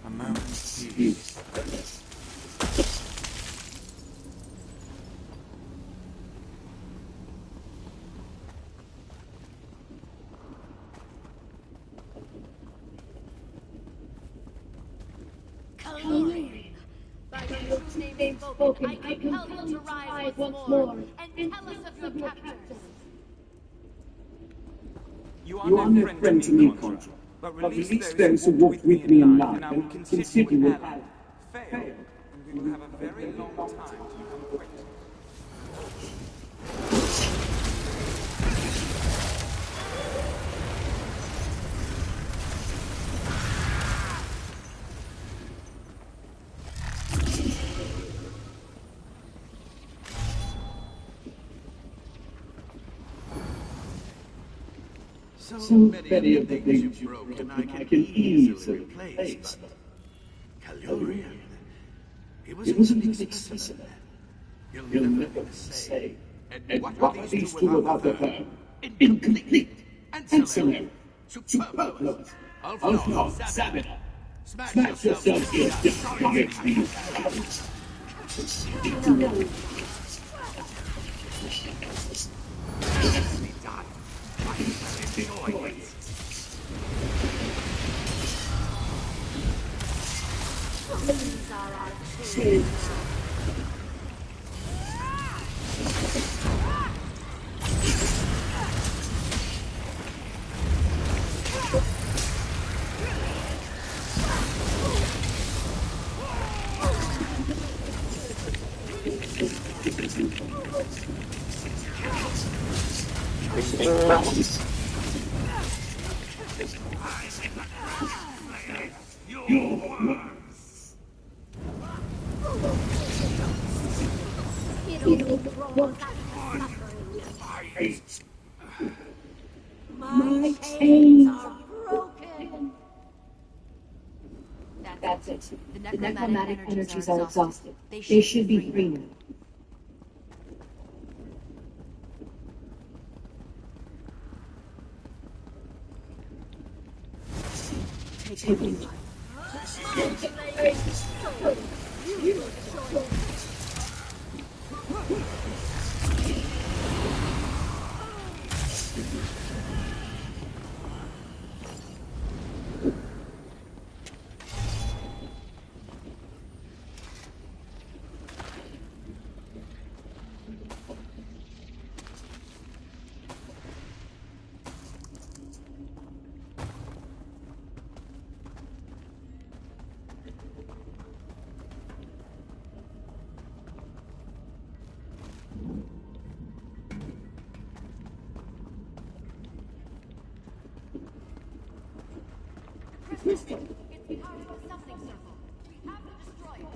A moment's peace. By your true name spoken, I compel you to rise once more and tell us of your captors. You are no friend to me, Contra, but release those who walked with me in life, and I will consider you have failed, and we will have a very long time to become acquainted. So many of the things you've broken I can easily replace, but Calurian, he was a living specimen. You'll never be the same. And what are these two without her? Incomplete, ancillary, superfluous, Alpha, Sabina. Smash yourself here, destroy These are our chains. feel the warmth my chains are broken. That's it. The necromantic energies are exhausted. They should be free now. Take me. It's part of a summoning circle. We have to destroy it.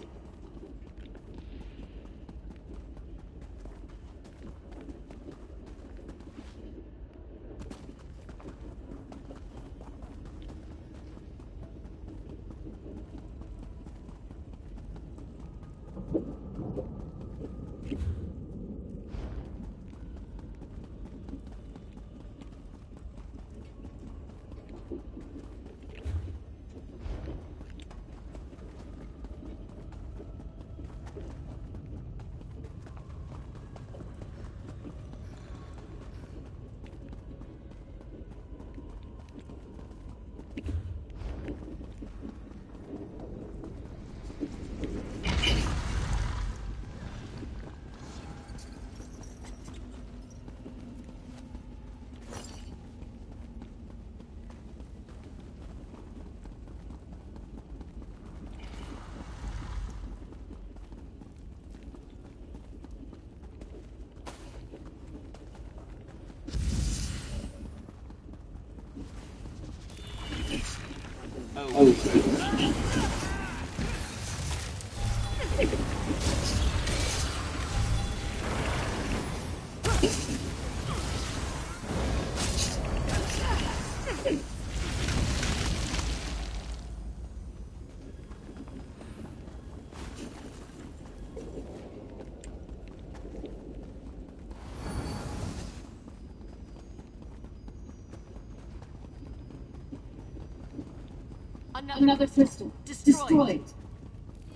Another system. Destroyed.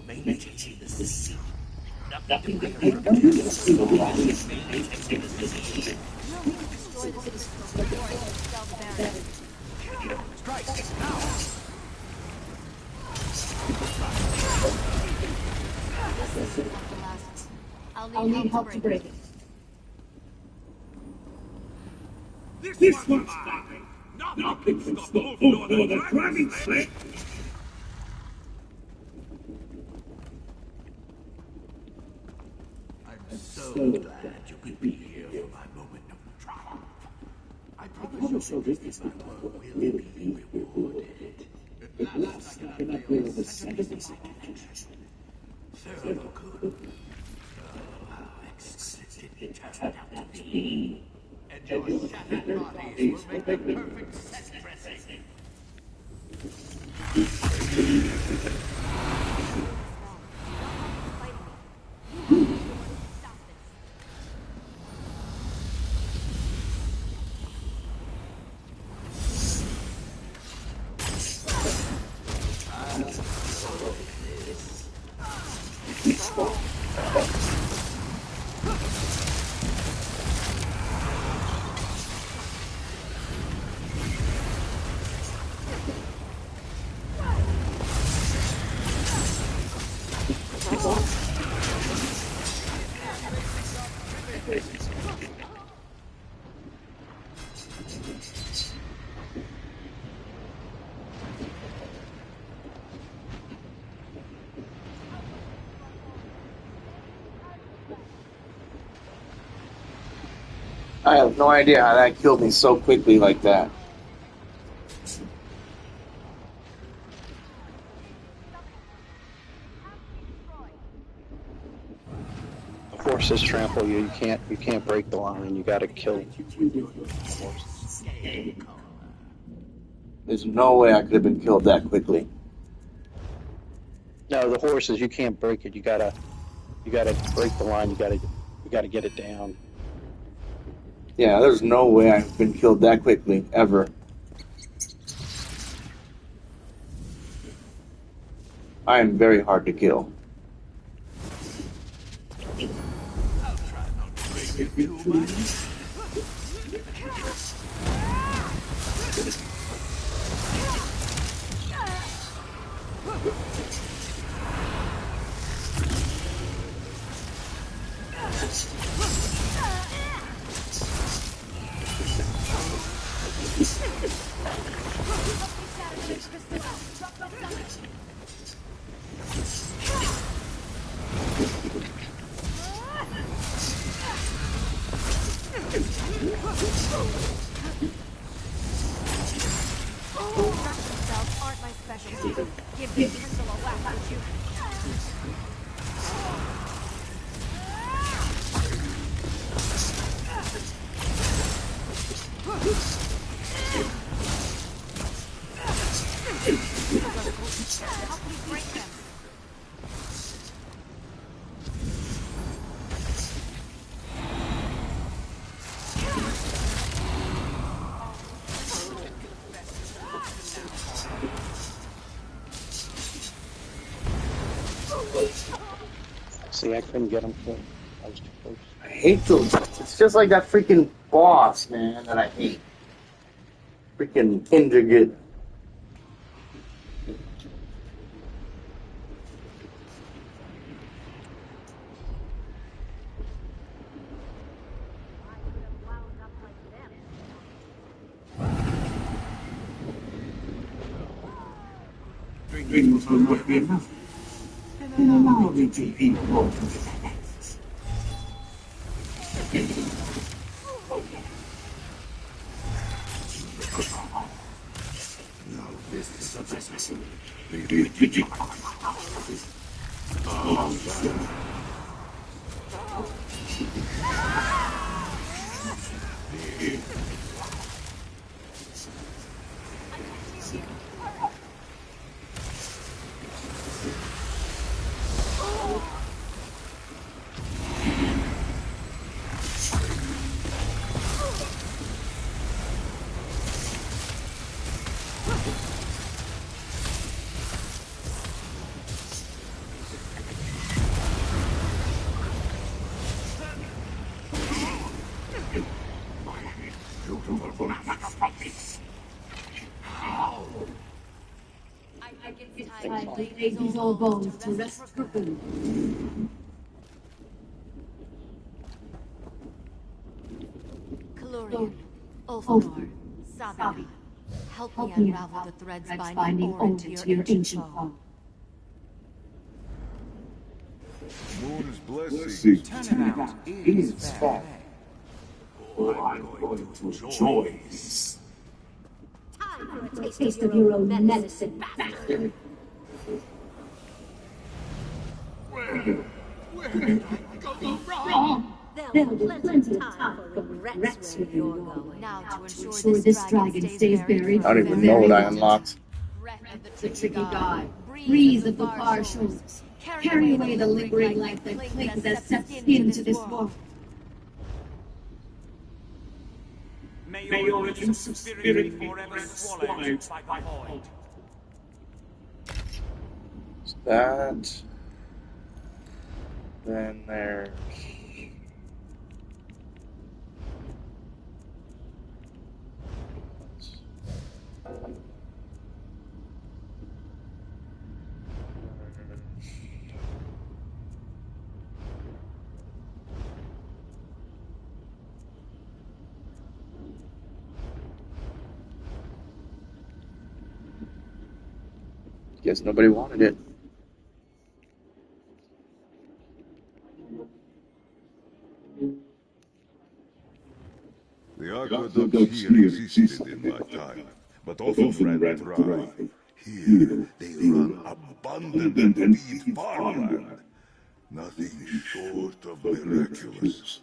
Maintaining the system. Nothing but unless we will rise. Destroy the system before it dispels the barrier. Strike now. This is not the last. I'll need help to break it. This one's mine. Nothing can stop Ulfnor the Dragon Slayer. I'm so glad you could be here for my moment of triumph. I promise you this battle will be rewarded. At last I can unveil the second entrance. So good. Oh, how exquisite it turned out to be. And your shattered bodies will make the perfect set dressing. I have no idea how that killed me so quickly like that. Before horses trample you, you can't break the line. You gotta kill the horses. There's no way I could have been killed that quickly. No, the horses, you can't break it. You gotta break the line. You gotta get it down. Yeah, there's no way I've been killed that quickly ever. I am very hard to kill. I'll try not to break it too much. Aren't my specialty. Give the pencil a whack, would you? Help me break them. See, I couldn't get him killed. I was too close. I hate those. It's just like that freaking boss, man, that I hate. Freaking intricate. Dreams will not be enough. Then allow me to be more to the next. No, this is a business. I laid these old bones to rest for food. Kalurian, Ulfnor, Sabi, help me unravel the threads binding Orin to your ancient foe. Moon's blessing. Turnabout is fair. Oh, I'm going to enjoy this. Time for a Taste of your own medicine, bastard. Where did I go wrong? There'll be plenty of time for regrets when you're going. Now to ensure this dragon stays buried. I don't even know what I unlocked. The tricky god, breeze of the far shores, carry away the lingering life that clings as set skin to this world. May your innocent spirit be forever swallowed by the void. That. Then there's. Guess nobody wanted it. The aqueducts here existed in my time, but often ran dry. Here, they run abundant and feed farmland. Nothing short of miraculous.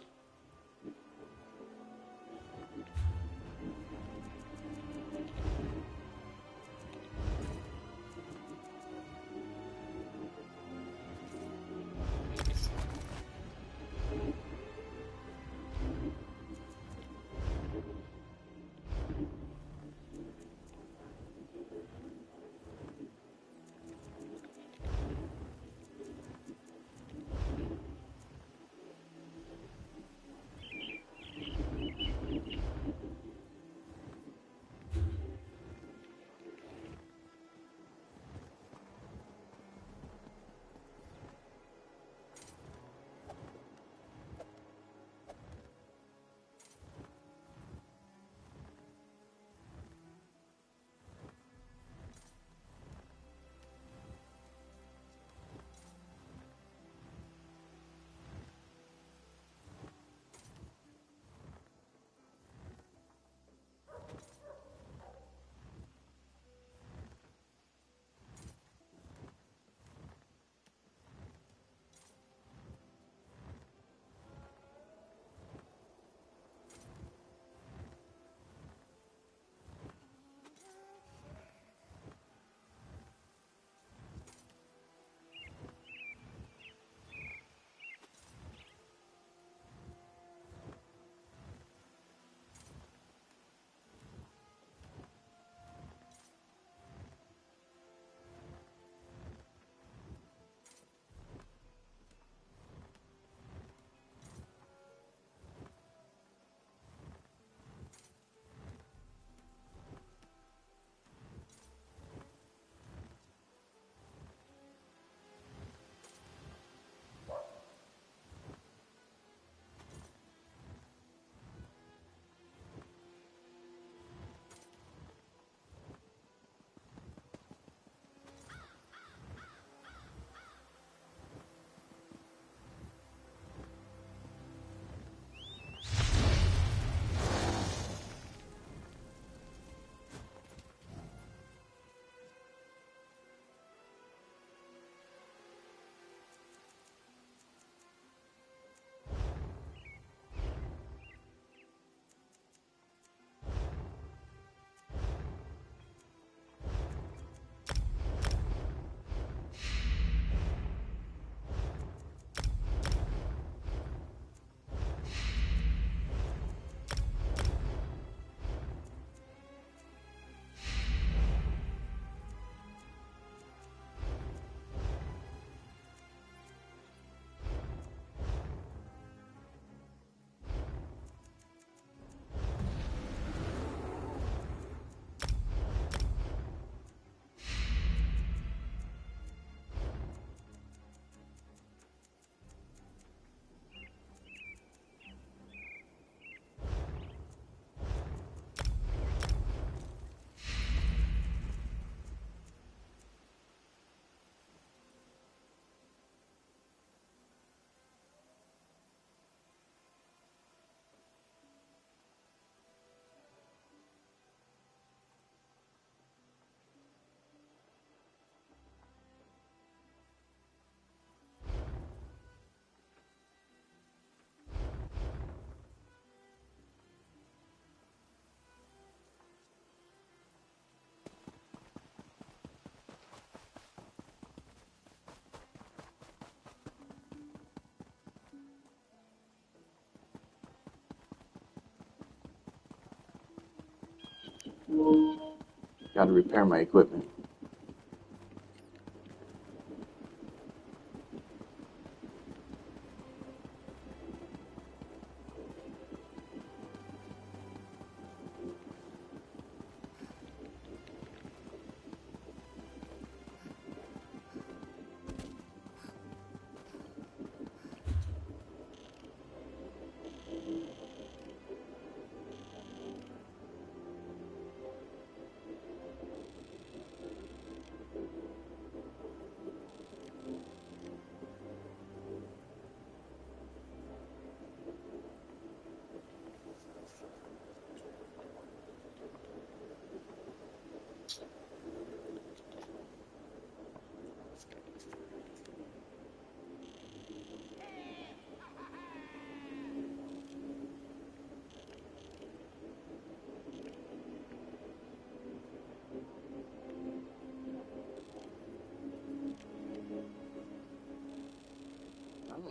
Got to repair my equipment.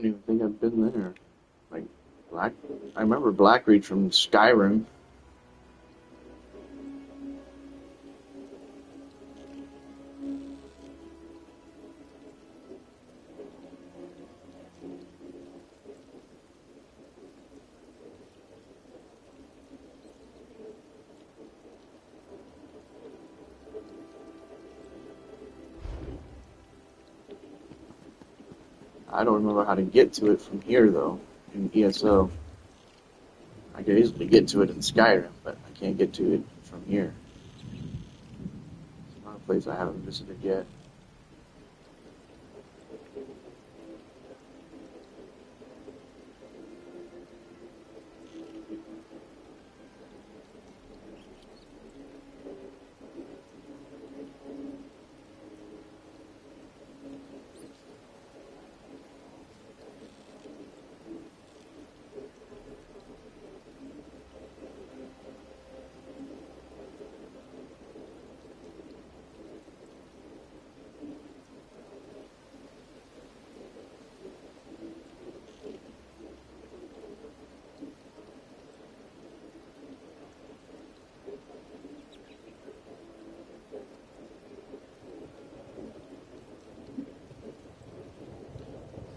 don't even think I've been there. Like, I remember Blackreach from Skyrim. I don't remember how to get to it from here, though, in ESO. I could easily get to it in Skyrim, but I can't get to it from here. It's not a place I haven't visited yet.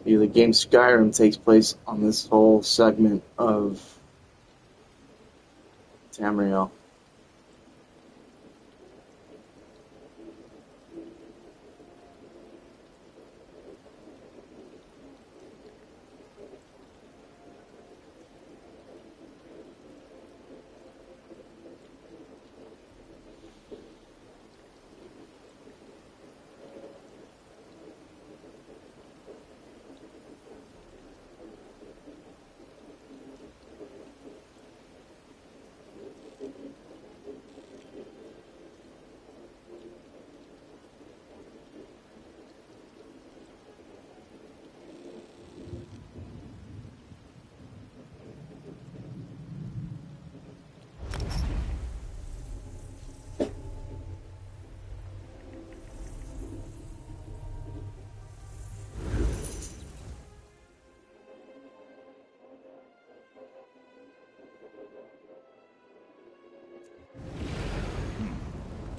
Yeah, the game Skyrim takes place on this whole segment of Tamriel.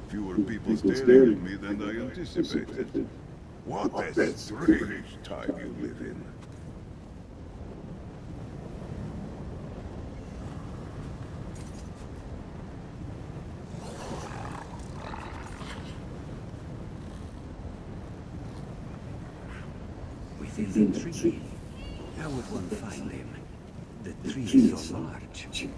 Fewer people staring at me than I anticipated. What a strange time you live in. Within the tree. How would one find them? The tree is so large.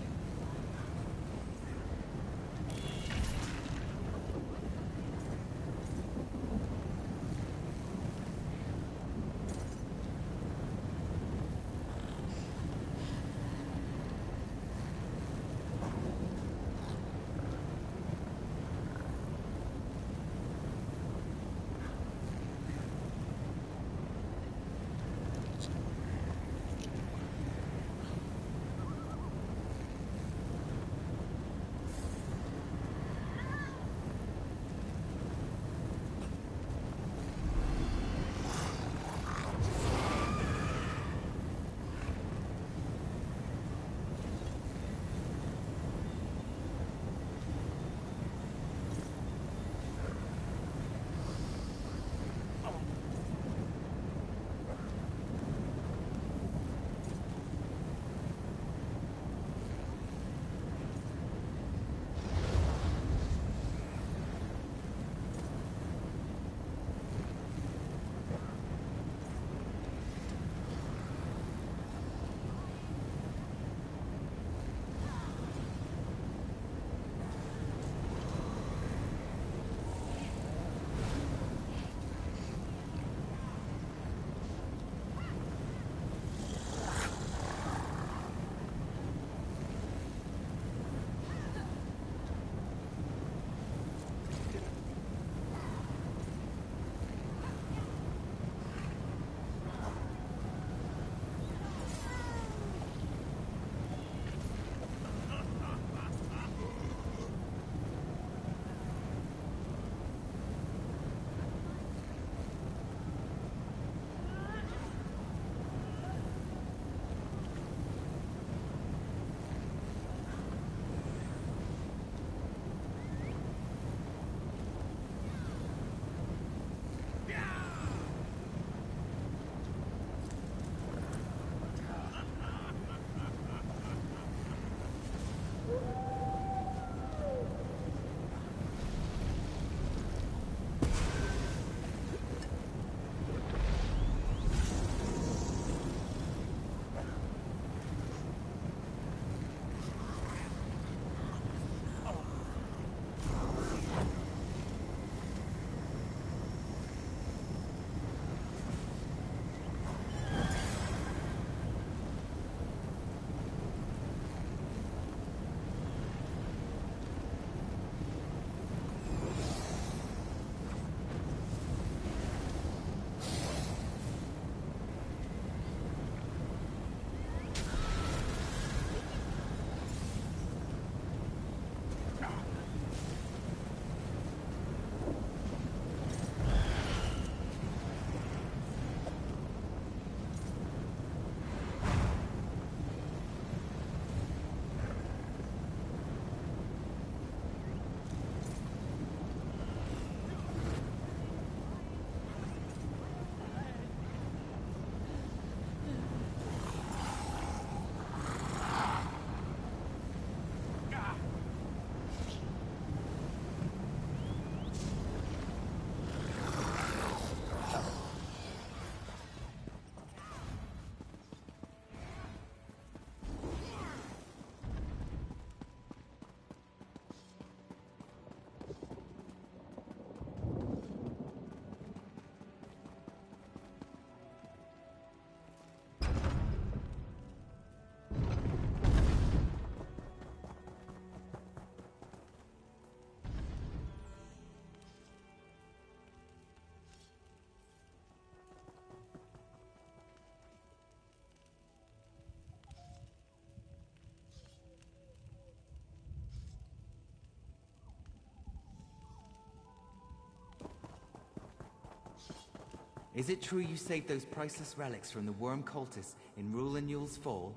Is it true you saved those priceless relics from the worm cultists in Rulanul's Fall?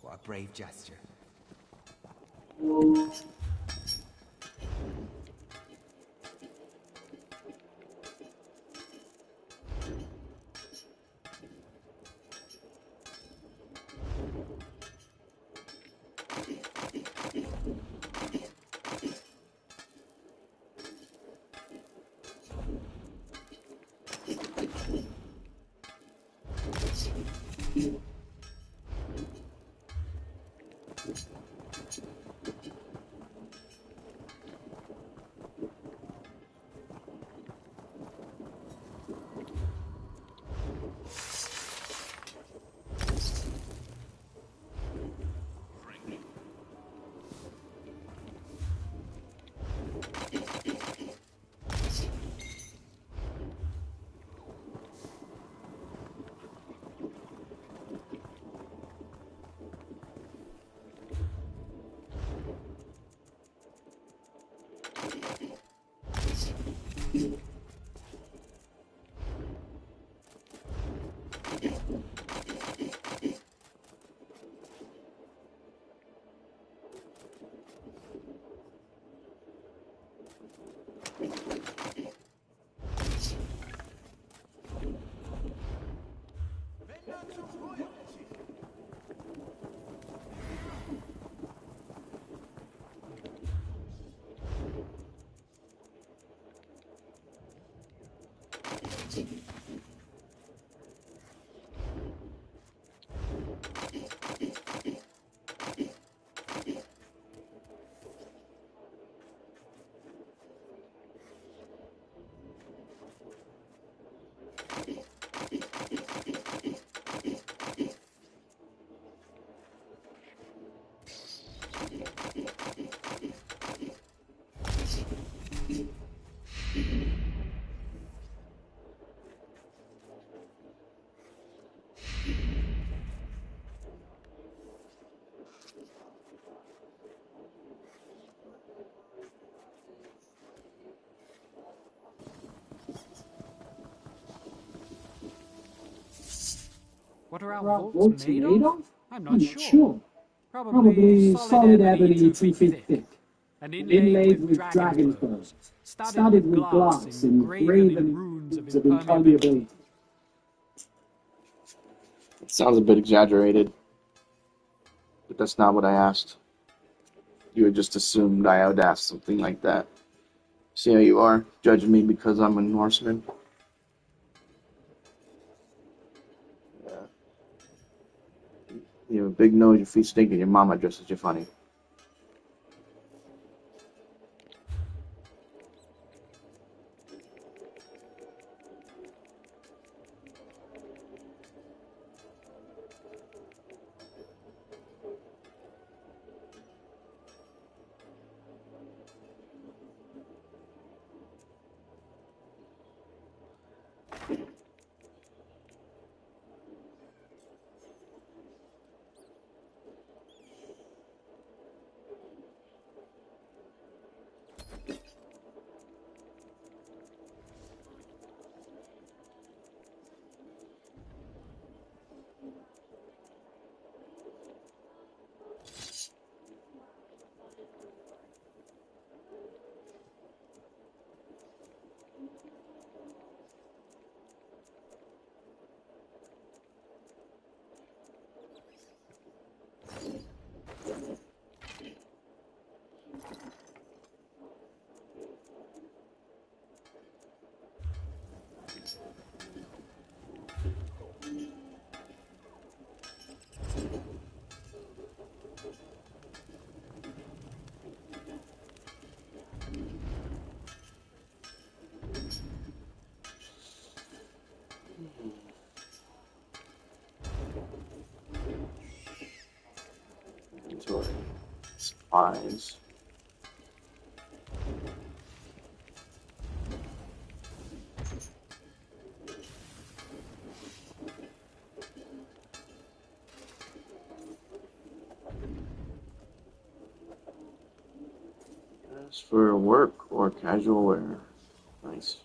What a brave gesture. What are our vaults made of? I'm not sure. Probably solid ebony 2 feet thick, and inlaid with dragon pearls, studded with glass engraven in runes of impermeability. Sounds a bit exaggerated, but that's not what I asked. You had just assumed I would ask something like that. See how you are, judging me because I'm a Norseman? Yeah. You have a big nose, your feet stink, and your mama dresses you funny. Supplies. That's for work or casual wear. Nice.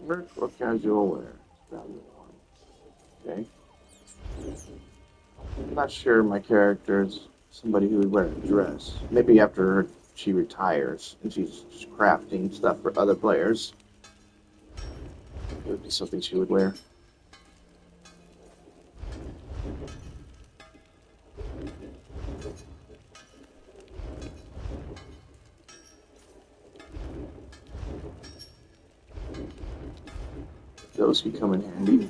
Virtual casual wear. Value 1. Okay. I'm not sure my character's somebody who would wear a dress. Maybe after she retires and she's crafting stuff for other players, it would be something she would wear. Those could come in handy.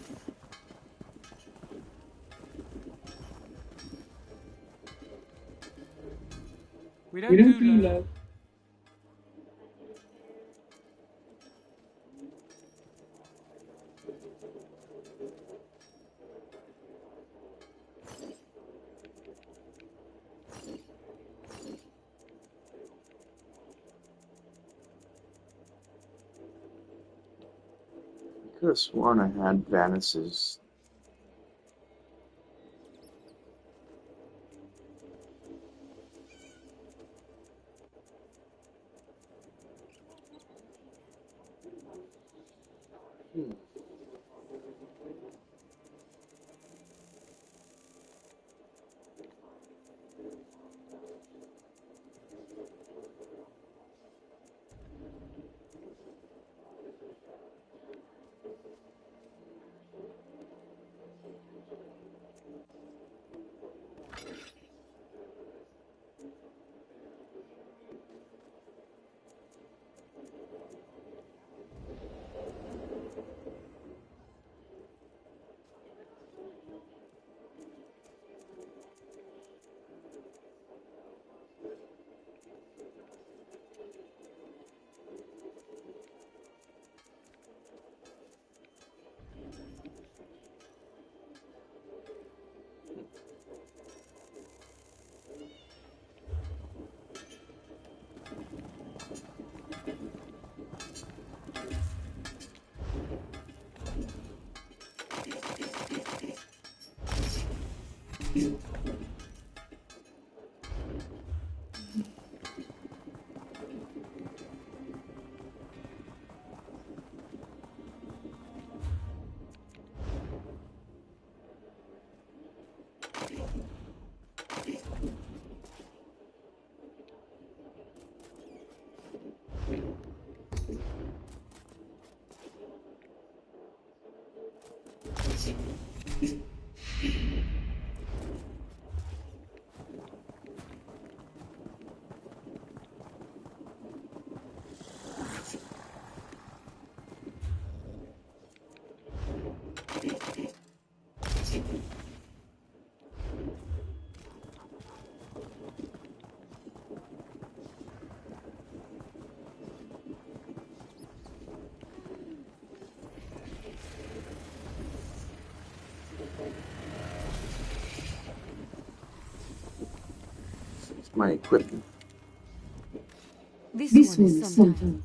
We don't do low. I could have sworn I had Vanis's. My equipment. This one is something.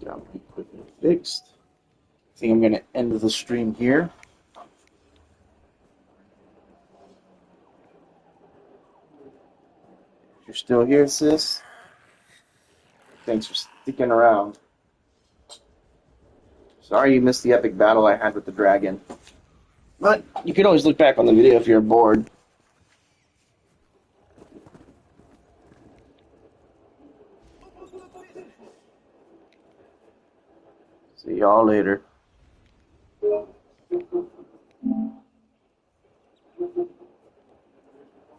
Got my equipment fixed. I think I'm going to end the stream here. If you're still here, sis, thanks for sticking around. Sorry you missed the epic battle I had with the dragon. But you can always look back on the video if you're bored. See y'all later.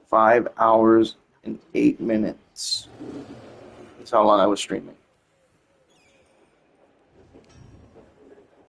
5 hours and 8 minutes. That's how long I was streaming.